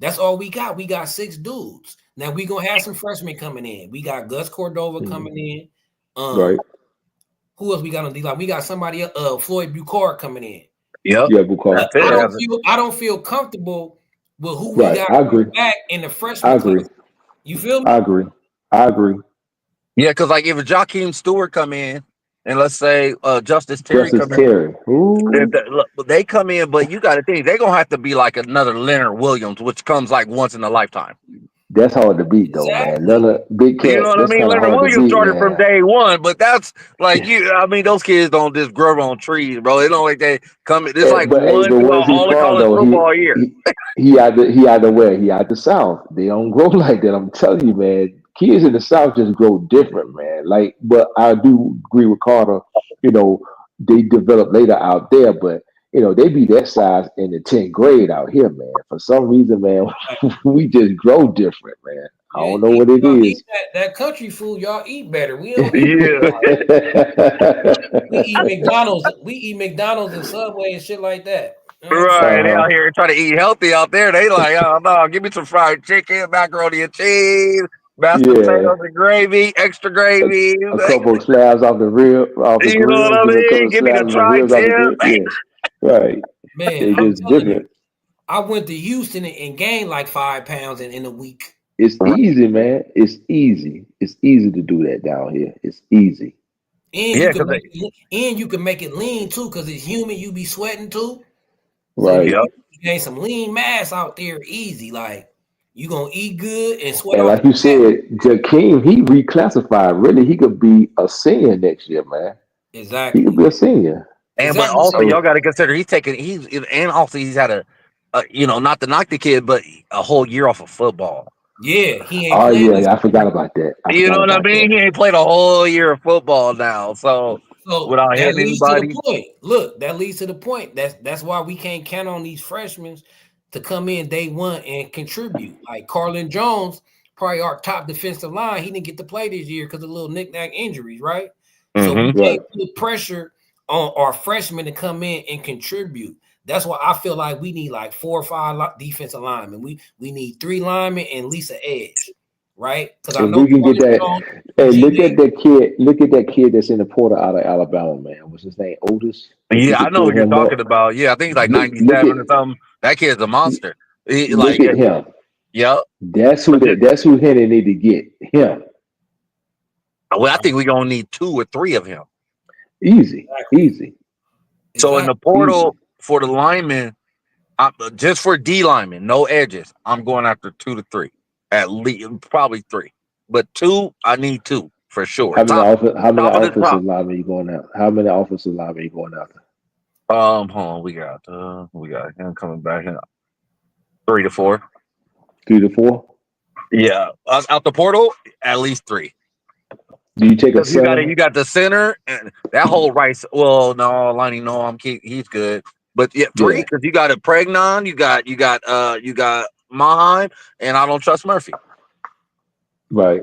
Speaker 1: That's all we got. We got 6 dudes. Now we gonna have some freshmen coming in. We got Gus Cordova coming in.
Speaker 3: Right.
Speaker 1: Who else we got on D line? We got somebody Floyd Bucard coming in.
Speaker 2: Yep.
Speaker 3: Yeah, Bucard.
Speaker 1: I don't feel comfortable with who
Speaker 3: Right.
Speaker 1: we got
Speaker 3: I agree.
Speaker 1: back in the freshman
Speaker 3: I agree.
Speaker 1: class. You feel me?
Speaker 3: I agree.
Speaker 2: Yeah, because like if Jakeem Stewart come in, and let's say Justice Terry come
Speaker 3: in,
Speaker 2: they come in, but you got to think they're gonna have to be like another Leonard Williams, which comes like once in a lifetime.
Speaker 3: That's hard to beat, though, man. Leonard, big cat.
Speaker 2: You know what I mean? Leonard Williams started from day one, but that's like I mean, those kids don't just grow on trees, bro. They don't like they come. It's like one all the college football year.
Speaker 3: He out the where? He out the South. They don't grow like that. I'm telling you, man. Kids in the South just grow different, man. Like, but I do agree with Carter. You know, they develop later out there, but you know, they be that size in the 10th grade out here, man. For some reason, man, we just grow different, man. I don't know what it is.
Speaker 1: That country food, y'all eat better. We don't eat we eat McDonald's and Subway and shit like that.
Speaker 2: Right, they out here trying to eat healthy out there. They like, oh no, give me some fried chicken, macaroni and cheese, mashed potatoes and gravy, extra gravy.
Speaker 3: A couple of slabs off the rib.
Speaker 2: You know what I mean? Give me the tri-tip.
Speaker 3: Right.
Speaker 1: Man,
Speaker 3: it's different.
Speaker 1: I went to Houston and gained like 5 pounds in a week.
Speaker 3: It's easy, man. It's easy. It's easy to do that down here. It's easy.
Speaker 1: And you can make it lean too, because it's humid. You be sweating too.
Speaker 3: Right.
Speaker 1: So you gain some lean mass out there easy. Like you gonna eat good and sweat.
Speaker 3: And like you said, Jakeem, he reclassified. Really, he could be a senior next year, man.
Speaker 1: Exactly.
Speaker 3: He could be a senior.
Speaker 2: And but also y'all got to consider he's had a not to knock the kid, but a whole year off of football.
Speaker 1: Yeah, he ain't.
Speaker 3: I forgot about that.
Speaker 2: You know what I mean? He ain't played a whole year of football now, so without hitting anybody.
Speaker 1: To the point. Look, that leads to the point. That's why we can't count on these freshmen to come in day one and contribute. Like Carlon Jones, probably our top defensive line. He didn't get to play this year because of little knick-knack injuries, right? So we can't put pressure on our freshmen to come in and contribute. That's why I feel like we need like 4 or 5 defensive linemen. We need 3 linemen and at least an edge, right? Because I know
Speaker 3: we can get that. Hey, look at that kid. Look at that kid that's in the portal out of Alabama, man. What's his name? Otis.
Speaker 2: Yeah, I know what you're talking about. Yeah, I think he's like 97 or something. That kid's a monster.
Speaker 3: Look at him.
Speaker 2: Yep.
Speaker 3: That's who Henry need to get him.
Speaker 2: Well, I think we're gonna need 2 or 3 of him.
Speaker 3: Easy.
Speaker 2: So in the portal for the linemen, just for D linemen, no edges, I'm going after 2 to 3, at least probably 3, but 2, I need 2 for sure.
Speaker 3: How many offensive linemen you going after? How many offensive linemen you going after?
Speaker 2: Hold on, we got him coming back in 3 to 4.
Speaker 3: 3 to 4.
Speaker 2: Yeah, out the portal, at least 3.
Speaker 3: Do you take a center?
Speaker 2: You got the center and that whole right. Well, no, Lonnie, no, he's good. But yeah, 3
Speaker 3: Yeah.
Speaker 2: because you got a Pregnon, you got Maheim, and I don't trust Murphy.
Speaker 3: Right.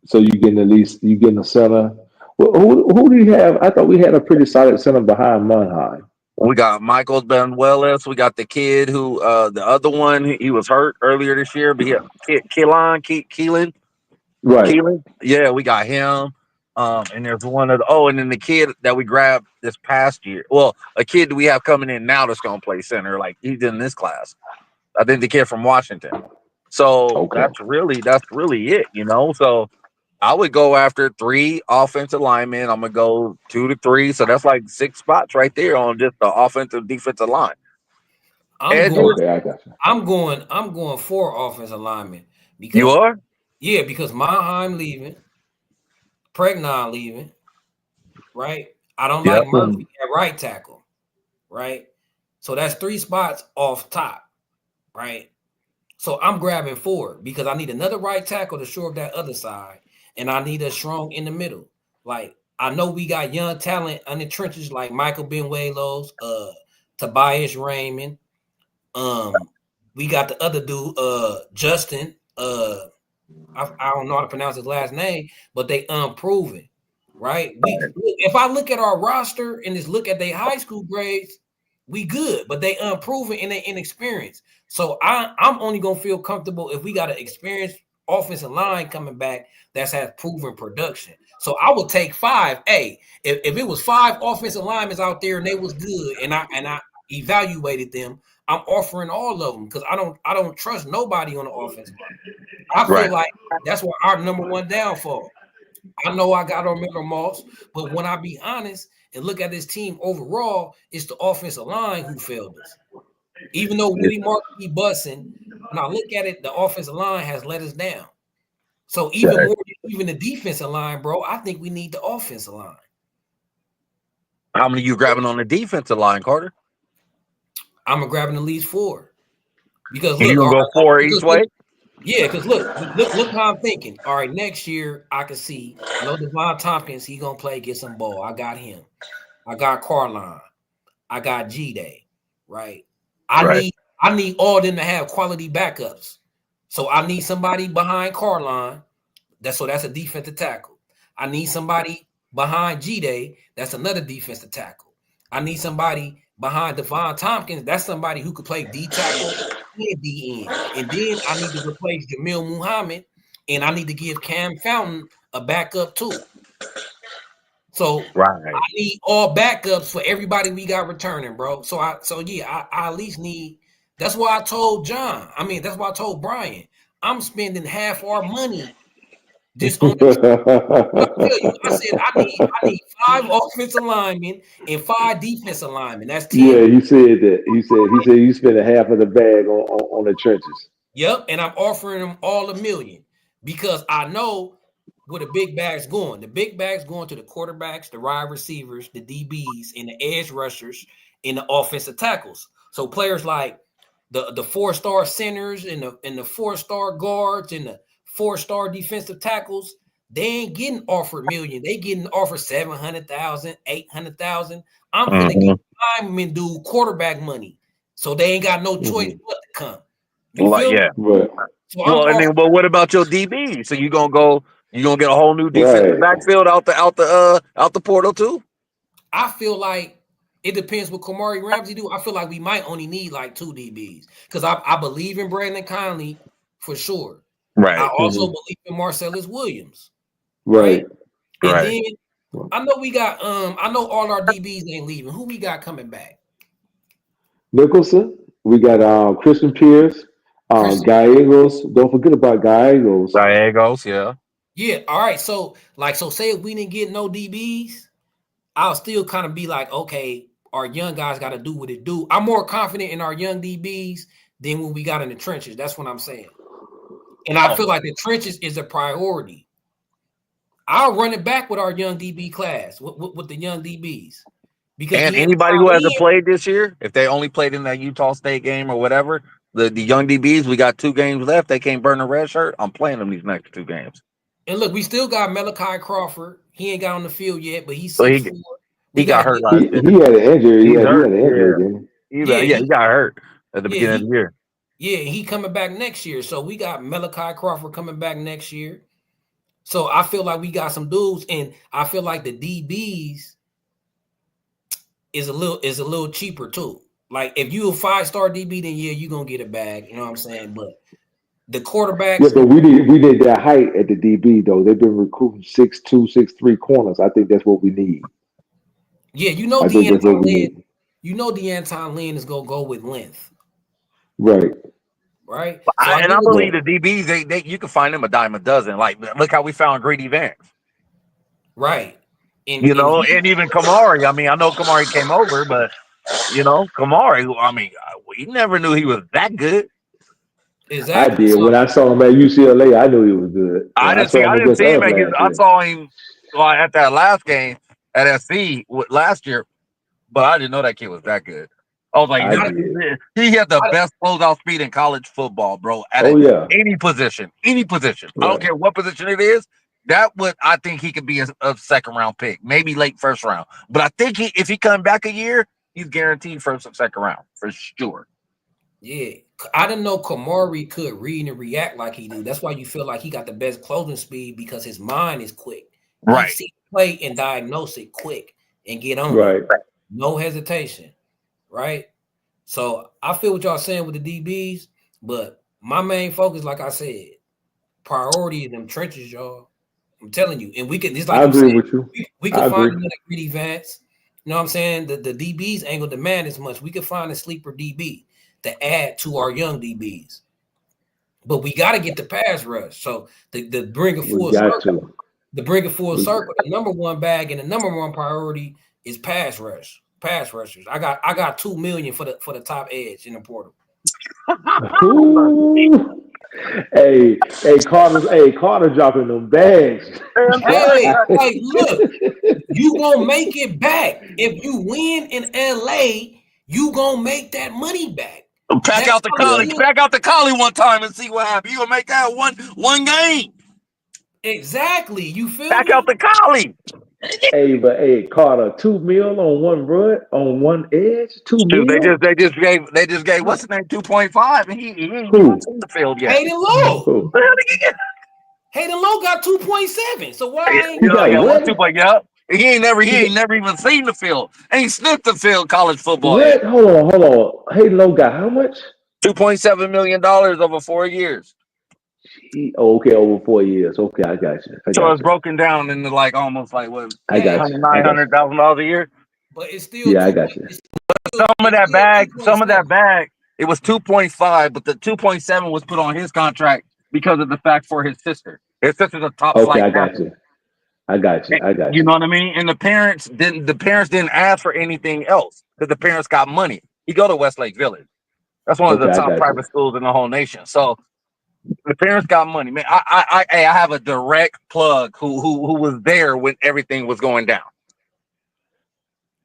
Speaker 3: So you getting at least you getting a center. Well, who do you have? I thought we had a pretty solid center behind Munheim.
Speaker 2: We got Michael Benuelos. We got the kid who the other one he was hurt earlier this year, but Keelan.
Speaker 3: Right.
Speaker 2: Yeah, we got him. And there's one of and then the kid that we grabbed this past year. Well, a kid that we have coming in now that's gonna play center, like he's in this class. I think the kid from Washington. So
Speaker 3: Okay.
Speaker 2: that's really it, So I would go after 3 offensive linemen. I'm gonna go 2 to 3. So that's like 6 spots right there on just the offensive defensive line.
Speaker 1: I'm
Speaker 2: Edges,
Speaker 1: going.
Speaker 3: Okay, I got you.
Speaker 1: I'm going 4 offensive linemen
Speaker 2: you
Speaker 1: because
Speaker 2: are?
Speaker 1: because Maheim leaving, Pregnon leaving, right? I don't
Speaker 2: Yep.
Speaker 1: like Murphy at right tackle, right? So that's 3 spots off top, right? So I'm grabbing 4 because I need another right tackle to shore up that other side, and I need a strong in the middle. Like I know we got young talent in the trenches like Michael Benuelos, Tobias Raymond. We got the other dude, Justin. I don't know how to pronounce his last name, but they unproven, right? If I look at our roster and just look at their high school grades, we good, but they unproven and they inexperienced. So I'm only gonna feel comfortable if we got an experienced offensive line coming back that has proven production. So I would take 5. Hey, if it was 5 offensive linemen out there and they was good, and I evaluated them, I'm offering all of them because I don't trust nobody on the offensive line. I feel
Speaker 2: Right.
Speaker 1: like that's what our number one downfall. I know I got on Miller Moss, but when I be honest and look at this team overall, it's the offensive line who failed us. Even though Woody Mark be bussing, when I look at it, the offensive line has let us down. So even more than even the defensive line, bro, I think we need the offensive line.
Speaker 2: How many you grabbing on the defensive line, Carter?
Speaker 1: I'm gonna grab at least 4. Because
Speaker 2: You
Speaker 1: look,
Speaker 2: gonna
Speaker 1: all
Speaker 2: go
Speaker 1: right,
Speaker 2: 4 each way?
Speaker 1: yeah, because look how I'm thinking. All right, next year I can see. I know Devon Tompkins, he gonna play, get some ball. I got him. I got Carline. I got G-Day, right? I need all of them to have quality backups. So I need somebody behind Carline. That's a defensive tackle. I need somebody behind G-Day. That's another defensive tackle. I need somebody behind Devon Tompkins. That's somebody who could play D tackle and D end. And then I need to replace Jamil Muhammad, and I need to give Cam Fountain a backup too. So
Speaker 2: Right.
Speaker 1: I need all backups for everybody we got returning, bro. So I at least need. That's why I told John. I mean, that's why I told Brian. I'm spending half our money just on the. I tell you, I said I need 5 offensive linemen and 5 defensive linemen. That's 10.
Speaker 3: Yeah, he said that. He said you spent a half of the bag on the trenches.
Speaker 1: Yep, and I'm offering them all $1 million because I know where the big bag's going. The big bag's going to the quarterbacks, the wide receivers, the DBs, and the edge rushers, and the offensive tackles. So players like the 4-star centers and the 4-star guards and the 4-star defensive tackles, they ain't getting offered $1 million. They getting offered 700,000, 800,000. I'm gonna give linemen do quarterback money, so they ain't got no choice but to come. You feel
Speaker 2: Yeah.
Speaker 3: Right.
Speaker 1: So
Speaker 2: But what about your DB? So you gonna get a whole new defensive
Speaker 3: Right.
Speaker 2: backfield out the portal too?
Speaker 1: I feel like it depends what Kamari Ramsey do. I feel like we might only need like 2 DBs because I believe in Brandon Conley for sure. I also believe in Marcellus Williams, right? And then I know we got I know all our DBs ain't leaving. Who we got coming back?
Speaker 3: Nicholson. We got Christian Pierce, Gallegos. Don't forget about Gallegos.
Speaker 2: Gallegos, yeah.
Speaker 1: Yeah, all right. So say if we didn't get no DBs, I'll still kind of be like, okay, our young guys got to do what it do. I'm more confident in our young DBs than when we got in the trenches. That's what I'm saying. And I feel like the trenches is a priority. I'll run it back with our young DB class, with the young DBs. Because
Speaker 2: And anybody who hasn't played this year, if they only played in that Utah State game or whatever, the young DBs, we got 2 games left. They can't burn a red shirt. I'm playing them these next 2 games.
Speaker 1: And look, we still got Malachi Crawford. He ain't got on the field yet, but he's
Speaker 2: So
Speaker 1: 6'4".
Speaker 2: he got hurt last year.
Speaker 3: He had an injury.
Speaker 2: He's
Speaker 3: He had
Speaker 2: hurt,
Speaker 3: an injury, didn't he?
Speaker 2: He got hurt at the beginning of the year.
Speaker 1: Yeah, he coming back next year. So we got Malachi Crawford coming back next year. So I feel like we got some dudes, and I feel like the DBs is a little cheaper too. Like if you a 5-star DB, then yeah, you're gonna get a bag. You know what I'm saying? But the quarterbacks.
Speaker 3: Yeah, but we did that height at the DB though. They've been recruiting 6'2", 6'3" corners. I think that's what we need.
Speaker 1: Yeah, you know D'Anton Lynn. You know D'Anton Lynn is gonna go with length.
Speaker 3: Right.
Speaker 1: Right.
Speaker 2: So I believe the DBs, they you can find them a dime a dozen. Like look how we found Greedy Vance.
Speaker 1: Right.
Speaker 2: And even Kamari. I mean, I know Kamari came over, but Kamari. I mean, we never knew he was that good.
Speaker 1: Exactly.
Speaker 3: I did. When I saw him at UCLA, I knew he was good.
Speaker 2: I didn't see him. I saw him at that last game at SC last year, but I didn't know that kid was that good. I was like, he had the best closeout speed in college football, bro. Any position. Right. I don't care what position it is. I think he could be a second round pick, maybe late first round. But I think if he comes back a year, he's guaranteed first or second round for sure.
Speaker 1: Yeah, I didn't know Kamari could read and react like he do. That's why you feel like he got the best closing speed because his mind is quick.
Speaker 2: Right.
Speaker 1: He see play and diagnose it quick and get on
Speaker 3: it.
Speaker 1: No hesitation. Right. So I feel what y'all saying with the DBs, but my main focus, like I said, priority is them trenches, y'all. I'm telling you, and we can. It's like
Speaker 3: I agree with you.
Speaker 1: We can find another Greedy Vance. You know what I'm saying? The DBs ain't gonna demand as much. We can find a sleeper DB to add to our young DBs, but we got to get the pass rush. So the bring a full circle. The bring a full circle. The number one bag and the number one priority is pass rush. Pass rushers. I got $2 million for the top edge in the portal.
Speaker 3: Hey, Carter dropping them bags.
Speaker 1: Hey, look, you gonna make it back. If you win in LA, you gonna make that money back.
Speaker 2: Pack out the collie one time and see what happens. You gonna make that one game.
Speaker 1: Exactly. You feel
Speaker 2: Pack out the collie.
Speaker 3: Hey, Carter, $2 million on one run, on one edge, $2 million.
Speaker 2: They just gave what's his name 2.5, and he ain't even seen the field yet.
Speaker 1: Hayden Lowe. Hayden Lowe got 2.7. So why ain't
Speaker 3: he got
Speaker 2: 1.2? Yeah, he ain't never even seen the field. Ain't sniffed the field college football yet.
Speaker 3: Hold on. Hayden Lowe got how much?
Speaker 2: $2.7 million over 4 years.
Speaker 3: Okay, over 4 years. Okay, I got you.
Speaker 2: So it's broken down into almost what?
Speaker 3: I got you.
Speaker 2: $900,000 a year.
Speaker 1: But it's still
Speaker 3: I got you.
Speaker 2: Some of that bag, it was 2.5, but the 2.7 was put on his contract because of the fact for his sister. His sister's a top flight.
Speaker 3: I got you.
Speaker 2: You know what I mean? And the parents didn't ask for anything else because the parents got money. He go to Westlake Village. That's one of the top private schools in the whole nation. So the parents got money, man. I have a direct plug who was there when everything was going down.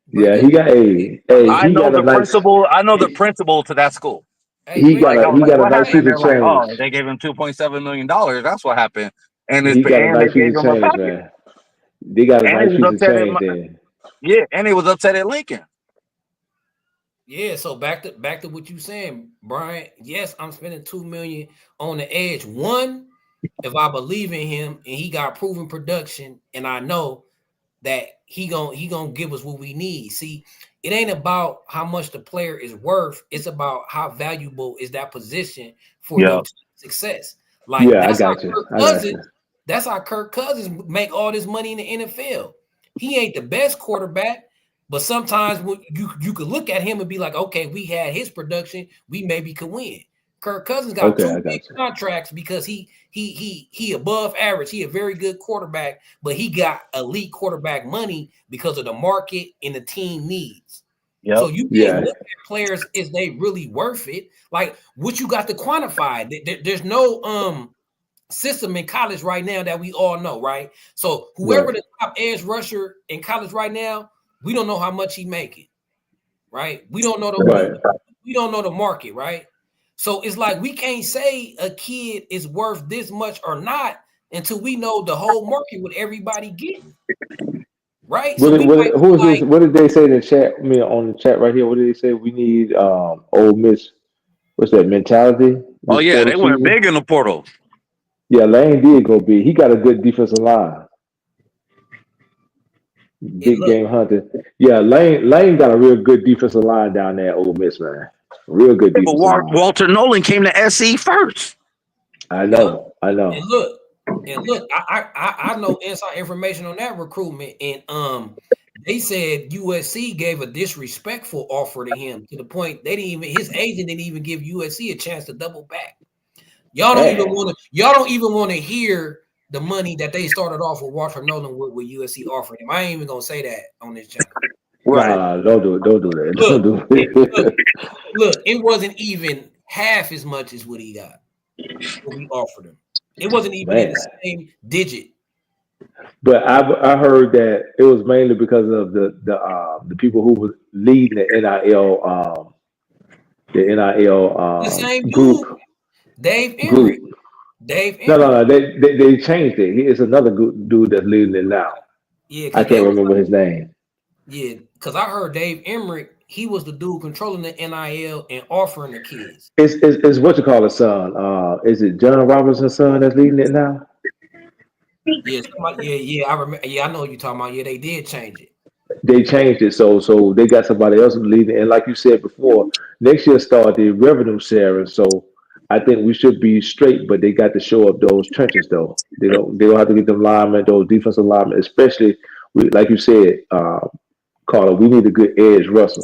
Speaker 3: Yeah, he got
Speaker 2: I know the principal to that school.
Speaker 3: He got a nice piece of change.
Speaker 2: They gave him $2.7 million. That's what happened. And
Speaker 3: he got a nice piece of change, man. They got a nice piece of change then.
Speaker 2: Yeah, and he was upset at Lincoln.
Speaker 1: Yeah, so back to what you saying, Brian. Yes, I'm spending $2 million on the edge. One, if I believe in him and he got proven production, and I know that he gonna give us what we need. See, it ain't about how much the player is worth. It's about how valuable is that position for your success. Like that's how Kirk Cousins make all this money in the NFL. He ain't the best quarterback. But sometimes when you could look at him and be like, okay, we had his production, we maybe could win. Kirk Cousins got two big contracts because he above average. He a very good quarterback, but he got elite quarterback money because of the market and the team needs. Yep. So you can look at players, is they really worth it? Like what you got to quantify. There's no system in college right now that we all know, right? So whoever the top edge rusher in college right now, we don't know how much he making, right? We don't know we don't know the market, right? So it's like we can't say a kid is worth this much or not until we know the whole market, what everybody getting. right? So we might
Speaker 3: Who is
Speaker 1: like
Speaker 3: this? What did they say in the chat? I mean, on the chat right here. What did they say? We need Ole Miss. What's that mentality?
Speaker 2: Oh
Speaker 3: This
Speaker 2: yeah,
Speaker 3: portal
Speaker 2: they went
Speaker 3: season.
Speaker 2: big in the portal.
Speaker 3: Yeah, Lane did go big. He got a good defensive line.
Speaker 1: it
Speaker 3: Big
Speaker 1: look
Speaker 3: game hunter. Yeah, Lane got a real good defensive line down there at Ole Miss, man. Real good
Speaker 2: Yeah, but
Speaker 3: defensive line.
Speaker 2: Walter Nolan came to SC first.
Speaker 3: I
Speaker 1: yep.
Speaker 3: know. I
Speaker 1: And
Speaker 3: know.
Speaker 1: look, I know inside information on that recruitment, and they said USC gave a disrespectful offer to him to the point they didn't even his agent didn't even give USC a chance to double back.
Speaker 3: Man,
Speaker 1: Y'all don't even want to hear the money that they started off with Walter Nolan with USC offering him. I ain't even gonna say that on this channel.
Speaker 2: Right.
Speaker 3: nah, don't do it. Don't do that. Don't
Speaker 1: Look,
Speaker 3: do
Speaker 1: look,
Speaker 3: it.
Speaker 1: look, it wasn't even half as much as what he got, what we offered him. It wasn't even in
Speaker 3: Man.
Speaker 1: the same digit.
Speaker 3: But I heard that it was mainly because of the people who was leading the NIL
Speaker 1: The same
Speaker 3: group
Speaker 1: dude, Dave
Speaker 3: group.
Speaker 1: Emmerich. Dave
Speaker 3: No, no,
Speaker 1: Emmerich.
Speaker 3: no. They changed it. It's another dude that's leading it now.
Speaker 1: Yeah,
Speaker 3: I
Speaker 1: because they
Speaker 3: can't
Speaker 1: was
Speaker 3: remember his name.
Speaker 1: yeah, because I heard Dave Emmerich, he was the dude controlling the NIL and offering the kids.
Speaker 3: It's what you call a son. Is it John Robinson's son that's leading it now?
Speaker 1: Yeah, I remember. Yeah, I know what you're talking about. Yeah, they did change it.
Speaker 3: They changed it so they got somebody else leading. And like you said before, next year start the revenue sharing. So I think we should be straight, but they got to show up those trenches though. They don't have to get them linemen, those defensive linemen, especially like you said, Carter. We need a good edge rusher,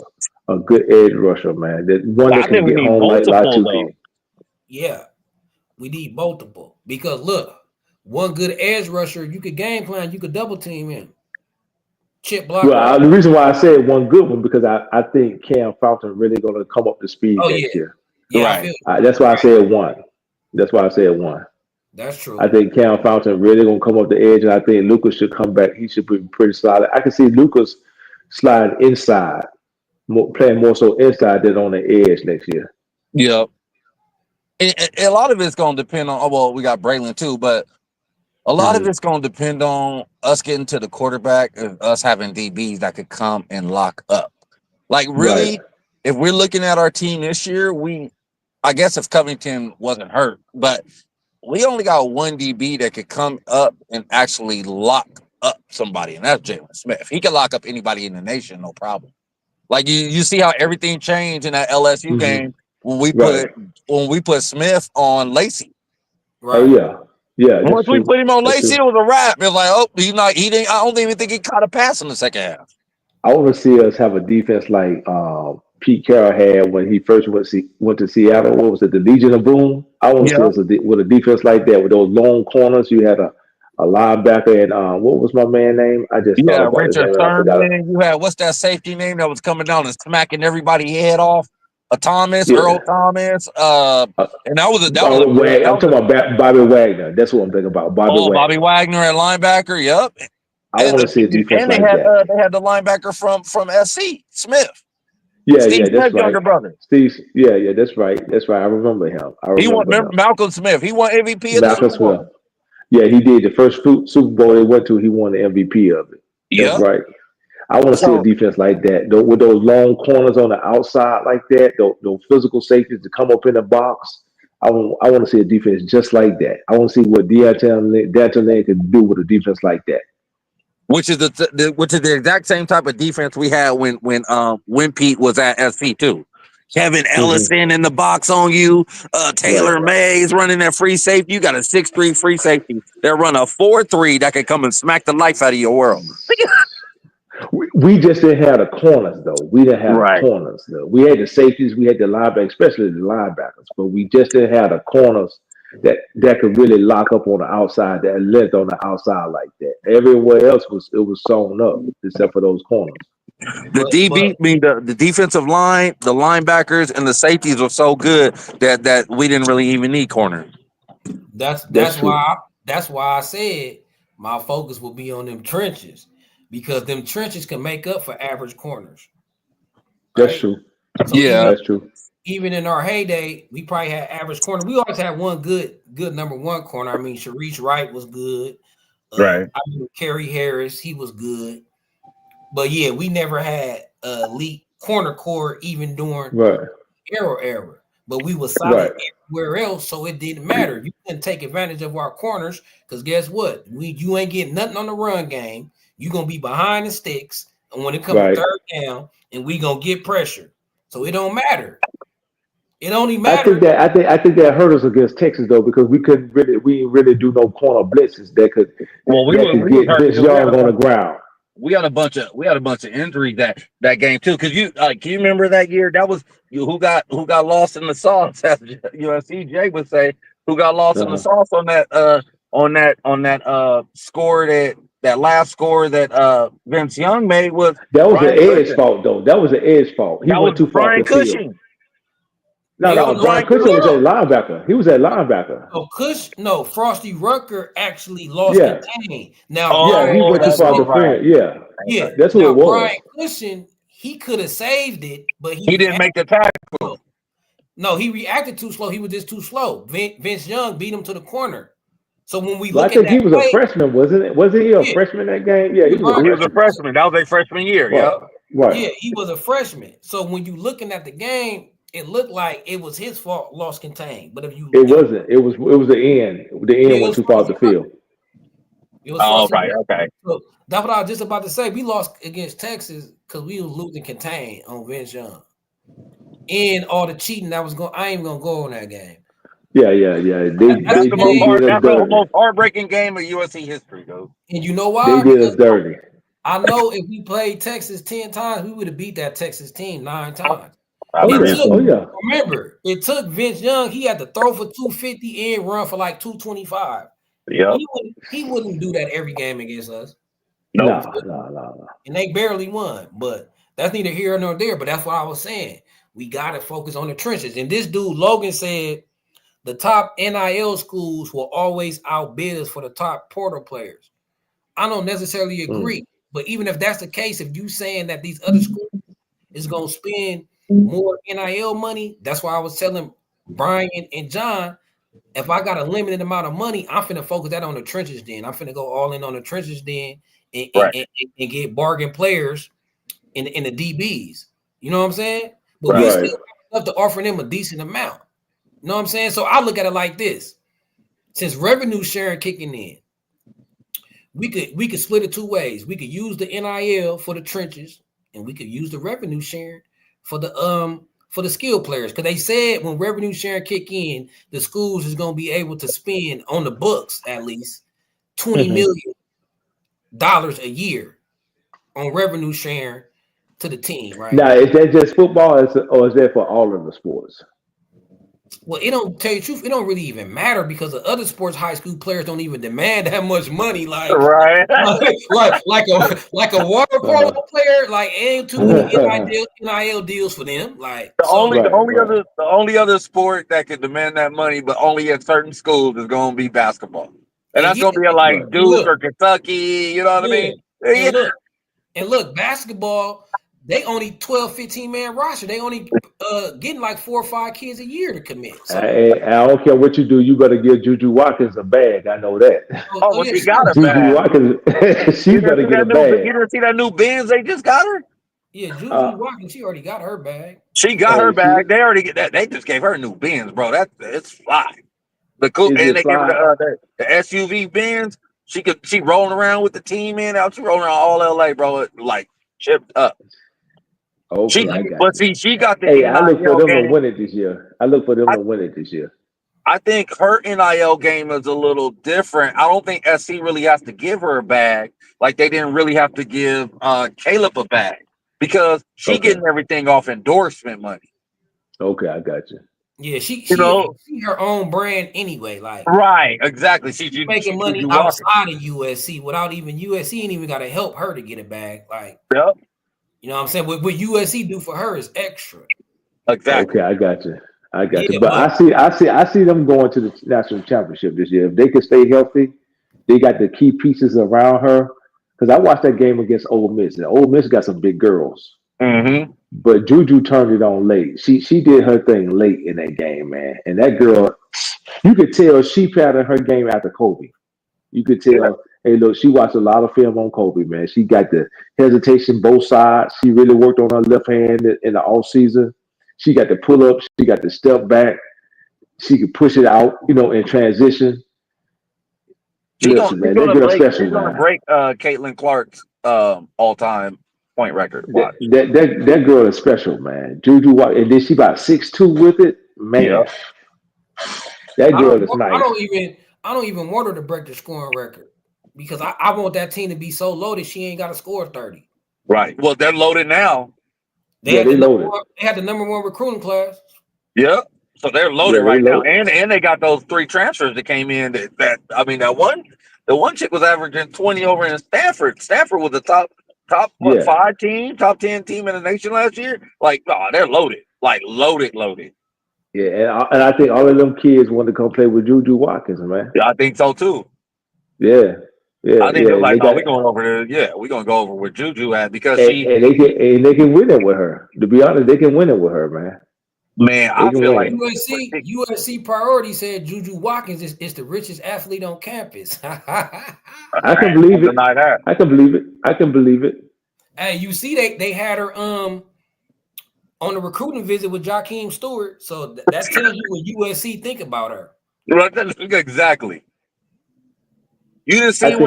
Speaker 3: a good edge rusher, man. That one that
Speaker 2: I
Speaker 3: can
Speaker 2: think we
Speaker 3: get
Speaker 2: need
Speaker 3: home like
Speaker 2: multiple
Speaker 3: Latuke.
Speaker 2: though.
Speaker 1: Yeah, we need multiple because look, one good edge rusher, you could game plan, you could double team him, chip block
Speaker 3: Well,
Speaker 1: right.
Speaker 3: the reason why I said one good one because I think Cam Fountain really going to come up to speed
Speaker 1: Oh
Speaker 3: next year.
Speaker 1: yeah, I
Speaker 2: Right.
Speaker 1: feel
Speaker 3: That's why I said one. That's why I said one.
Speaker 1: that's
Speaker 3: I
Speaker 1: true.
Speaker 3: think Cam Fountain really gonna come up the edge, and I think Lucas should come back. He should be pretty solid. I can see Lucas sliding inside, playing more so inside than on the edge next year.
Speaker 2: Yep. And a lot of it's going to depend on. Oh, well, we got Braylon too, but a lot of
Speaker 3: Mhm.
Speaker 2: it's going to depend on us getting to the quarterback and us having DBs that could come and lock up. Like
Speaker 3: Right.
Speaker 2: really, if we're looking at our team this year, I guess if Covington wasn't hurt, but we only got one DB that could come up and actually lock up somebody, and that's Jalen Smith. He can lock up anybody in the nation, no problem. Like you see how everything changed in that LSU
Speaker 3: Hmm.
Speaker 2: game when we
Speaker 3: Right.
Speaker 2: put Smith on Lacey.
Speaker 3: Oh
Speaker 1: Right.
Speaker 3: yeah. Yeah. That's
Speaker 2: Once we
Speaker 3: true.
Speaker 2: put him on
Speaker 3: That's
Speaker 2: Lacey,
Speaker 3: true.
Speaker 2: it was a wrap. It was like, oh, he didn't. I don't even think he caught a pass in the second half.
Speaker 3: I want to see us have a defense like Pete Carroll had when he first went to Seattle. What was it, the Legion of Boom? I want to see
Speaker 2: Yeah,
Speaker 3: us with a defense like that with those long corners. You had a linebacker and what was my man name? I just thought
Speaker 2: yeah.
Speaker 3: about his
Speaker 2: Richard
Speaker 3: name and I forgot it.
Speaker 2: Sherman. You had what's that safety name that was coming down and smacking everybody head off? Earl
Speaker 3: Yeah,
Speaker 2: Thomas.
Speaker 3: uh,
Speaker 2: And that was a
Speaker 3: I'm talking about Bobby Wagner. That's what I'm thinking about. Bobby
Speaker 2: Bobby
Speaker 3: Wagner.
Speaker 2: Wagner at linebacker. Yep.
Speaker 3: I want to see a defense
Speaker 2: And
Speaker 3: like that.
Speaker 2: they had the linebacker from SC Smith,
Speaker 3: Yeah,
Speaker 2: Steve
Speaker 3: yeah, that's
Speaker 2: Smith's
Speaker 3: right.
Speaker 2: younger brother.
Speaker 3: Steve. Yeah, yeah, that's right. That's right. I remember him. I
Speaker 2: He won.
Speaker 3: remember
Speaker 2: Remember
Speaker 3: him.
Speaker 2: Malcolm Smith. He won MVP of the
Speaker 3: Malcolm
Speaker 2: Super
Speaker 3: Smith.
Speaker 2: Bowl.
Speaker 3: Yeah, he did. The first Super Bowl they went to, he won the MVP of it. That's
Speaker 2: Yep.
Speaker 3: right. I want to see a
Speaker 2: So
Speaker 3: defense like that, with those long corners on the outside like that, those physical safeties to come up in the box. I want to see a defense just like that. I want to see what D'Anton Lane can do with a defense like that.
Speaker 2: which is the exact same type of defense we had when Pete was at SC too. Kevin
Speaker 3: Hmm.
Speaker 2: Ellison in the box on you.
Speaker 3: Right.
Speaker 2: Taylor Mays running that free safety. You got a 6'3" free safety that run a 4-3 that can come and smack the life out of your world.
Speaker 3: We just didn't have the corners though. We didn't have the
Speaker 2: Right.
Speaker 3: corners though. We had the safeties, we had the linebackers, especially the linebackers, but we just didn't have the corners that could really lock up on the outside, that length on the outside like that. Everywhere else was sewn up except for those corners.
Speaker 2: The
Speaker 1: But
Speaker 2: DB, the defensive line, the linebackers, and the safeties were so good that we didn't really even need corners.
Speaker 1: that's
Speaker 3: That's
Speaker 1: that's
Speaker 3: true.
Speaker 1: why that's why I said my focus will be on them trenches because them trenches can make up for average corners,
Speaker 3: That's
Speaker 1: right?
Speaker 3: true.
Speaker 1: So
Speaker 2: Yeah.
Speaker 3: That's true.
Speaker 1: even in our heyday, we probably had average corner. We always had one good number one corner. I mean, Sharice Wright was good.
Speaker 2: Right.
Speaker 1: I mean, Kerry Harris, he was good. But yeah, we never had elite corner core even during
Speaker 3: Right.
Speaker 1: era. But we was solid
Speaker 3: Right.
Speaker 1: everywhere else, so it didn't matter. You couldn't take advantage of our corners because guess what? You ain't getting nothing on the run game. You gonna be behind the sticks, and when it comes to
Speaker 3: Right.
Speaker 1: third down, and we gonna get pressure. So it don't matter. It only
Speaker 3: I
Speaker 1: matters.
Speaker 3: think that hurt us against Texas though, because we didn't really do no corner blitzes
Speaker 2: Well, we
Speaker 3: that
Speaker 2: were
Speaker 3: could
Speaker 2: we was
Speaker 3: get
Speaker 2: hurt
Speaker 3: Vince
Speaker 2: because
Speaker 3: Young on the ground.
Speaker 2: we had a bunch of injuries that game too. Because can you remember that year? That was who got lost in the sauce, as USC Jay would say, who got lost in the
Speaker 3: Uh-huh.
Speaker 2: sauce on that score, that last score that Vince Young made was
Speaker 3: That was the
Speaker 2: Brian
Speaker 3: edge
Speaker 2: Cushing.
Speaker 3: fault though. That was the edge fault. He
Speaker 2: That
Speaker 3: went
Speaker 2: was
Speaker 3: too far up
Speaker 2: Brian
Speaker 3: the field.
Speaker 2: Cushing.
Speaker 3: No,
Speaker 1: It
Speaker 2: That
Speaker 3: no,
Speaker 2: was
Speaker 1: was
Speaker 3: Brian
Speaker 2: Brian
Speaker 3: Cushing was
Speaker 2: Cushing.
Speaker 3: a linebacker. He was a linebacker.
Speaker 1: no, Frosty Rucker actually lost
Speaker 3: Yeah.
Speaker 1: contain. Now
Speaker 3: Yeah,
Speaker 1: Brian
Speaker 3: he
Speaker 2: Oh,
Speaker 3: went too
Speaker 2: that's
Speaker 3: far
Speaker 1: Cushing,
Speaker 3: to
Speaker 2: right.
Speaker 3: defend. Yeah.
Speaker 1: yeah.
Speaker 3: That's who it
Speaker 1: Now
Speaker 3: was.
Speaker 1: Brian Cushing, he could have saved it, but he
Speaker 2: He didn't make the tackle.
Speaker 1: No, he reacted too slow. He was just too slow. Vince Young beat him to the corner. So when we
Speaker 3: Well, I
Speaker 1: look at
Speaker 3: think he
Speaker 1: that
Speaker 3: was a
Speaker 1: play,
Speaker 3: freshman, wasn't it? Wasn't he a
Speaker 1: yeah,
Speaker 3: freshman that game? Yeah, he was a
Speaker 2: He was a
Speaker 3: freshman.
Speaker 2: freshman. That was a freshman year.
Speaker 3: Right.
Speaker 2: Yep.
Speaker 3: Right.
Speaker 1: yeah, he was a freshman. So when you looking at the game, it looked like it was his fault, lost contained. But if you,
Speaker 3: It wasn't. It was the end. The
Speaker 1: yeah,
Speaker 3: end
Speaker 1: it
Speaker 3: went
Speaker 1: was
Speaker 3: too far up
Speaker 1: Frosty
Speaker 3: the
Speaker 1: Rucker.
Speaker 3: field.
Speaker 1: It was
Speaker 2: Oh,
Speaker 1: Frosty
Speaker 2: right.
Speaker 1: Rucker.
Speaker 2: Okay.
Speaker 1: So that's what I was just about to say. We lost against Texas because we was losing contain on Vince Young and all the cheating that was going. I ain't gonna go on that game.
Speaker 3: Yeah. They
Speaker 1: That's
Speaker 3: they
Speaker 1: the game.
Speaker 3: did us
Speaker 2: That's the
Speaker 3: dirty.
Speaker 2: most heartbreaking game of USC history, though.
Speaker 1: And you know
Speaker 3: They
Speaker 1: why?
Speaker 3: did us
Speaker 1: Because
Speaker 3: dirty.
Speaker 1: I know if we played Texas 10 times, we would have beat that Texas team 9 times.
Speaker 2: I
Speaker 3: Oh
Speaker 1: It
Speaker 3: yeah.
Speaker 2: believe
Speaker 1: took,
Speaker 3: Oh
Speaker 2: it.
Speaker 3: yeah.
Speaker 1: remember, it took Vince Young, he had to throw for 250 and run for like 225.
Speaker 2: Yep.
Speaker 1: He wouldn't do that every game against us.
Speaker 2: Nope.
Speaker 3: No.
Speaker 1: And they barely won. But that's neither here nor there. But that's what I was saying. We got to focus on the trenches. And this dude, Logan, said the top NIL schools will always outbid us for the top portal players. I don't necessarily agree. But even if that's the case, if you saying that these other schools is going to spend more NIL money, that's why I was telling Brian and John, if I got a limited amount of money, I'm finna focus that on the trenches then. I'm finna go all in on the trenches then and,
Speaker 2: Right.
Speaker 1: and get bargain players in the DBs. You know what I'm saying? But we
Speaker 2: Right.
Speaker 1: still have to offer them a decent amount. You know what I'm saying? So I look at it like this. Since revenue sharing kicking in, we could split it two ways. We could use the NIL for the trenches, and we could use the revenue sharing for the skill players. Because they said when revenue sharing kick in, the schools is gonna be able to spend on the books at least $20 million a year on revenue sharing to the team, right?
Speaker 3: Now, is that just football, or is that for all of the sports?
Speaker 1: Well, it don't tell you the truth. It don't really even matter because the other sports high school players don't even demand that much money. Like,
Speaker 2: Right.
Speaker 1: like a water polo player. Like, ain't too many NIL deals for them. Like,
Speaker 2: The
Speaker 1: so
Speaker 2: only other sport that can demand that money, but only at certain schools, is going to be basketball, and that's
Speaker 1: yeah,
Speaker 2: going to be like
Speaker 3: Right.
Speaker 2: Duke or Kentucky. You know what I mean? Yeah.
Speaker 1: and look, basketball. They only 12, 15 man roster. They only getting like 4 or 5 kids a year to commit. So,
Speaker 3: I don't care what you do. You better give Juju Watkins a bag. I know that.
Speaker 2: Oh, well,
Speaker 1: yeah,
Speaker 2: she got a
Speaker 3: Juju
Speaker 2: bag.
Speaker 3: Watkins, she better get a
Speaker 2: You
Speaker 3: bag.
Speaker 2: didn't see that new Benz they just got her?
Speaker 1: yeah, Juju Watkins, she already got her bag.
Speaker 2: She got her
Speaker 3: Hey,
Speaker 2: bag. They already get that. They just gave her a new Benz, bro. It's fly. The cool,
Speaker 3: Is
Speaker 2: and
Speaker 3: it
Speaker 2: they gave her
Speaker 3: fly?
Speaker 2: the SUV Benz. She rolling around with the team in out. She rolling around all LA, bro. Like chipped up.
Speaker 3: Okay, I got
Speaker 2: But
Speaker 3: you.
Speaker 2: see, she got the
Speaker 3: Hey, I look for
Speaker 2: NIL
Speaker 3: them to
Speaker 2: game.
Speaker 3: win it this year.
Speaker 2: I think her NIL game is a little different. I don't think SC really has to give her a bag, like they didn't really have to give Caleb a bag, because she
Speaker 3: Okay.
Speaker 2: getting everything off endorsement money.
Speaker 3: Okay, I got you.
Speaker 1: Yeah, she
Speaker 2: know?
Speaker 1: her own brand anyway. Like,
Speaker 2: Right, exactly. She's
Speaker 1: making money
Speaker 2: Juju Watkins.
Speaker 1: outside of USC without even USC ain't even got to help her to get it back. Like,
Speaker 2: Yep,
Speaker 1: you know what I'm saying? What USC do for her is extra.
Speaker 2: exactly.
Speaker 3: Okay, I got you.
Speaker 1: Yeah,
Speaker 3: But I see them going to the national championship this year. If they can stay healthy, they got the key pieces around her. Because I watched that game against Ole Miss, and Ole Miss got some big girls.
Speaker 2: Mm-hmm.
Speaker 3: But Juju turned it on late. She did her thing late in that game, man. And that girl, you could tell she patterned her game after Kobe. You could tell Hey, look, she watched a lot of film on Kobe, man. She got the hesitation both sides. She really worked on her left hand in the off season. She got the pull up. She got the step back. She could push it out, in transition. Listen, man, that girl special,
Speaker 2: She's gonna
Speaker 3: man.
Speaker 2: break Caitlin Clark's all time point record.
Speaker 3: That,
Speaker 2: Watch.
Speaker 3: that girl is special, man. Juju, and then she about 6'2" with it, man.
Speaker 2: Yeah.
Speaker 3: That
Speaker 1: I
Speaker 3: girl
Speaker 1: don't.
Speaker 3: is
Speaker 1: I
Speaker 3: nice.
Speaker 1: don't even. I don't even want her to break the scoring record because I want that team to be so loaded she ain't got to score 30.
Speaker 2: Right. Well, they're loaded now.
Speaker 1: They had the number one recruiting class.
Speaker 2: Yeah. So they're loaded
Speaker 3: Yeah, they
Speaker 2: right now,
Speaker 3: loaded.
Speaker 2: and they got those 3 transfers that came in. The one chick was averaging 20 over in Stanford. Stanford was the top
Speaker 3: Yeah,
Speaker 2: 5 team, top 10 team in the nation last year. Like, oh, they're loaded, like loaded.
Speaker 3: yeah, and I think all of them kids want to come play with Juju Watkins, man.
Speaker 2: Yeah, I think so too.
Speaker 3: Yeah, yeah,
Speaker 2: I think
Speaker 3: yeah.
Speaker 2: they're
Speaker 3: And
Speaker 2: like,
Speaker 3: they
Speaker 2: no,
Speaker 3: got
Speaker 2: we're going over there. Yeah, we're gonna go over where Juju at because
Speaker 3: and they can win it with her. To be honest, they can win it with her, man.
Speaker 2: man,
Speaker 3: They
Speaker 2: I
Speaker 3: can
Speaker 2: feel
Speaker 3: win
Speaker 2: like
Speaker 3: it.
Speaker 1: USC priority said Juju Watkins is the richest athlete on campus.
Speaker 3: I can
Speaker 2: I
Speaker 3: believe
Speaker 2: don't
Speaker 3: it.
Speaker 2: deny that.
Speaker 3: I can believe it. I can believe it.
Speaker 1: Hey, you see they had her on the recruiting visit with Jakeem Stewart, so that tells you what USC think about her.
Speaker 2: Exactly. You didn't
Speaker 3: I
Speaker 2: see
Speaker 3: think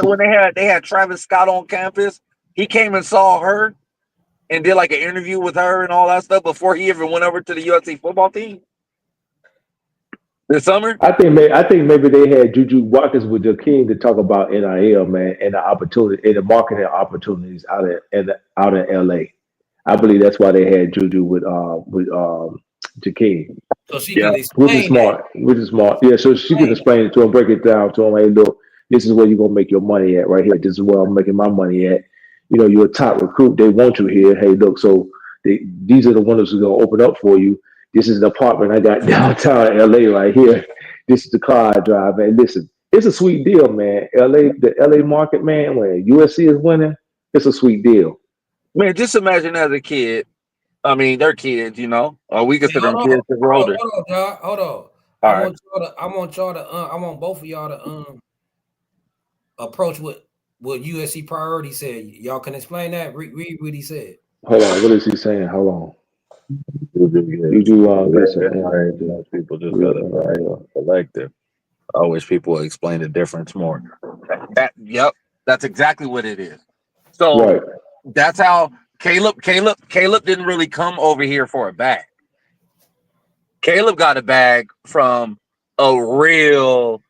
Speaker 2: when they had Travis Scott on campus. He came and saw her and did like an interview with her and all that stuff before he ever went over to the USC football team this summer.
Speaker 3: I think maybe they had Juju Watkins with Jakeem to talk about NIL, man, and the opportunity and the marketing opportunities out in LA. I believe that's why they had Juju with Jakeem.
Speaker 1: So she
Speaker 2: Yeah.
Speaker 1: could explain that.
Speaker 3: Which is smart. Yeah, so she could explain it to him, break it down to him. Hey, look, this is where you're gonna make your money at right here. This is where I'm making my money at. You're a top recruit. They want you here. Hey, look, so these are the windows who's gonna open up for you. This is the apartment I got downtown LA right here. This is the car I drive. Man, listen, it's a sweet deal, man. The LA market, man. When USC is winning, it's a sweet deal.
Speaker 2: Man, just imagine as a kid. I mean, they're kids, or we
Speaker 1: Hey,
Speaker 2: consider them kids because we're older.
Speaker 1: hold on, John. Hold on.
Speaker 2: All right.
Speaker 1: I want both of y'all to approach what USC priority said. Y'all can explain that. Read what he said.
Speaker 3: Hold on, what is he saying? Hold on. You do get some.
Speaker 2: Most people just gotta collective. I wish people would explain the difference more. Yep, that's exactly what it is. So
Speaker 3: Right.
Speaker 2: that's how Caleb didn't really come over here for a bag. Caleb got a bag from a real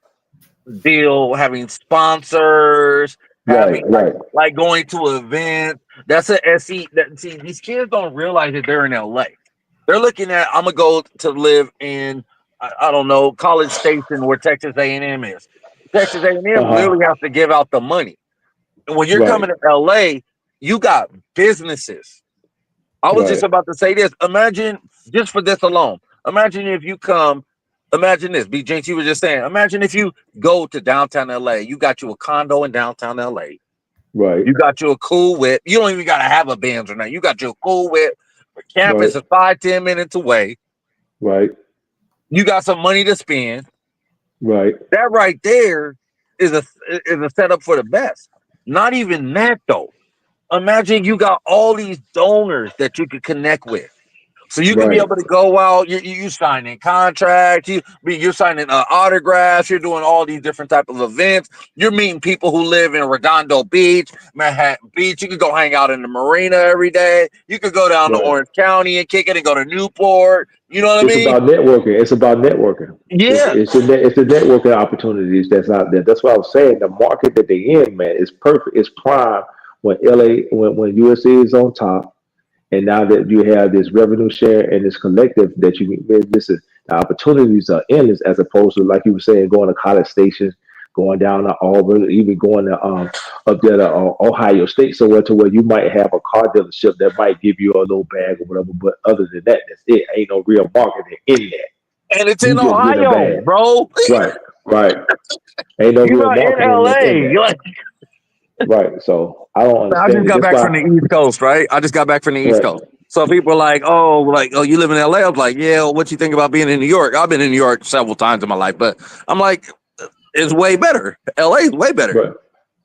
Speaker 2: deal, having sponsors, having
Speaker 3: Right.
Speaker 2: like going to events. That's a SE. See, these kids don't realize that they're in LA. They're looking at I'm gonna go to live in I don't know College Station where Texas A&M is. Texas A&M literally has to give out the money. And when you're
Speaker 3: Right.
Speaker 2: coming to LA, you got businesses. I was just
Speaker 3: Right.
Speaker 2: about to say this. Imagine just for this alone. Imagine if you come. Imagine this. B. Jinx, you were just saying. Imagine if you go to downtown LA. You got you a condo in downtown LA.
Speaker 3: Right.
Speaker 2: You got you a cool whip. You don't even got to have a Benz or nothing. You got your cool whip. Campus is 5-10 minutes away.
Speaker 3: Right.
Speaker 2: You got some money to spend.
Speaker 3: Right.
Speaker 2: That right there is a setup for the best. Not even that though. Imagine you got all these donors that you could connect with. So you can be
Speaker 3: Right.
Speaker 2: able to go out. You signing contracts. You're signing autographs. You're doing all these different type of events. You're meeting people who live in Redondo Beach, Manhattan Beach. You could go hang out in the marina every day. You could go down to
Speaker 3: Right.
Speaker 2: Orange County and kick it and go to Newport. You know what I
Speaker 3: It's
Speaker 2: mean?
Speaker 3: about networking. It's about networking.
Speaker 2: Yeah.
Speaker 3: It's the networking opportunities that's out there. That's what I was saying. The market that they in, man, is perfect. It's prime when when USC is on top, and now that you have this revenue share and this collective that listen, the opportunities are endless as opposed to like you were saying, going to College Station, going down to Auburn, even going to up there to Ohio State somewhere to where you might have a car dealership that might give you a little bag or whatever. But other than that, that's it. Ain't no real marketing in that.
Speaker 2: And it's
Speaker 3: You
Speaker 2: in
Speaker 3: just get a
Speaker 2: Ohio,
Speaker 3: bag.
Speaker 2: bro.
Speaker 3: Right. Ain't no
Speaker 2: You're
Speaker 3: real
Speaker 2: not in
Speaker 3: marketing in
Speaker 2: LA.
Speaker 3: that. Right. So I don't
Speaker 2: I
Speaker 3: understand
Speaker 2: just
Speaker 3: it.
Speaker 2: got
Speaker 3: That's
Speaker 2: back from the
Speaker 3: why.
Speaker 2: East Coast, right? I just got back from the East
Speaker 3: Right.
Speaker 2: Coast. So people are like, oh, you live in LA? I was like, yeah, well, what you think about being in New York? I've been in New York several times in my life, but I'm like, it's way better. LA is way better.
Speaker 3: Right.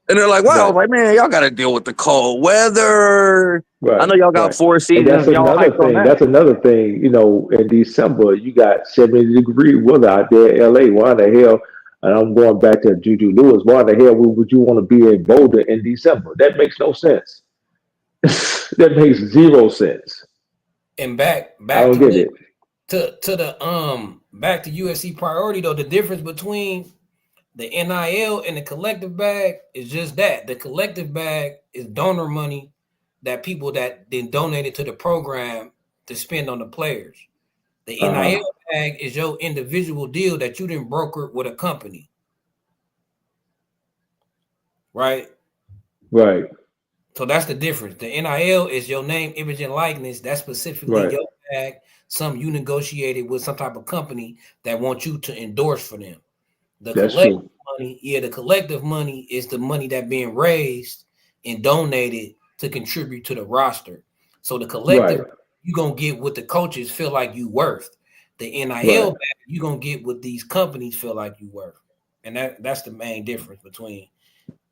Speaker 2: And they're like, "Wow, I was
Speaker 3: Right.
Speaker 2: like, man, y'all got to deal with the cold weather. I
Speaker 3: Right.
Speaker 2: know y'all got
Speaker 3: Right.
Speaker 2: 4 seasons.
Speaker 3: And that's
Speaker 2: Y'all
Speaker 3: another
Speaker 2: hyped on
Speaker 3: thing.
Speaker 2: that."
Speaker 3: That's another thing. In December, you got 70-degree weather out there in LA. Why the hell? And I'm going back to Juju Lewis. Why the hell would you want to be in Boulder in December? That makes no sense. That makes zero sense.
Speaker 1: And back
Speaker 3: I
Speaker 1: back
Speaker 3: don't
Speaker 1: to
Speaker 3: get
Speaker 1: what
Speaker 3: it.
Speaker 1: to the back to USC priority though. The difference between the NIL and the collective bag is just that. The collective bag is donor money that people that then donated to the program to spend on the players. The
Speaker 3: Uh huh.
Speaker 1: NIL bag is your individual deal that you didn't broker with a company, right?
Speaker 3: Right.
Speaker 1: So that's the difference. The NIL is your name, image, and likeness. That's specifically
Speaker 3: Right.
Speaker 1: your bag. Some you negotiated with some type of company that wants you to endorse for them. The
Speaker 3: That's
Speaker 1: collective
Speaker 3: true.
Speaker 1: money, the collective money is the money that being raised and donated to contribute to the roster. So the
Speaker 3: Right.
Speaker 1: collective, you're gonna get what the coaches feel like you worth. The
Speaker 3: Right.
Speaker 1: NIL, you're gonna get what these companies feel like you worth. And that's the main difference between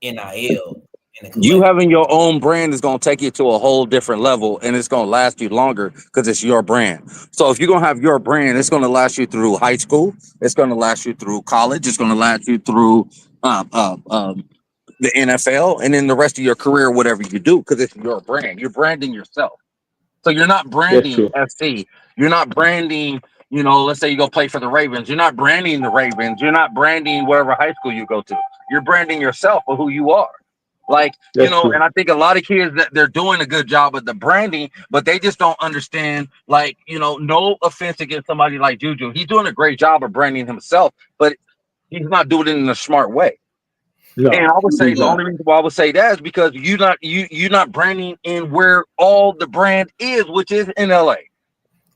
Speaker 1: NIL and the
Speaker 2: You
Speaker 1: collective.
Speaker 2: having your own brand is going to take you to a whole different level, and it's going to last you longer because it's your brand. So if you're going to have your brand, it's going to last you through high school. It's going to last you through college. It's going to last you through the NFL, and then the rest of your career, whatever you do, because it's your brand. You're branding yourself. So you're not
Speaker 3: That's
Speaker 2: branding
Speaker 3: true.
Speaker 2: FC. You're not branding, let's say you go play for the Ravens. You're not branding the Ravens. You're not branding whatever high school you go to. You're branding yourself for who you are. Like,
Speaker 3: That's
Speaker 2: and
Speaker 3: true.
Speaker 2: I think a lot of kids that they're doing a good job of the branding, but they just don't understand, like, no offense against somebody like Juju. He's doing a great job of branding himself, but he's not doing it in a smart way. And
Speaker 3: No,
Speaker 2: I would say
Speaker 3: he's
Speaker 2: the
Speaker 3: not.
Speaker 2: only reason why I would say that is because you're not branding in where all the brand is, which is in LA.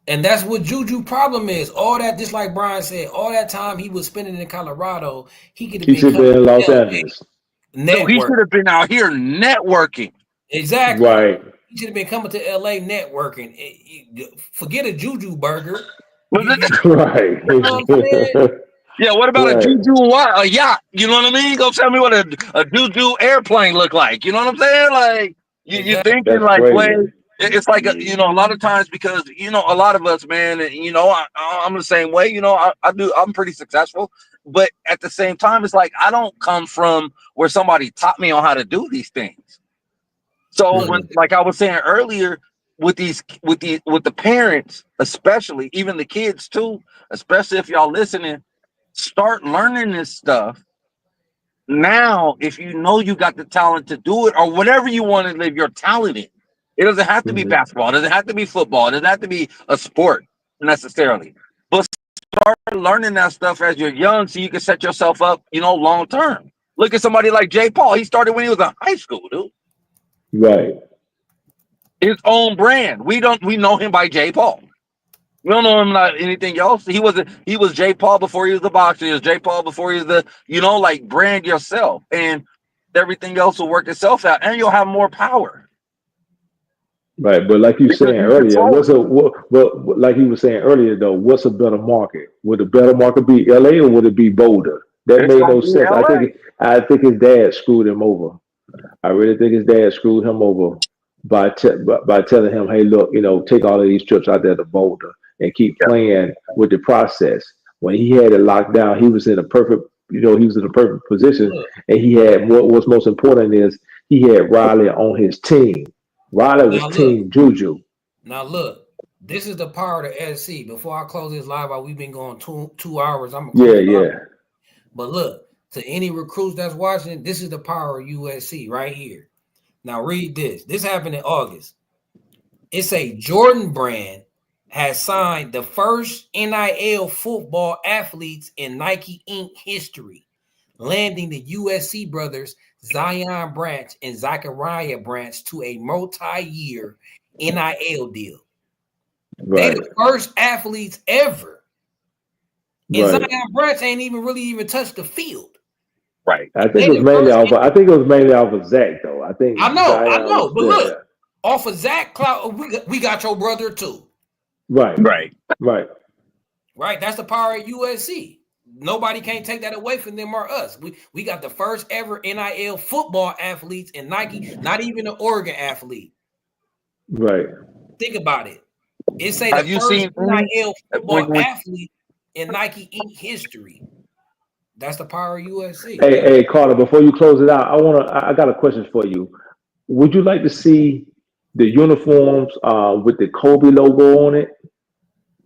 Speaker 1: And that's what Juju problem is. All that, just like Brian said, all that time he was spending in Colorado, he could have
Speaker 3: He
Speaker 1: been
Speaker 3: should
Speaker 1: coming
Speaker 3: be in Los
Speaker 1: to
Speaker 3: Angeles.
Speaker 1: LA
Speaker 2: No, he
Speaker 1: network.
Speaker 2: should have been out here networking.
Speaker 1: Exactly.
Speaker 3: Right.
Speaker 1: He should have been coming to LA networking. Forget a Juju burger.
Speaker 2: Was it?
Speaker 3: Right.
Speaker 1: You know what I'm saying?
Speaker 2: Yeah, what about a
Speaker 3: Right.
Speaker 2: Juju a yacht? You know what I mean? Go tell me what a Juju airplane look like. You know what I'm saying? Like you
Speaker 1: Exactly.
Speaker 2: thinking
Speaker 3: That's
Speaker 2: like,
Speaker 3: crazy.
Speaker 2: wait, it's like a lot of times because a lot of us, man, I'm the same way. I'm pretty successful, but at the same time, it's like I don't come from where somebody taught me on how to do these things. So when,
Speaker 3: Hmm.
Speaker 2: like I was saying earlier, with the parents, especially even the kids too, especially if y'all listening, start learning this stuff now. If you know you got the talent to do it, or whatever you want to live your talent in, it doesn't have to be
Speaker 3: Hmm.
Speaker 2: basketball. It doesn't have to be football. It doesn't have to be a sport necessarily. But start learning that stuff as you're young, so you can set yourself up, long term. Look at somebody like Jay Paul. He started when he was in high school, dude.
Speaker 3: Right.
Speaker 2: His own brand. We know him by Jay Paul. We don't know him like anything else. He was Jay Paul before he was the boxer. He was Jay Paul before he was like brand yourself, and everything else will work itself out, and you'll have more power
Speaker 3: Right. But like you
Speaker 2: because
Speaker 3: saying
Speaker 2: you
Speaker 3: earlier,
Speaker 2: control it.
Speaker 3: what like you were saying earlier though, what's a better market? Would a better market be LA or would it be Boulder? That
Speaker 2: It's
Speaker 3: made
Speaker 2: gonna
Speaker 3: no
Speaker 2: be
Speaker 3: sense.
Speaker 2: LA.
Speaker 3: I think his dad screwed him over. I really think his dad screwed him over by telling him, "Hey, look, take all of these trips out there to Boulder and keep
Speaker 2: Yeah.
Speaker 3: playing with the process." When he had it locked down, he was in a perfect position,
Speaker 1: Look,
Speaker 3: and he had what's most important is he had Riley on his team. Riley was
Speaker 1: now look,
Speaker 3: team Juju.
Speaker 1: now look. This is the power of the SC. Before I close this live out, we've been going 2 hours. I'm gonna close
Speaker 3: Yeah,
Speaker 1: it live.
Speaker 3: yeah.
Speaker 1: But look, to any recruits that's watching, this is the power of USC right here. Now read this. This happened in August. It's a Jordan brand has signed the first NIL football athletes in Nike Inc. history, landing the USC brothers Zion Branch and Zachariah Branch to a multi-year NIL deal. They
Speaker 3: Right,
Speaker 1: the first athletes ever. And
Speaker 3: right.
Speaker 1: Zion Branch ain't even touched the field.
Speaker 2: Right.
Speaker 1: They the first.
Speaker 3: I think it was mainly off of Zach though. I think
Speaker 1: I
Speaker 3: Zion
Speaker 1: know,
Speaker 3: was
Speaker 1: but look, off of Zach Cloud, we got your brother too.
Speaker 3: right,
Speaker 2: Right.
Speaker 3: right.
Speaker 1: Right? That's the power of USC. Nobody can't take that away from them or us. We got the first ever NIL football athletes in Nike, not even an Oregon athlete.
Speaker 3: Right.
Speaker 1: Think about it. It's say the
Speaker 2: Have you
Speaker 1: first
Speaker 2: seen
Speaker 1: NIL football
Speaker 2: when
Speaker 1: athlete in Nike Inc. history. That's the power of USC.
Speaker 3: Hey, Carter, before you close it out, I got a question for you. Would you like to see the uniforms with the Kobe logo on it,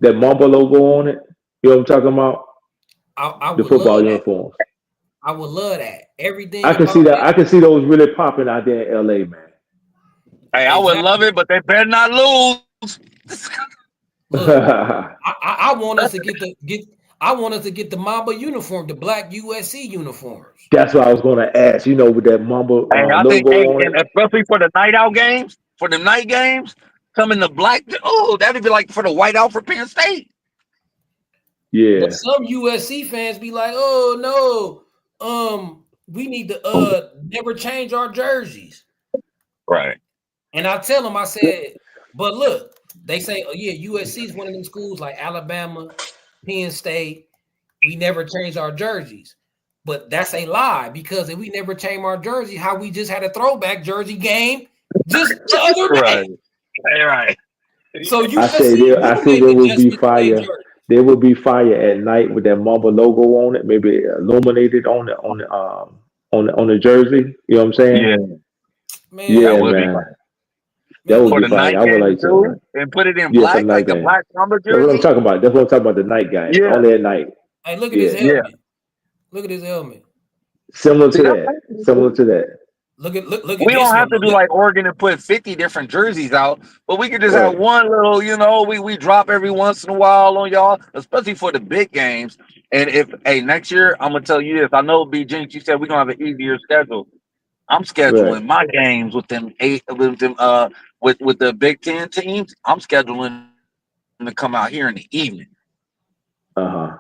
Speaker 3: that Mamba logo on it? You know what I'm talking about?
Speaker 1: I
Speaker 3: The
Speaker 1: would love
Speaker 3: football
Speaker 1: that.
Speaker 3: uniforms.
Speaker 1: I would love that. Everything
Speaker 3: I can see
Speaker 1: about
Speaker 3: that.
Speaker 1: it.
Speaker 3: I can see those really popping out there in LA, man.
Speaker 2: Hey, I would love it, but they better not lose.
Speaker 1: Look, I want us to get. I want us to get the Mamba uniform, the black USC uniforms.
Speaker 3: That's what I was going to ask. You know, with that Mamba
Speaker 2: Hey, I think,
Speaker 3: logo
Speaker 2: hey,
Speaker 3: on
Speaker 2: and
Speaker 3: it.
Speaker 2: especially for the night out games, come in the black. Oh, that'd be like for the white out for Penn State.
Speaker 3: Yeah.
Speaker 1: But some USC fans be like, "Oh no, we need to never change our jerseys."
Speaker 2: Right.
Speaker 1: And I tell them, I said, "But look, they say, oh yeah, USC is one of them schools like Alabama, Penn State. We never change our jerseys." But that's a lie, because if we never change our jersey, how we just had a throwback jersey game just the other day.
Speaker 2: Right.
Speaker 1: So
Speaker 3: I say
Speaker 1: USC
Speaker 3: there.
Speaker 1: do
Speaker 3: I say
Speaker 1: make
Speaker 3: there will be
Speaker 1: adjustments to their
Speaker 3: fire.
Speaker 1: jersey.
Speaker 3: There will be fire at night with that Mamba logo on it, maybe illuminated on the jersey. You know what I'm saying?
Speaker 2: Yeah.
Speaker 1: Man,
Speaker 3: Yeah,
Speaker 2: That would be
Speaker 3: man.
Speaker 2: fun.
Speaker 3: That
Speaker 1: man,
Speaker 3: would
Speaker 2: For
Speaker 3: be
Speaker 2: the
Speaker 3: fire.
Speaker 2: night
Speaker 3: I would
Speaker 2: game
Speaker 3: like to.
Speaker 2: too, and put it in
Speaker 3: Yeah, for the
Speaker 2: black,
Speaker 3: night
Speaker 2: like the
Speaker 3: game.
Speaker 2: black number
Speaker 3: That's what I'm
Speaker 2: jersey.
Speaker 3: talking about. That's what I'm talking about. The night games.
Speaker 2: Yeah.
Speaker 3: Only at night.
Speaker 1: hey, look at his
Speaker 3: Yeah.
Speaker 1: helmet. Look at his helmet.
Speaker 3: Similar
Speaker 2: See,
Speaker 3: to that. Similar to that.
Speaker 1: Look at
Speaker 2: we
Speaker 1: this
Speaker 2: don't have
Speaker 1: one.
Speaker 2: to do like Oregon and put 50 different jerseys out, but we could just
Speaker 3: Right.
Speaker 2: have one little, we drop every once in a while on y'all, especially for the big games. And if next year, I'm gonna tell you this. I know B Jinx, you said we're gonna have an easier schedule. I'm
Speaker 3: Right.
Speaker 2: scheduling my games with them with the Big Ten teams. I'm scheduling them to come out here in the evening.
Speaker 3: Uh-huh.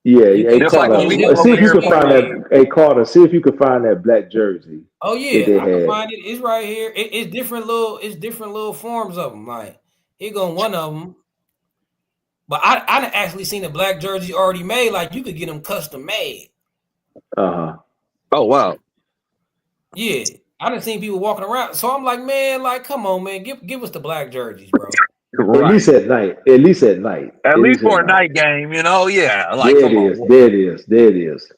Speaker 3: Yeah.
Speaker 1: You
Speaker 3: Hey
Speaker 1: can't
Speaker 2: Just
Speaker 1: tell
Speaker 2: like
Speaker 1: me
Speaker 2: when
Speaker 3: Carter.
Speaker 2: we
Speaker 1: his
Speaker 2: come
Speaker 1: helmet
Speaker 3: See
Speaker 2: over
Speaker 3: if you
Speaker 1: ain't
Speaker 2: here
Speaker 3: can
Speaker 2: for
Speaker 3: find
Speaker 1: right
Speaker 3: that.
Speaker 1: here.
Speaker 3: Hey Carter. See if you can find that black jersey
Speaker 1: Oh
Speaker 3: that
Speaker 1: yeah,
Speaker 3: they
Speaker 1: I can
Speaker 3: had.
Speaker 1: find it. It's right here. It's different little forms of them. Like here go one of them. But I done actually seen a black jersey already made. Like you could get them custom made.
Speaker 3: Uh-huh.
Speaker 2: Oh wow.
Speaker 1: Yeah, I done seen people walking around. So I'm like, man, like come on, man, give us the black jerseys, bro.
Speaker 3: At least at night. At least at night.
Speaker 2: At
Speaker 3: At
Speaker 2: least
Speaker 3: least at
Speaker 2: for a
Speaker 3: night.
Speaker 2: night game, yeah. Like,
Speaker 3: There it
Speaker 2: come on.
Speaker 3: is. There it is. There it is.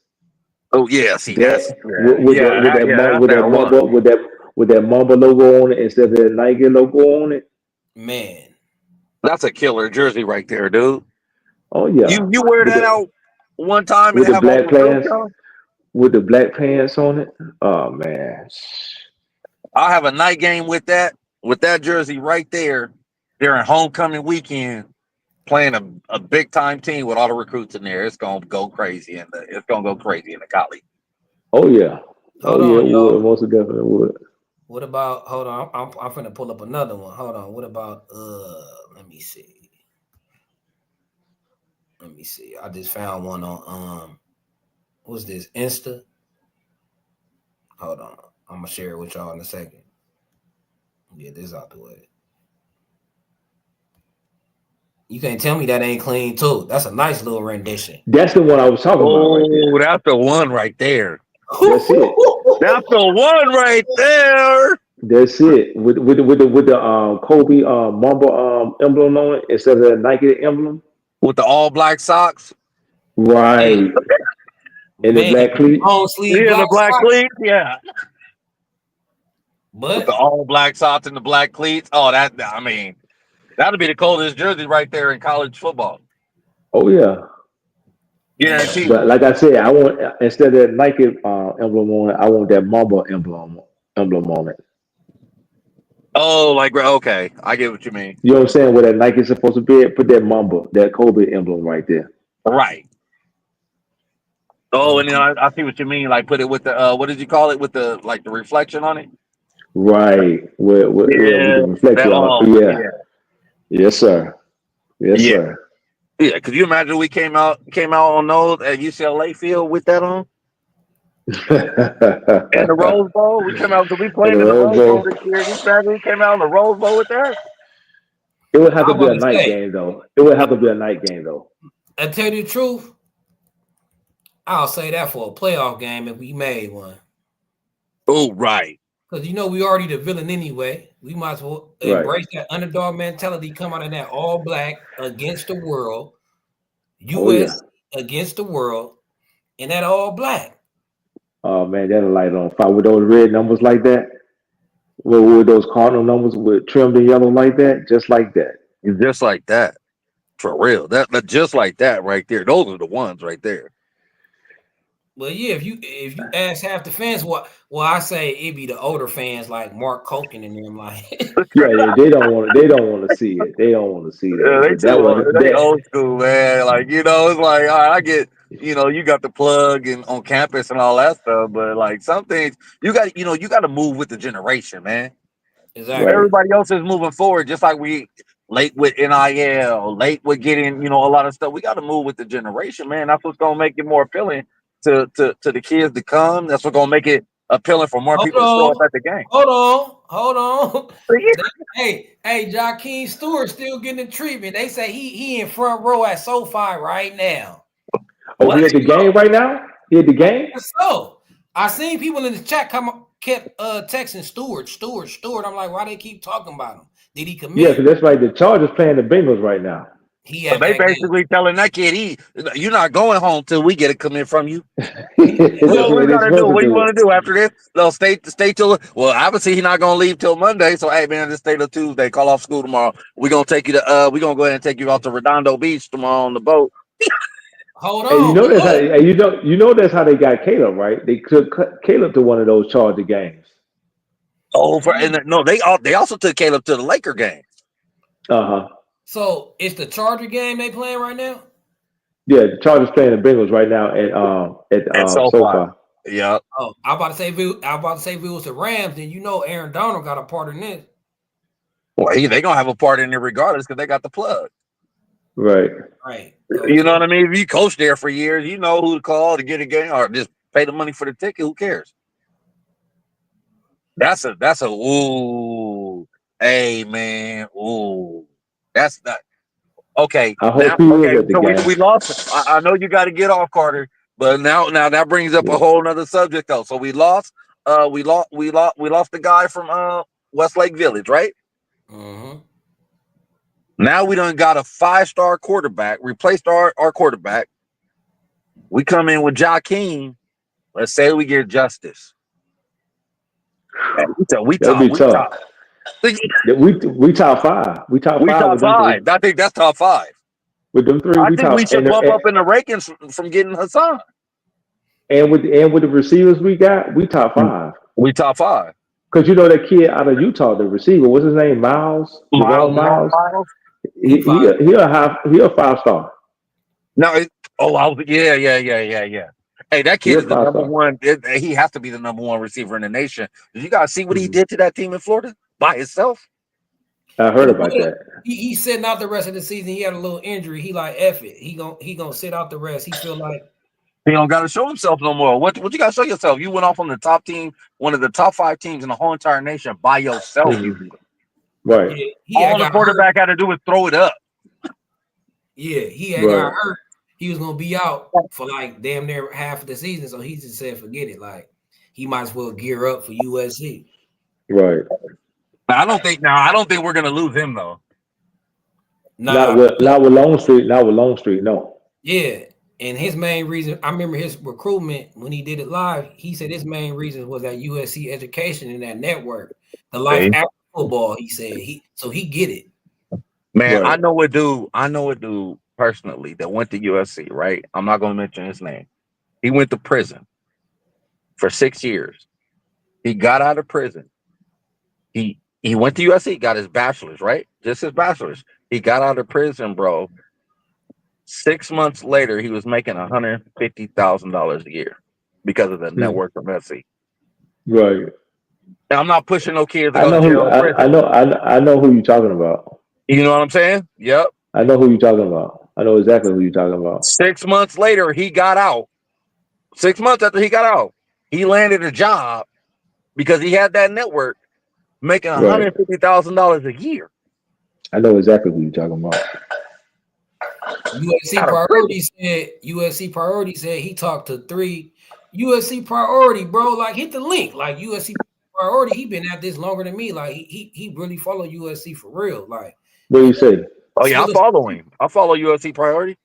Speaker 2: Oh yeah, see that's
Speaker 3: That with that
Speaker 2: that's
Speaker 3: with that
Speaker 2: that one.
Speaker 3: Mamba with that Mamba logo on it instead of that Nike logo on it.
Speaker 1: Man,
Speaker 2: That's a killer jersey right there, dude.
Speaker 3: Oh yeah.
Speaker 2: You wear
Speaker 3: With
Speaker 2: that
Speaker 3: the
Speaker 2: out one time and
Speaker 3: with the
Speaker 2: have on
Speaker 3: black
Speaker 2: recruit
Speaker 3: pants.
Speaker 2: show.
Speaker 3: With the black pants on it. Oh man.
Speaker 2: I'll have a night game with that jersey right there during homecoming weekend, playing a big time team with all the recruits in there. It's gonna go crazy in the college.
Speaker 3: Oh yeah. Oh
Speaker 1: hold
Speaker 3: yeah,
Speaker 1: on,
Speaker 3: it would.
Speaker 1: y'all.
Speaker 3: Most definitely would.
Speaker 1: What about? Hold on, I'm finna pull up another one. Hold on. What about? Let me see. Let me see. I just found one on what's this? Insta. Hold on. I'm gonna share it with y'all in a second. Get this out the way. You can't tell me that ain't clean too. That's a nice little rendition.
Speaker 3: That's the one I was talking about right there.
Speaker 2: Oh, that's the one right there.
Speaker 3: That's it.
Speaker 2: That's the one right there.
Speaker 3: That's it. With the Kobe Mamba emblem on it instead of the Nike emblem.
Speaker 2: With the all black socks.
Speaker 3: Right. And the
Speaker 1: Man,
Speaker 3: black cleats.
Speaker 1: long sleeve
Speaker 2: Yeah, the
Speaker 1: black
Speaker 2: black
Speaker 1: socks.
Speaker 2: cleats. Yeah. With
Speaker 1: But
Speaker 2: the all black socks and the black cleats. Oh, that'd be the coldest jersey right there in college football.
Speaker 3: Oh yeah.
Speaker 1: man,
Speaker 2: Guaranteed.
Speaker 3: But like I said, I want instead of that Nike emblem on it, I want that Mamba emblem on it.
Speaker 2: Oh, like okay, I get what you mean.
Speaker 3: You know what I'm saying? Where that Nike's supposed to be at, put that Mamba, that Kobe emblem right there.
Speaker 2: Right. Oh, and then I see what you mean. Like put it with the what did you call it with the the reflection on it?
Speaker 3: Right. With the reflection on. Yeah. Yes, sir. Yes,
Speaker 2: Yeah.
Speaker 3: sir.
Speaker 2: Yeah. Could you imagine we came out on those at UCLA field with that on? In the Rose Bowl, we came out because we
Speaker 3: In
Speaker 2: played
Speaker 3: the
Speaker 2: in the
Speaker 3: Rose
Speaker 2: Rose Bowl
Speaker 3: Bowl.
Speaker 2: this year. You said we came out in the Rose Bowl with that?
Speaker 3: It would have to
Speaker 1: I'm
Speaker 3: be
Speaker 1: about
Speaker 3: a
Speaker 1: to
Speaker 3: night
Speaker 1: say,
Speaker 3: game though. It would have to be a night game though.
Speaker 1: I tell you the truth, I'll say that for a playoff game if we made one.
Speaker 2: Oh, right.
Speaker 1: Because we already the villain anyway. We might as well embrace that underdog mentality, come out of that all black against the world, US against the world, and that all black.
Speaker 3: Oh man, that'll light on fire with those red numbers like that. With those cardinal numbers with trimmed in yellow like that, just like that.
Speaker 2: Just like that. For real. That just like that right there. Those are the ones right there.
Speaker 1: Well, yeah, if you ask half the fans, I say it'd be the older fans like Mark Koken and them, like
Speaker 3: Yeah, they don't want to see it. They don't want to see
Speaker 2: Yeah,
Speaker 3: that. But that one,
Speaker 2: they
Speaker 3: that
Speaker 2: old school, man. Like, it's like, all right, I get, you got the plug and on campus and all that stuff, but like some things you got, you got to move with the generation, man.
Speaker 1: exactly.
Speaker 3: right.
Speaker 2: Everybody else is moving forward, just like we late with NIL, late with getting, a lot of stuff. We got to move with the generation, man. That's what's gonna make it more appealing to the kids to come. That's what's gonna make it appealing for more people to show up at the game.
Speaker 1: Hold on. Hey, Jakeem Stewart still getting the treatment. They say he in front row at SoFi right now.
Speaker 3: Oh, he at the game right now? He at the game?
Speaker 1: So I seen people in the chat kept texting Stewart. I'm like, why they keep talking about him? Did he commit?
Speaker 3: Yeah, because that's right. The Chargers playing the Bengals right now.
Speaker 1: He
Speaker 2: So
Speaker 1: at
Speaker 2: they
Speaker 1: that game.
Speaker 2: basically telling that kid, you're not going home till we get a commit from you.
Speaker 3: That's
Speaker 2: What we
Speaker 3: what they're
Speaker 2: gotta do?
Speaker 3: supposed
Speaker 2: What
Speaker 3: to
Speaker 2: you
Speaker 3: do.
Speaker 2: want to do after this? No, stay till. Well, obviously he's not gonna leave till Monday. So hey, man, just stay till Tuesday. Call off school tomorrow. We're gonna take you to. We're gonna go ahead and take you out to Redondo Beach tomorrow on the boat.
Speaker 1: Hold
Speaker 3: And
Speaker 1: on.
Speaker 3: that's how. And you know that's how they got Caleb, right? They took Caleb to one of those Charger games.
Speaker 2: Oh, no, they also took Caleb to the Laker game.
Speaker 1: So it's the Charger game they playing right now?
Speaker 3: Yeah, the Chargers playing the Bengals right now at SoFi.
Speaker 2: Yeah.
Speaker 1: Oh, I'm about to say if it was the Rams, then Aaron Donald got a part in this.
Speaker 2: Well, they gonna have a part in it regardless because they got the plug.
Speaker 3: Right.
Speaker 2: You know what I mean? If you coach there for years, you know who to call to get a game or just pay the money for the ticket. Who cares? That's a ooh, hey man, ooh, that's not okay.
Speaker 3: I hope he is at the
Speaker 2: So
Speaker 3: game.
Speaker 2: we lost. I know you got to get off, Carter, but now that brings up a whole nother subject though. So we lost. We lost the guy from Westlake Village, right?
Speaker 1: Mm-hmm.
Speaker 2: Now we done got a 5-star quarterback, replaced our quarterback. We come in with Jakeem. Let's say we get Justice. We
Speaker 3: That'd be tough. We top five. We top five.
Speaker 2: I think that's top 5.
Speaker 3: With them three,
Speaker 2: I think we should bump up in the rankings from getting Husan.
Speaker 3: And with the receivers we got, we top 5.
Speaker 2: We top 5.
Speaker 3: Because that kid out of Utah, the receiver, what's his name? Miles.
Speaker 2: Miles.
Speaker 3: He a 5-star.
Speaker 2: No, yeah. Hey, that kid is the number one. He has to be the number 1 receiver in the nation. You guys see what he did to that team in Florida by himself?
Speaker 3: I heard about that.
Speaker 1: He's sitting out the rest of the season. He had a little injury. He like F it. He gonna sit out the rest. He feel like
Speaker 2: he don't got to show himself no more. What you got to show yourself? You went off on the top team, one of the top 5 teams in the whole entire nation by yourself.
Speaker 3: Right.
Speaker 2: All the quarterback had to do was throw it up.
Speaker 1: Yeah, he had got hurt. He was gonna be out for like damn near half of the season, so he just said, "Forget it." Like he might as well gear up for USC.
Speaker 3: Right.
Speaker 2: I don't think we're gonna lose him though.
Speaker 3: Not with Longstreet. Not with Longstreet. No.
Speaker 1: Yeah, and his main reason, I remember his recruitment when he did it live. He said his main reason was that USC education and that network, the life after football. He said he get it.
Speaker 2: Man, right. I know a dude personally that went to USC, right? I'm not gonna mention his name. He went to prison for 6 years. He got out of prison. He went to USC, got his bachelor's, right? Just his bachelor's. He got out of prison, bro. 6 months later, he was making $150,000 a year because of the network from SC.
Speaker 3: Right.
Speaker 2: And I'm not pushing no kids to
Speaker 3: I know who you're talking about.
Speaker 2: You know what I'm saying? Yep.
Speaker 3: I know who you're talking about. I know exactly who you're talking about.
Speaker 2: 6 months later, he got out. 6 months after he got out, he landed a job because he had that network making $150,000 a year.
Speaker 3: I know exactly who you're talking about.
Speaker 1: USC priority said he talked to 3 USC priority, bro. Like hit the link. Like USC priority, he been at this longer than me. Like he really follow USC for real. Like
Speaker 3: What do you say?
Speaker 2: Oh yeah, I follow him. I follow USC priority.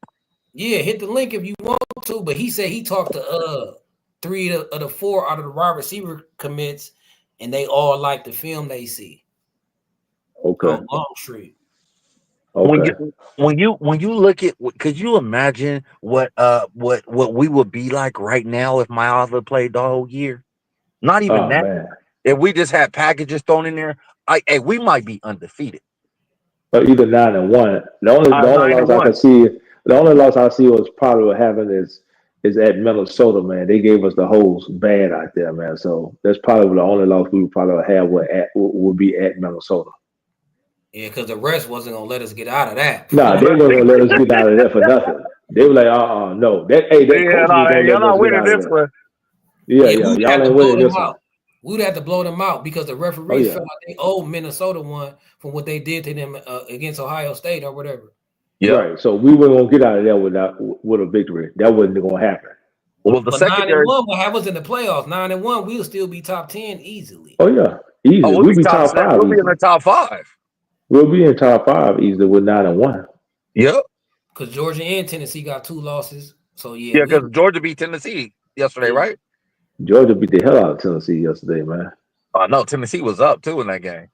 Speaker 1: yeah, hit the link if you want to. But he said he talked to 3 of the 4 out of the wide receiver commits, and they all like the film they see
Speaker 3: Okay.
Speaker 1: on Longstreet.
Speaker 3: Okay.
Speaker 2: When you look at, could you imagine what we would be like right now if May Ava played the whole year? Not even
Speaker 3: Oh
Speaker 2: that.
Speaker 3: man.
Speaker 2: If we just had packages thrown in there, we might be undefeated.
Speaker 3: But either 9-1. The only
Speaker 2: 9-1.
Speaker 3: loss I can see, the only loss I see was probably what happened is at Minnesota, man. They gave us the hose bad out there, man. So that's probably the only loss we would probably have would be at Minnesota.
Speaker 1: Yeah, because the rest wasn't gonna let us get out of that.
Speaker 3: Nah, they weren't gonna let us get out of there for nothing. They were like, no. That coach was gonna let us get out of there.
Speaker 2: one.
Speaker 3: Yeah,
Speaker 1: we would
Speaker 3: y'all
Speaker 1: have to
Speaker 3: ain't
Speaker 1: blow
Speaker 3: winning
Speaker 1: them
Speaker 3: this one.
Speaker 1: out. We would have to blow them out because the
Speaker 3: Oh
Speaker 1: referees
Speaker 3: yeah.
Speaker 1: felt like they owed Minnesota one from what they did to them against Ohio State or whatever.
Speaker 2: Yeah.
Speaker 3: Right. So we weren't gonna get out of there with a victory. That wasn't gonna happen.
Speaker 2: Well, the
Speaker 1: But
Speaker 2: secondary.
Speaker 1: 9-1 will have us in the playoffs. 9-1, we'll still be top 10 easily.
Speaker 3: Oh yeah. Easy.
Speaker 2: Oh,
Speaker 3: We'll be top 5
Speaker 2: We'll be in
Speaker 3: easily.
Speaker 2: the top 5.
Speaker 3: We'll be in top 5 easily with 9-1.
Speaker 2: Yep.
Speaker 1: Because Georgia and Tennessee got 2 losses. So
Speaker 2: Yeah, because Georgia beat Tennessee yesterday, right?
Speaker 3: Georgia beat the hell out of Tennessee yesterday, man.
Speaker 2: No, Tennessee was up too in that game.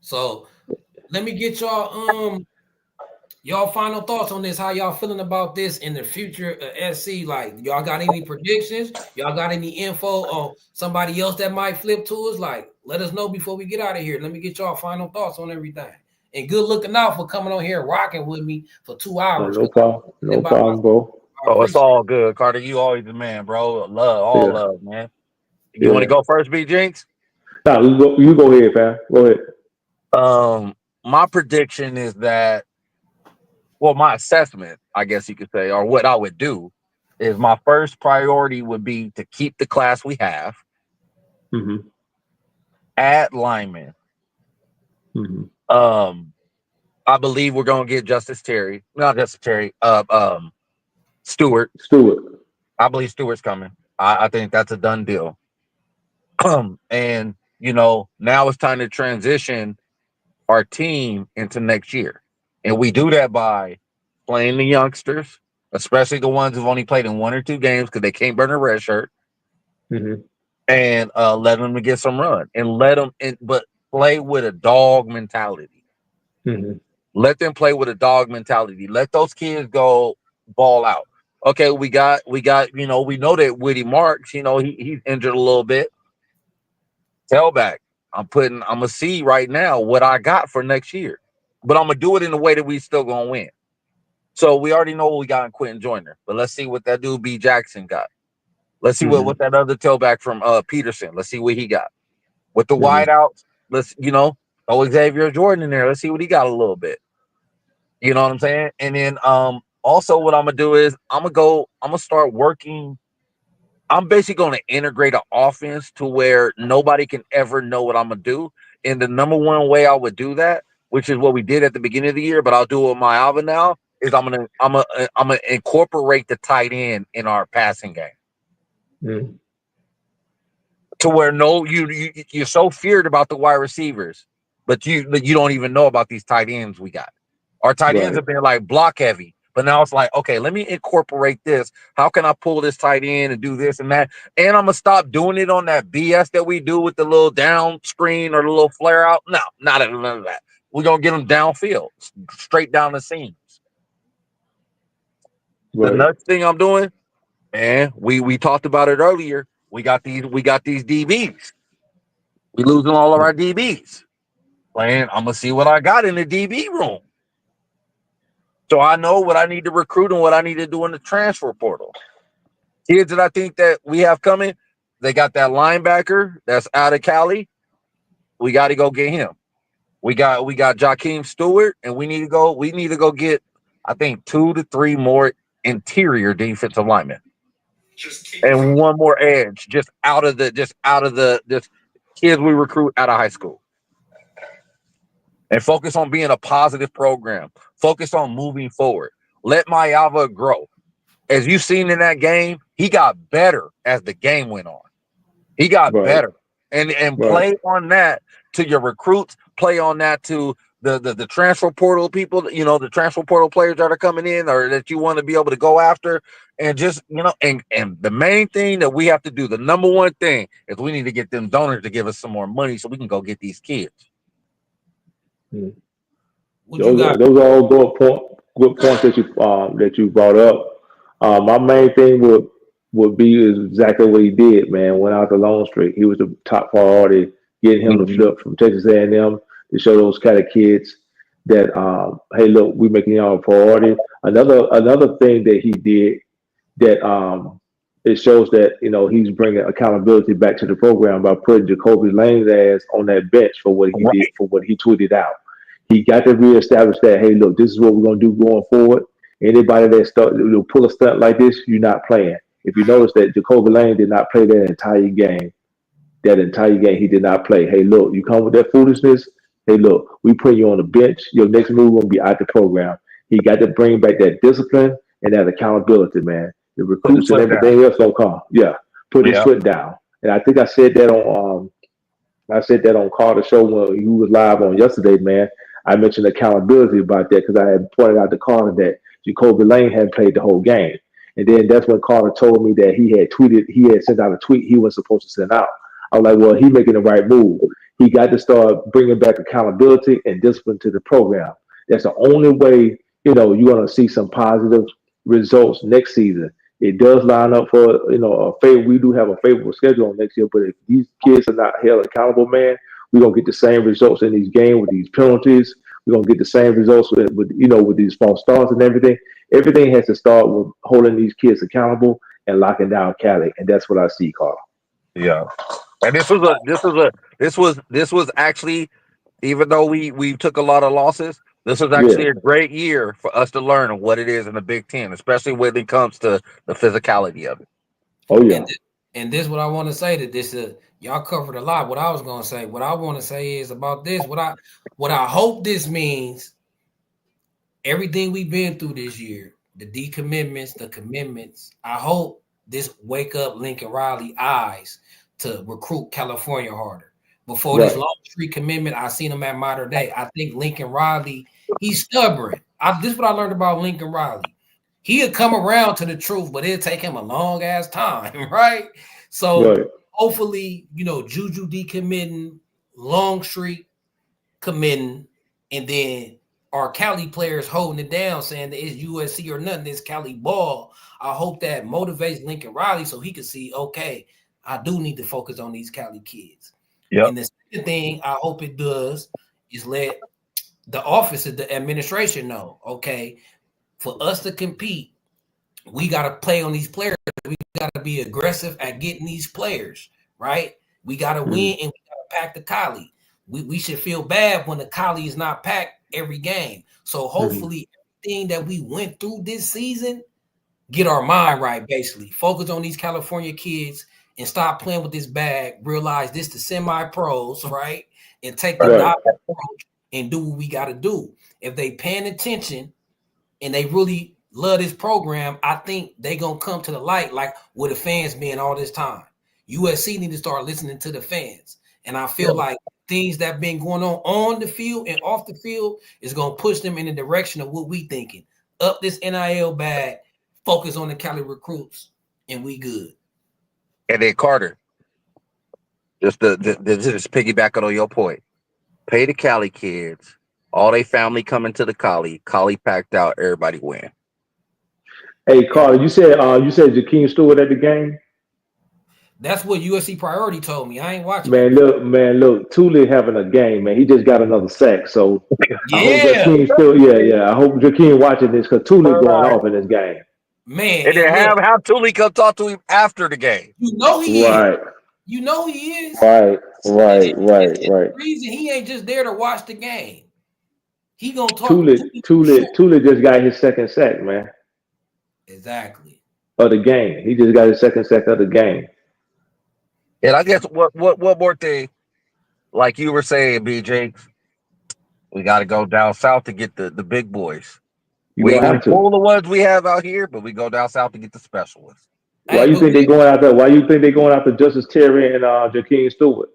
Speaker 1: So let me get y'all final thoughts on this. How y'all feeling about this in the future SC? Like, y'all got any predictions? Y'all got any info on somebody else that might flip to us? Like, let us know before we get out of here. Let me get y'all final thoughts on everything. And good looking out for coming on here and rocking with me for 2 hours.
Speaker 3: No problem. No problem, bro.
Speaker 2: Oh, it's all good, Carter. You always the man, bro. Love, man. You want to go first, B Jinx?
Speaker 3: Nah, you go ahead, fam. Go ahead.
Speaker 2: My prediction is that, well, my assessment, I guess you could say, or what I would do, is my first priority would be to keep the class we have, add linemen. I believe we're gonna get Stewart. I believe Stewart's coming. I think that's a done deal. And now it's time to transition our team into next year. And we do that by playing the youngsters, especially the ones who've only played in 1 or 2 games because they can't burn a red shirt. And let them get some run and let them but play with a dog mentality. Let them play with a dog mentality. Let those kids go ball out. Okay, we got, we know that Whitty Marks, he's injured a little bit. Tailback. I'm gonna see right now what I got for next year. But I'm gonna do it in a way that we still gonna win. So we already know what we got in Quentin Joyner. But let's see what that dude B Jackson got. Let's see what that other tailback from Peterson. Let's see what he got. With the wideouts, let's throw Xavier Jordan in there. Let's see what he got a little bit. You know what I'm saying? And then also what I'm gonna do is I'm gonna start working. I'm basically going to integrate an offense to where nobody can ever know what I'm going to do. And the number one way I would do that, which is what we did at the beginning of the year, but I'll do it with May Ava now, is I'm gonna incorporate the tight end in our passing game. To where you're so feared about the wide receivers, but you don't even know about these tight ends we got. Our tight ends have been like block heavy. But now it's like, okay, let me incorporate this. How can I pull this tight end and do this and that? And I'm going to stop doing it on that BS that we do with the little down screen or the little flare out. No, none of that. We're going to get them downfield, straight down the seams. The next thing I'm doing, and we talked about it earlier, we got these DBs. We losing all of our DBs. I'm going to see what I got in the DB room. So I know what I need to recruit and what I need to do in the transfer portal. Kids that I think that we have coming, they got that linebacker that's out of Cali. We got to go get him. We got Jakeem Stewart, and we need to go get, I think, 2 to 3 more interior defensive linemen. And one more edge just out of the kids we recruit out of high school. And focus on being a positive program. Focus on moving forward. Let May Ava grow. As you've seen in that game, he got better as the game went on. He got
Speaker 3: Right.
Speaker 2: better. And
Speaker 3: Right.
Speaker 2: play on that to your recruits, play on that to the transfer portal people, the transfer portal players that are coming in or that you want to be able to go after. And just, and the main thing that we have to do, the number one thing, is we need to get them donors to give us some more money so we can go get these kids.
Speaker 1: What you got?
Speaker 3: Those are all good points that you brought up. My main thing would be is exactly what he did, man. Went out to Longstreet. He was the top priority, getting him to flip from Texas A&M to show those kind of kids that hey, look, we're making y'all a priority. Another thing that he did that it shows that he's bringing accountability back to the program by putting Jacoby Lane's ass on that bench for what he did, for what he tweeted out. He got to reestablish that, hey, look, this is what we're going to do going forward. Anybody that pull a stunt like this, you're not playing. If you notice that Jacoby Lane did not play that entire game, he did not play. Hey, look, you come with that foolishness. Hey, look, we put you on the bench. Your next move will be out the program. He got to bring back that discipline and that accountability, man. The recruits and everything else don't come. Yeah, put his foot down. And I think I said that on Carter Show when you was live on yesterday, man. I mentioned accountability about that because I had pointed out to Carter that Jacoby Lane hadn't played the whole game. And then that's when Carter told me that he had sent out a tweet he was supposed to send out. I was like, well, he's making the right move. He got to start bringing back accountability and discipline to the program. That's the only way, you're going to see some positive results next season. It does line up for, we do have a favorable schedule next year, but if these kids are not held accountable, man, we're going to get the same results in these games with these penalties. We're going to get the same results with these false starts and everything. Everything has to start with holding these kids accountable and locking down Cali. And that's what I see, Carl.
Speaker 2: Yeah. And this was actually, even though we took a lot of losses, this was actually a great year for us to learn what it is in the Big Ten, especially when it comes to the physicality of it.
Speaker 3: Oh yeah.
Speaker 1: And this is what I want to say that this y'all covered a lot. What I was going to say, what I want to say is about this. What I hope this means, everything we've been through this year, the decommitments, the commitments. I hope this wake up Lincoln Riley eyes to recruit California harder. Before this Longstreet commitment, I seen him at Modern Day. I think Lincoln Riley, he's stubborn. This is what I learned about Lincoln Riley. He'll come around to the truth, but it'll take him a long ass time, right? So hopefully, Juju decommitting, Longstreet committing, and then our Cali players holding it down, saying that it's USC or nothing, it's Cali ball. I hope that motivates Lincoln Riley so he can see, okay, I do need to focus on these Cali kids. Yep. And the second thing I hope it does is let the office of the administration know, okay, for us to compete, we got to play on these players. We got to be aggressive at getting these players, right? We got to win and we got to pack the Cali. We should feel bad when the Cali is not packed every game. So hopefully everything that we went through this season, get our mind right, basically. Focus on these California kids and stop playing with this bag. Realize this the semi-pros, right? And take the approach and do what we got to do. If they paying attention and they really love this program, I think they going to come to the light like where the fans been all this time. USC need to start listening to the fans. And I feel like things that been going on the field and off the field is going to push them in the direction of what we thinking. Up this NIL bag, focus on the Cali recruits, and we good.
Speaker 2: And then Carter, just piggybacking on your point, pay the Cali kids, all they family coming to the Cali packed out, everybody win.
Speaker 3: Hey Carter, you said Jakeem Stewart at the game?
Speaker 1: That's what USC Priority told me. I ain't watching.
Speaker 3: Man, look, Thule having a game, man. He just got another sack. So I hope Jakeem still, I hope Jakeem watching this because Thule going off in this game.
Speaker 1: Man,
Speaker 2: and then have Thule come talk to him after the game.
Speaker 1: You know he is. You know he is.
Speaker 3: Right.
Speaker 1: The reason he ain't just there to watch the game. He gonna talk.
Speaker 3: Thule just got his second sack, man.
Speaker 1: Exactly.
Speaker 3: Of the game. He just got his second sack of the game.
Speaker 2: And I guess what more thing, like you were saying, BJ, we got to go down south to get the big boys. We
Speaker 3: have to.
Speaker 2: pull the ones we have out here, but we go down south to get the special ones.
Speaker 3: Why you think they're going out there? Why you think they're going after Justice Terry and Jakeem Stewart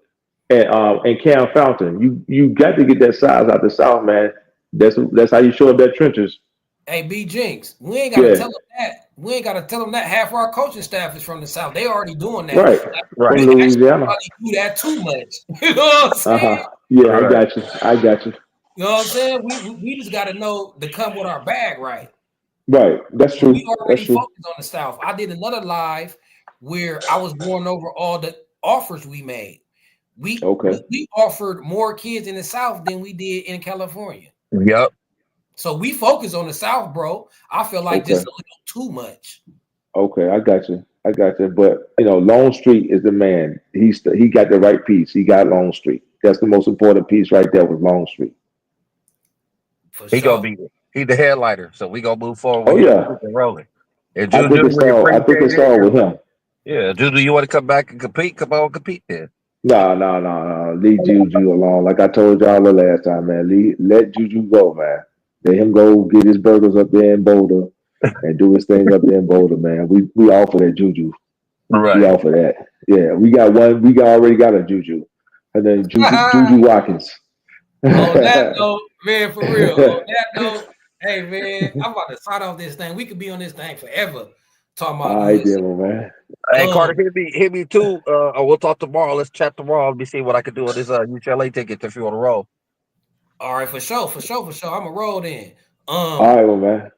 Speaker 3: and Cam Fountain? You got to get that size out the South, man. That's how you show up that trenches.
Speaker 1: Hey, B Jinx, we ain't gotta tell them that. We ain't gotta tell them that half of our coaching staff is from the South. They already doing that.
Speaker 3: Right.
Speaker 2: Right.
Speaker 3: From Louisiana.
Speaker 1: Do that too much. You know what I'm saying?
Speaker 3: Yeah,
Speaker 2: Right.
Speaker 3: I got you.
Speaker 1: You know what I'm saying? We just gotta know to come with our bag right.
Speaker 3: Right. That's true.
Speaker 1: We already focused on the South. I did another live where I was going over all the offers we made. We offered more kids in the South than we did in California.
Speaker 2: Yep.
Speaker 1: So we focus on the South, bro. I feel like just a little too much.
Speaker 3: Okay, I got you. But Longstreet is the man. He got the right piece. He got Longstreet. That's the most important piece right there with Longstreet.
Speaker 2: He gonna be he the headliner. So we gonna move forward.
Speaker 3: Oh yeah,
Speaker 2: rolling. And
Speaker 3: I think it's all with him.
Speaker 2: Yeah, Juju, you want to come back and compete? Come on, compete then.
Speaker 3: No. Leave Juju alone. Like I told y'all the last time, man. Let Juju go, man. Let him go get his burgers up there in Boulder and do his thing up there in Boulder, man. We offer that Juju.
Speaker 2: Right.
Speaker 3: We offer that. Yeah, we got one. We already got a Juju, and then Juju Watkins.
Speaker 1: On that note, man, for real. On that note, hey man, I'm about to start off this thing. We could be on this thing forever. Talking about
Speaker 3: man.
Speaker 2: Hey Carter, hit me too. We'll talk tomorrow. Let's chat tomorrow. Let me see what I can do on this UCLA ticket if you want to roll.
Speaker 1: All right, for sure. I'm a roll then.
Speaker 3: All right, well, man.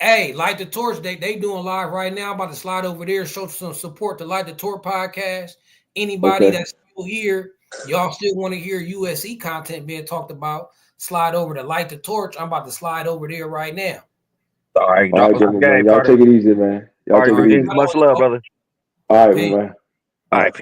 Speaker 1: Hey, Light the Torch, they doing live right now. I'm about to slide over there, show some support to Light the Torch podcast. Anybody that's still here, y'all still want to hear USC content being talked about, slide over to Light the Torch. I'm about to slide over there right now.
Speaker 2: All right,
Speaker 3: man. Y'all take it easy, man. Y'all take it easy.
Speaker 2: Much love, brother.
Speaker 3: All right, man.
Speaker 2: All right.